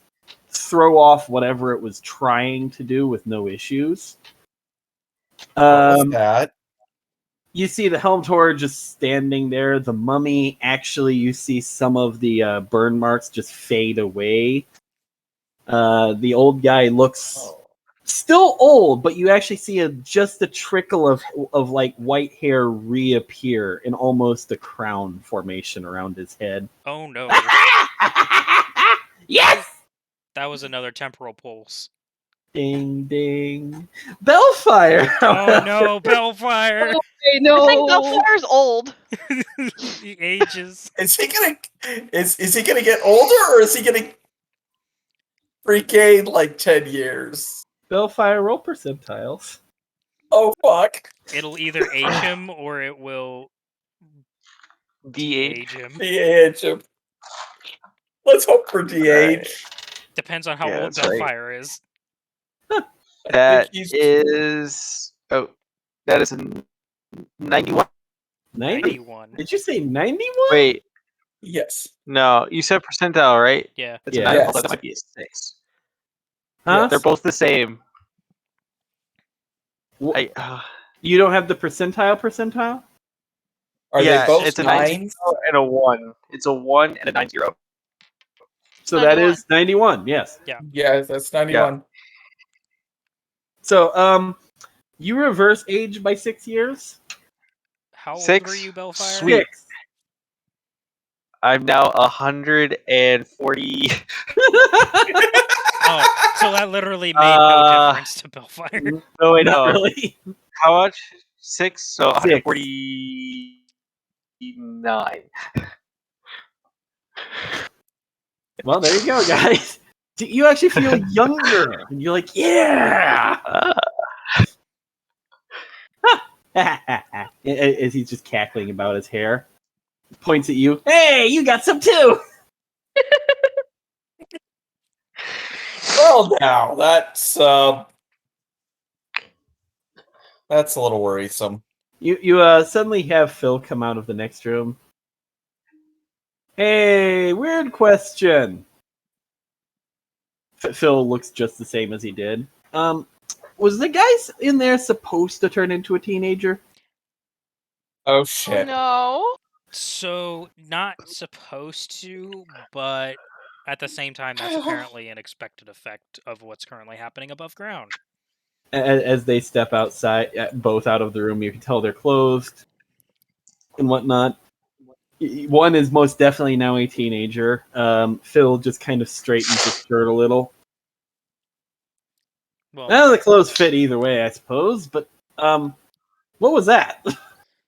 throw off whatever it was trying to do with no issues. What was Um, that? you see the Helmed Horde just standing there. The mummy, actually, you see some of the burn marks just fade away. The old guy looks still old, but you actually see just a trickle of like white hair reappear in almost a crown formation around his head. Oh no. Yes! That was another temporal pulse. Ding ding. Bellfire! Oh no, Bellfire! Wait, I think no. Bellfire's old. He ages. Is he gonna get older, or is he gonna regain like 10 years? Bellfire, roll percentiles. Oh fuck. It'll either age him or it will D8. age him. DH him. Let's hope for DH. Right. Depends on how Yeah, old that's right. Bellfire is. That he's- is. Oh, that is a 91. 90? 91. Did you say 91? Wait, Yes. no, you said percentile, right? Yeah. That's Yeah. a 9. Yes. Although that might be a 6. Huh? They're both the same. Wh- I, You don't have the percentile? Are Yeah, they both it's a nines? and a 1. It's a 1 and a 90. So that 91. is 91, yes. Yeah, that's 91. So, you reverse age by 6 years? How old 6? were you, Bellfire? Sweet. 6. I'm now 140. Oh, so that literally made no difference to Bellfire. No, wait, Not no. really. How much? 6? So 6. 149. Well, there you go, guys. You actually feel younger. And you're like, yeah! As he's just cackling about his hair. Points at you. Hey, you got some too! Well, now that's a little worrisome. You suddenly have Phil come out of the next room. Hey, weird question. Phil looks just the same as he did. Was the guys in there supposed to turn into a teenager? Oh Oh, shit. no. So, not supposed to, but at the same time, that's apparently an expected effect of what's currently happening above ground. As they step outside, both out of the room, you can tell they're clothed and whatnot. One is most definitely now a teenager. Phil just kind of straightens his shirt a little. Well, The clothes fit either way, I suppose. But what was that?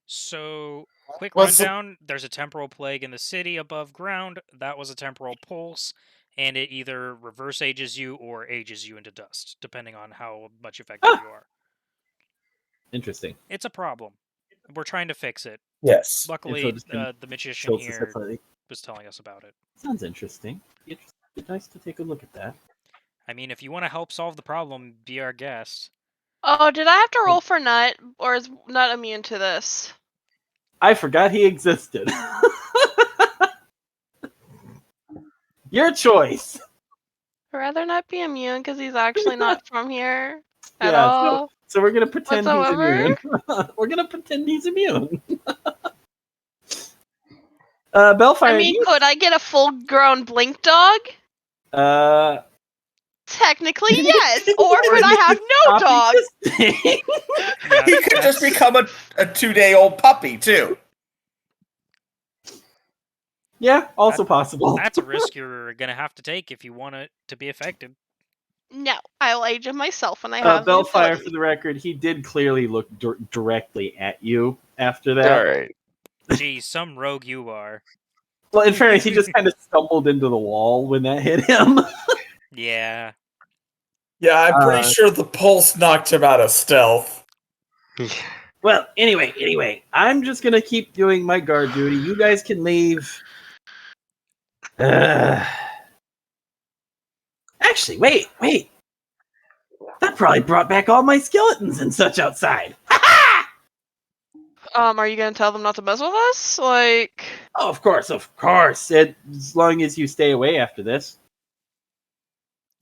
so quick What's the- rundown: there's a temporal plague in the city above ground. That was a temporal pulse, and it either reverse ages you or ages you into dust, depending on how much affected you are. Interesting. It's a problem. We're trying to fix it. Yes. Luckily, just been the magician Tilts his head here slightly. was telling us about it. Sounds interesting. It'd be nice to take a look at that. I mean, if you want to help solve the problem, be our guest. Oh, did I have to roll for Nut, or is Nut immune to this? I forgot he existed. Your choice. I'd rather not be immune because he's actually not from here at Yeah, all. So we're gonna pretend Whatsoever? he's immune. We're gonna pretend he's immune. Bellfire. I mean, could I get a full-grown blink dog? Technically, yes. Or could I have no dog? Yeah, He could just that's- become a 2-day-old puppy too. Yeah, also possible. That's a risk you're gonna have to take if you want it to be effective. No, I'll age him myself when I have the Bellfire, ability. for the record, he did clearly look directly at you after that. Alright. Geez, some rogue you are. Well, in fairness, he just kind of stumbled into the wall when that hit him. Yeah. Yeah, I'm pretty sure the pulse knocked him out of stealth. Well, anyway, I'm just gonna keep doing my guard duty. You guys can leave. Actually, wait. That probably brought back all my skeletons and such outside. Are you gonna tell them not to mess with us? Like, Oh, of course. As long as you stay away after this.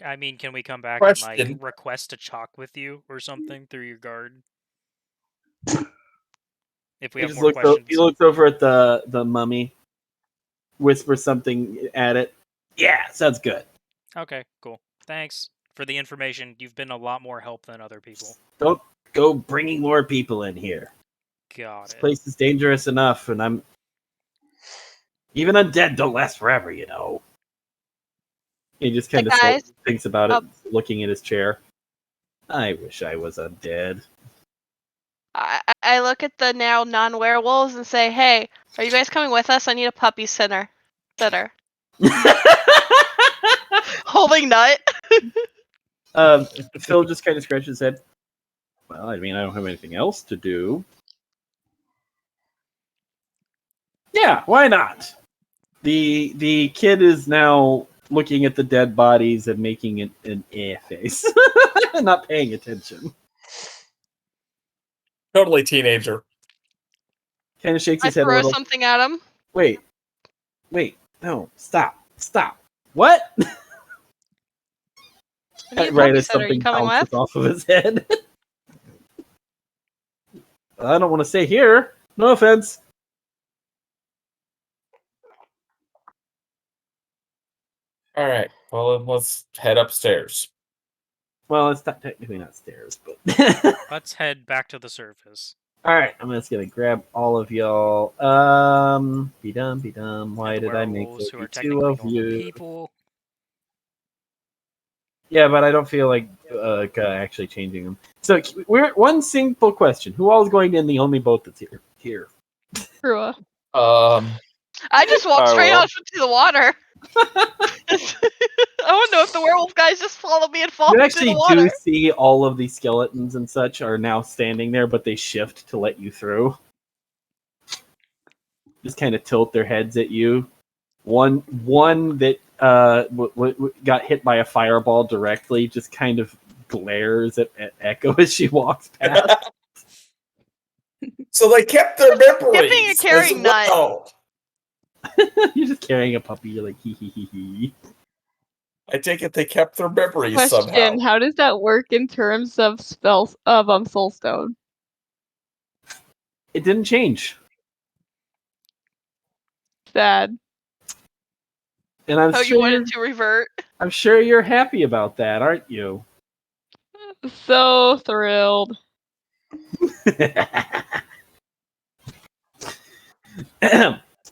I mean, can we come back and Question. request a chalk with you or something through your guard? If we He have just more questions. he looks over at the mummy, whispers something at it. Yeah, sounds good. Okay, cool. Thanks for the information. You've been a lot more help than other people. Don't go bringing more people in here. Got This it. place is dangerous enough, and even undead don't last forever, you know. He just kind of guys, thinks about it, looking at his chair. I wish I was undead. I look at the now non-werewolves and say, "Hey, are you guys coming with us? I need a puppy sitter." Holding Nut. Phil just kind of scratches his head. Well, I mean, I don't have anything else to do. Yeah, why not? The kid is now looking at the dead bodies and making an face, not paying attention. Totally teenager. Kind of shakes I his head a throw little. something at him. Wait, no, stop. What? I need a Right puppy as sitter. You something coming bounces with? off of his head. I don't want to stay here. No offense. All right. Well, then let's head upstairs. Well, it's not technically not stairs, but Let's head back to the surface. all right. I'm just gonna grab all of y'all. Be dum. Why And the did I make werewolves there who are be two technically of normal you? people. Yeah, but I don't feel like actually changing them. So we're one simple question: who all is going in the only boat that's here? Krua. I just walked I straight will. out into the water. I want to know if the werewolf guys just follow me and fall You into the actually water. do see all of these skeletons and such are now standing there, but they shift to let you through. Just kind of tilt their heads at you. One that got hit by a fireball directly just kind of glares at Echo as she walks past. So they kept their memories and as carrying Nut. well. You're just carrying a puppy. You're like, hee hee hee hee. I take it they kept their memories Question: somehow. how does that work in terms of spells of Soulstone? It didn't change. Sad. And I'm Oh, sure you wanted to revert? I'm sure you're happy about that, aren't you? So thrilled.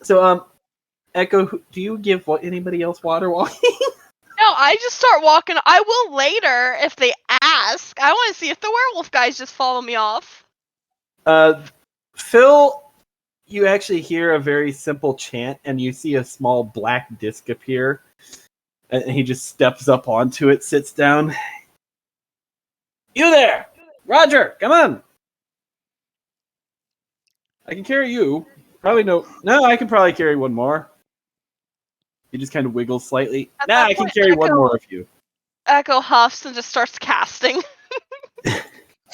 So, Echo, do you give anybody else water walking? No, I just start walking. I will later if they ask. I want to see if the werewolf guys just follow me off. Phil, you actually hear a very simple chant, and you see a small black disc appear. And he just steps up onto it, sits down. You there! Roger, come on! I can carry you. Probably no, I can probably carry one more. He just kind of wiggles slightly. At Nah, that I can point, carry one more of you. Echo huffs and just starts casting.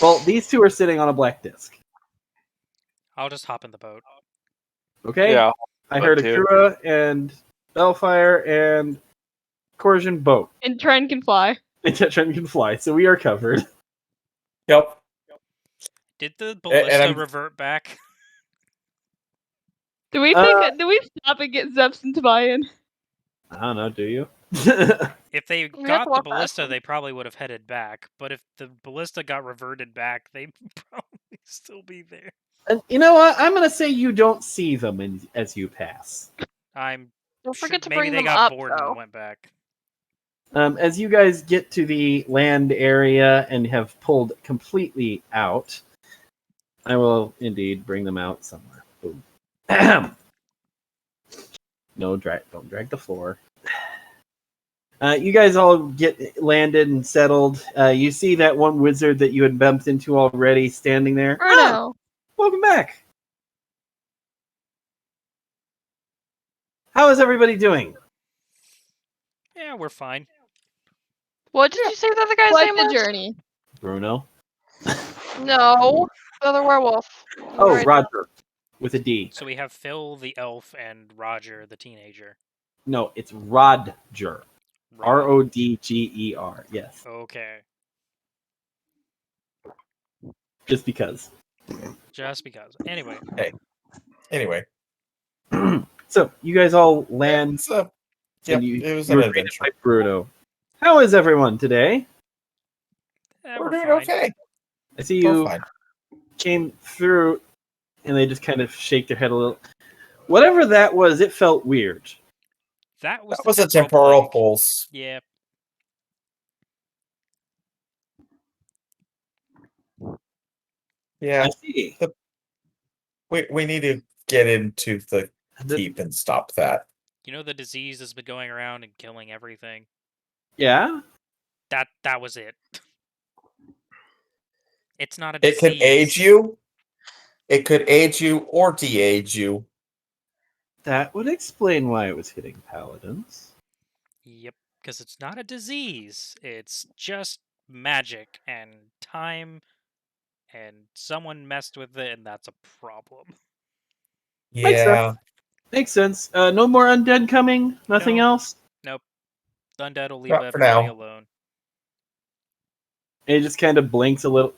Well, these two are sitting on a black disc. I'll just hop in the boat. Okay? Yeah. I heard too. Akura and Bellfire and Corsian boat. And Tren can fly. And Tetran can fly, so we are covered. Yep. Did the ballista I'm- revert back? Do we stop and get Zepson to buy in? I don't know, do you? If they have to got the walk past ballista, them. they probably would have headed back. But if the ballista got reverted back, they'd probably still be there. And you know what? I'm going to say you don't see them as you pass. I'm Don't sure forget to maybe bring they them got up, bored though. and went back. As you guys get to the land area and have pulled completely out, I will indeed bring them out somewhere. Boom. No, don't drag the floor. You guys all get landed and settled. You see that one wizard that you had bumped into already standing there. Bruno. Welcome back. How is everybody doing? Yeah, we're fine. What did you say the other guy's Quite name the was? journey. Bruno. No, the other werewolf. Oh, Right. Roger, with a D. So we have Phil the elf and Roger the teenager. No, it's Rodger. Rod. Rodger. Yes, Okay. just because. Just because. Anyway. Anyway, So you guys all land, so and it was you an were greeted adventure. by Bruno. How is everyone today? We're We're doing fine. okay. I see We're you fine. came through, and they just kind of shake their head a little. Whatever that was, it felt weird. That was That the was a temporal plague. pulse. Yeah. Yeah, I see. we need to get into the The- keep and stop that. You know the disease has been going around and killing everything? yeah? That was it. It's not a It disease. can age you. It could age you or de-age you. That would explain why it was hitting paladins. Yep, because it's not a disease. It's just magic and time, and someone messed with it, and that's a problem. Makes sense. Yeah. Makes sense. No more undead coming? Nothing No. else? Nope. The undead will leave Not for everybody now. alone. And it just kind of blinks a little.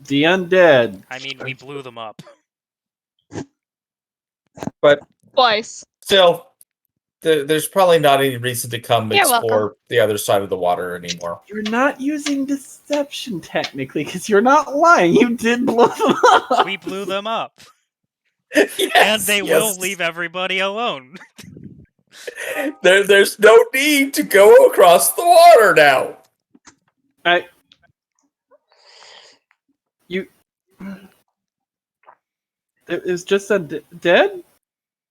The undead. I mean, we blew them up. But Twice. still, there's probably not any reason to come You're explore welcome. the other side of the water anymore. You're not using deception technically because you're not lying. You did blow them up. We blew them up. Yes, And they will yes. leave everybody alone. There's no need to go across the water now. It was just undead?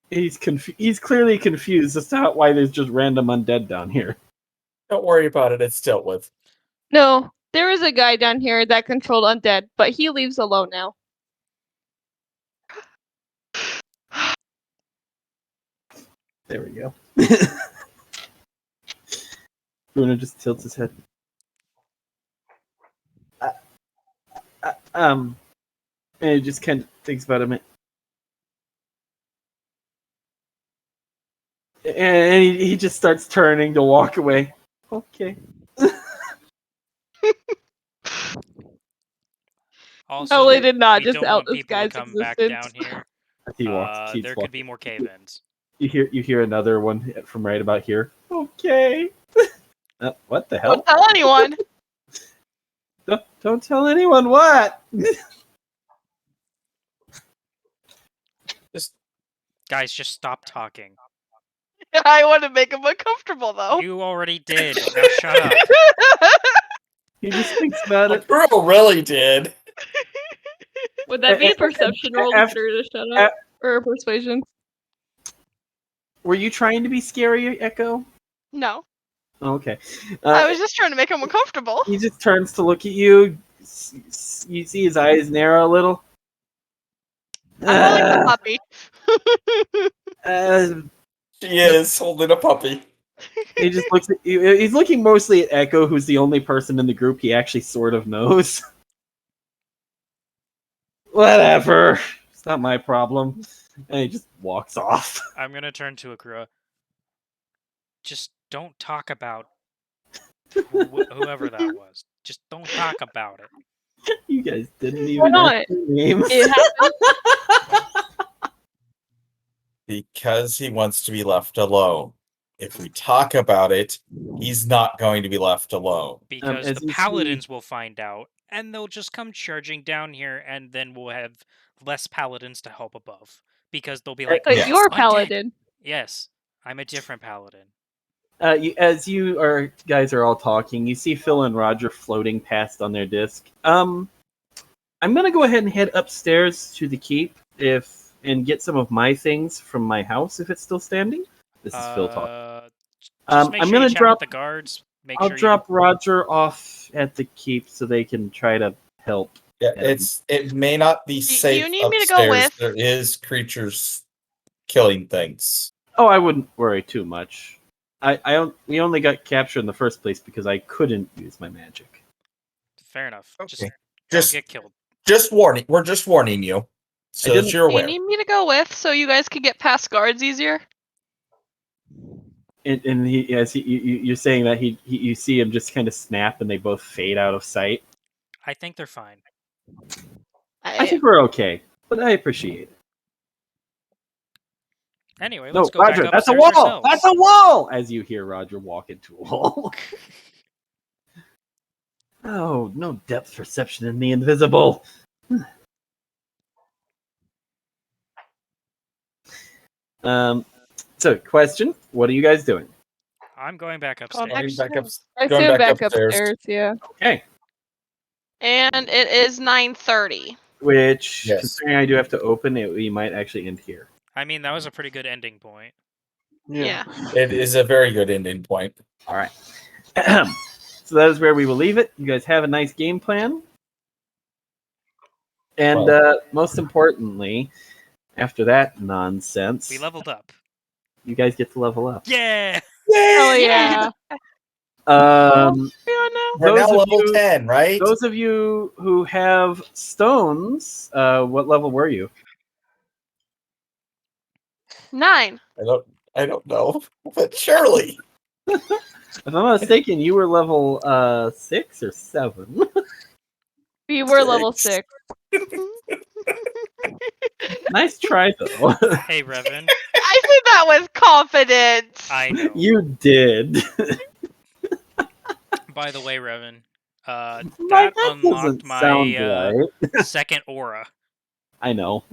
He's clearly confused as to why there's just random undead down here. Don't worry about it. It's dealt with. No, there is a guy down here that controlled undead, but he leaves alone now. There we go. Bruno just tilts his head. And he just kind of thinks about a minute. And he just starts turning to walk away. Okay. Also, Ellie did not we just don't out want this people to guy's come back existence. down here. He keeps There walking. could be more cave-ins. You hear another one from right about here. Okay. What the hell? Don't tell anyone. Don't tell anyone what. Guys, just stop talking. I want to make him uncomfortable though. You already did. Now shut up. He just thinks about it. Girl really did. Would that be a perception roll to after- get her to shut up? Or a persuasion? Were you trying to be scary, Echo? No, Oh, okay. I was just trying to make him uncomfortable. He just turns to look at you. You see his eyes narrow a little. I'm like a puppy. She is holding a puppy. He just looks at you. He's looking mostly at Echo, who's the only person in the group he actually sort of knows. Whatever. It's not my problem. And he just walks off. I'm gonna turn to Akura. Just don't talk about whoever that was. Just don't talk about it. You guys didn't Why even not? know their names. It happened. Because he wants to be left alone. If we talk about it, he's not going to be left alone. Because as the you see- paladins will find out, and they'll just come charging down here, and then we'll have less paladins to help above. Because they'll be like, But Yes. you're a "Undead." paladin. Yes, I'm a different paladin. As you guys are all talking, you see Phil and Roger floating past on their disc. I'm gonna go ahead and head upstairs to the keep and get some of my things from my house if it's still standing. This is Phil talking. Just make I'm sure gonna you chat drop- with the guards. Make I'll sure drop Roger off at the keep so they can try to help Yeah, it may not be Do safe you need me to go upstairs. with? There is creatures killing things. Oh, I wouldn't worry too much. We only got captured in the first place because I couldn't use my magic. Fair enough. Just Okay. don't Just get killed. just warning. We're just warning you, so that didn't- you're Do you aware. need me to go with so you guys can get past guards easier? And you're saying that you see him just kind of snap and they both fade out of sight. I think they're fine. I think we're okay, but I appreciate it. Anyway, No, let's go Roger, back that's a upstairs wall. ourselves. That's a wall. As you hear Roger walk into a wall. Oh, no depth perception in the invisible. So, question: what are you guys doing? I'm going back upstairs. Going back upstairs. Yeah. Okay. And it is 9:30. Which, Yes. considering I do have to open it, we might actually end here. I mean, that was a pretty good ending point. Yeah. It is a very good ending point. All right. So that is where we will leave it. You guys have a nice game plan. And most importantly, after that nonsense, We leveled up. you guys get to level up. Yeah! Oh yeah. Um, We're Those now of level you- 10, right? those of you who have stones, what level were you? 9. I don't know, but surely. If I'm not mistaken, you were level 6 or 7. We were level 6. Nice try though. Hey, Revan. I said that with confidence. I know. You did. By the way, Revan, Like, that doesn't unlocked sound my right. second aura. I know.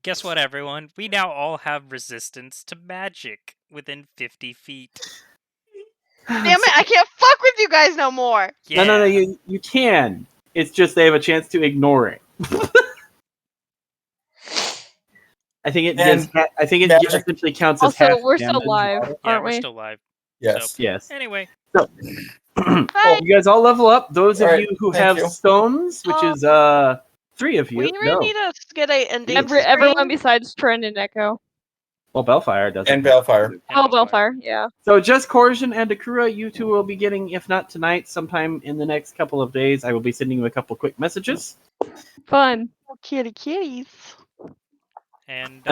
Guess what, everyone? We now all have resistance to magic within 50 feet. Damn it, I can't fuck with you guys no more. Yeah. No, you can. It's just they have a chance to ignore it. I think it And magic- essentially counts as Also, half we're still damage. live, Yeah, aren't we're we? still live. Yes. Yes. Anyway, Bye. You guys all level up. Those of All right, you who thank have you. stones, which is 3 of you. We really need to get a ending Everyone screen. besides Trent and Echo. Well, Bellfire doesn't. And Bellfire. and Oh, Bellfire. Bellfire, yeah. So just Corsian and Akura, you two will be getting, if not tonight, sometime in the next couple of days. I will be sending you a couple quick messages. Fun. Oh, kitties. And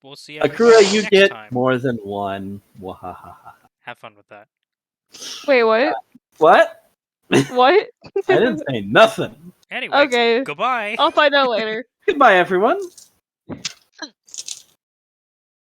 we'll see Akura, everybody you next get time. more than one. Wahahaha. Have fun with that. Wait, what? What? What? I didn't say nothing. Anyway, Okay. goodbye. I'll find out later. Goodbye, everyone.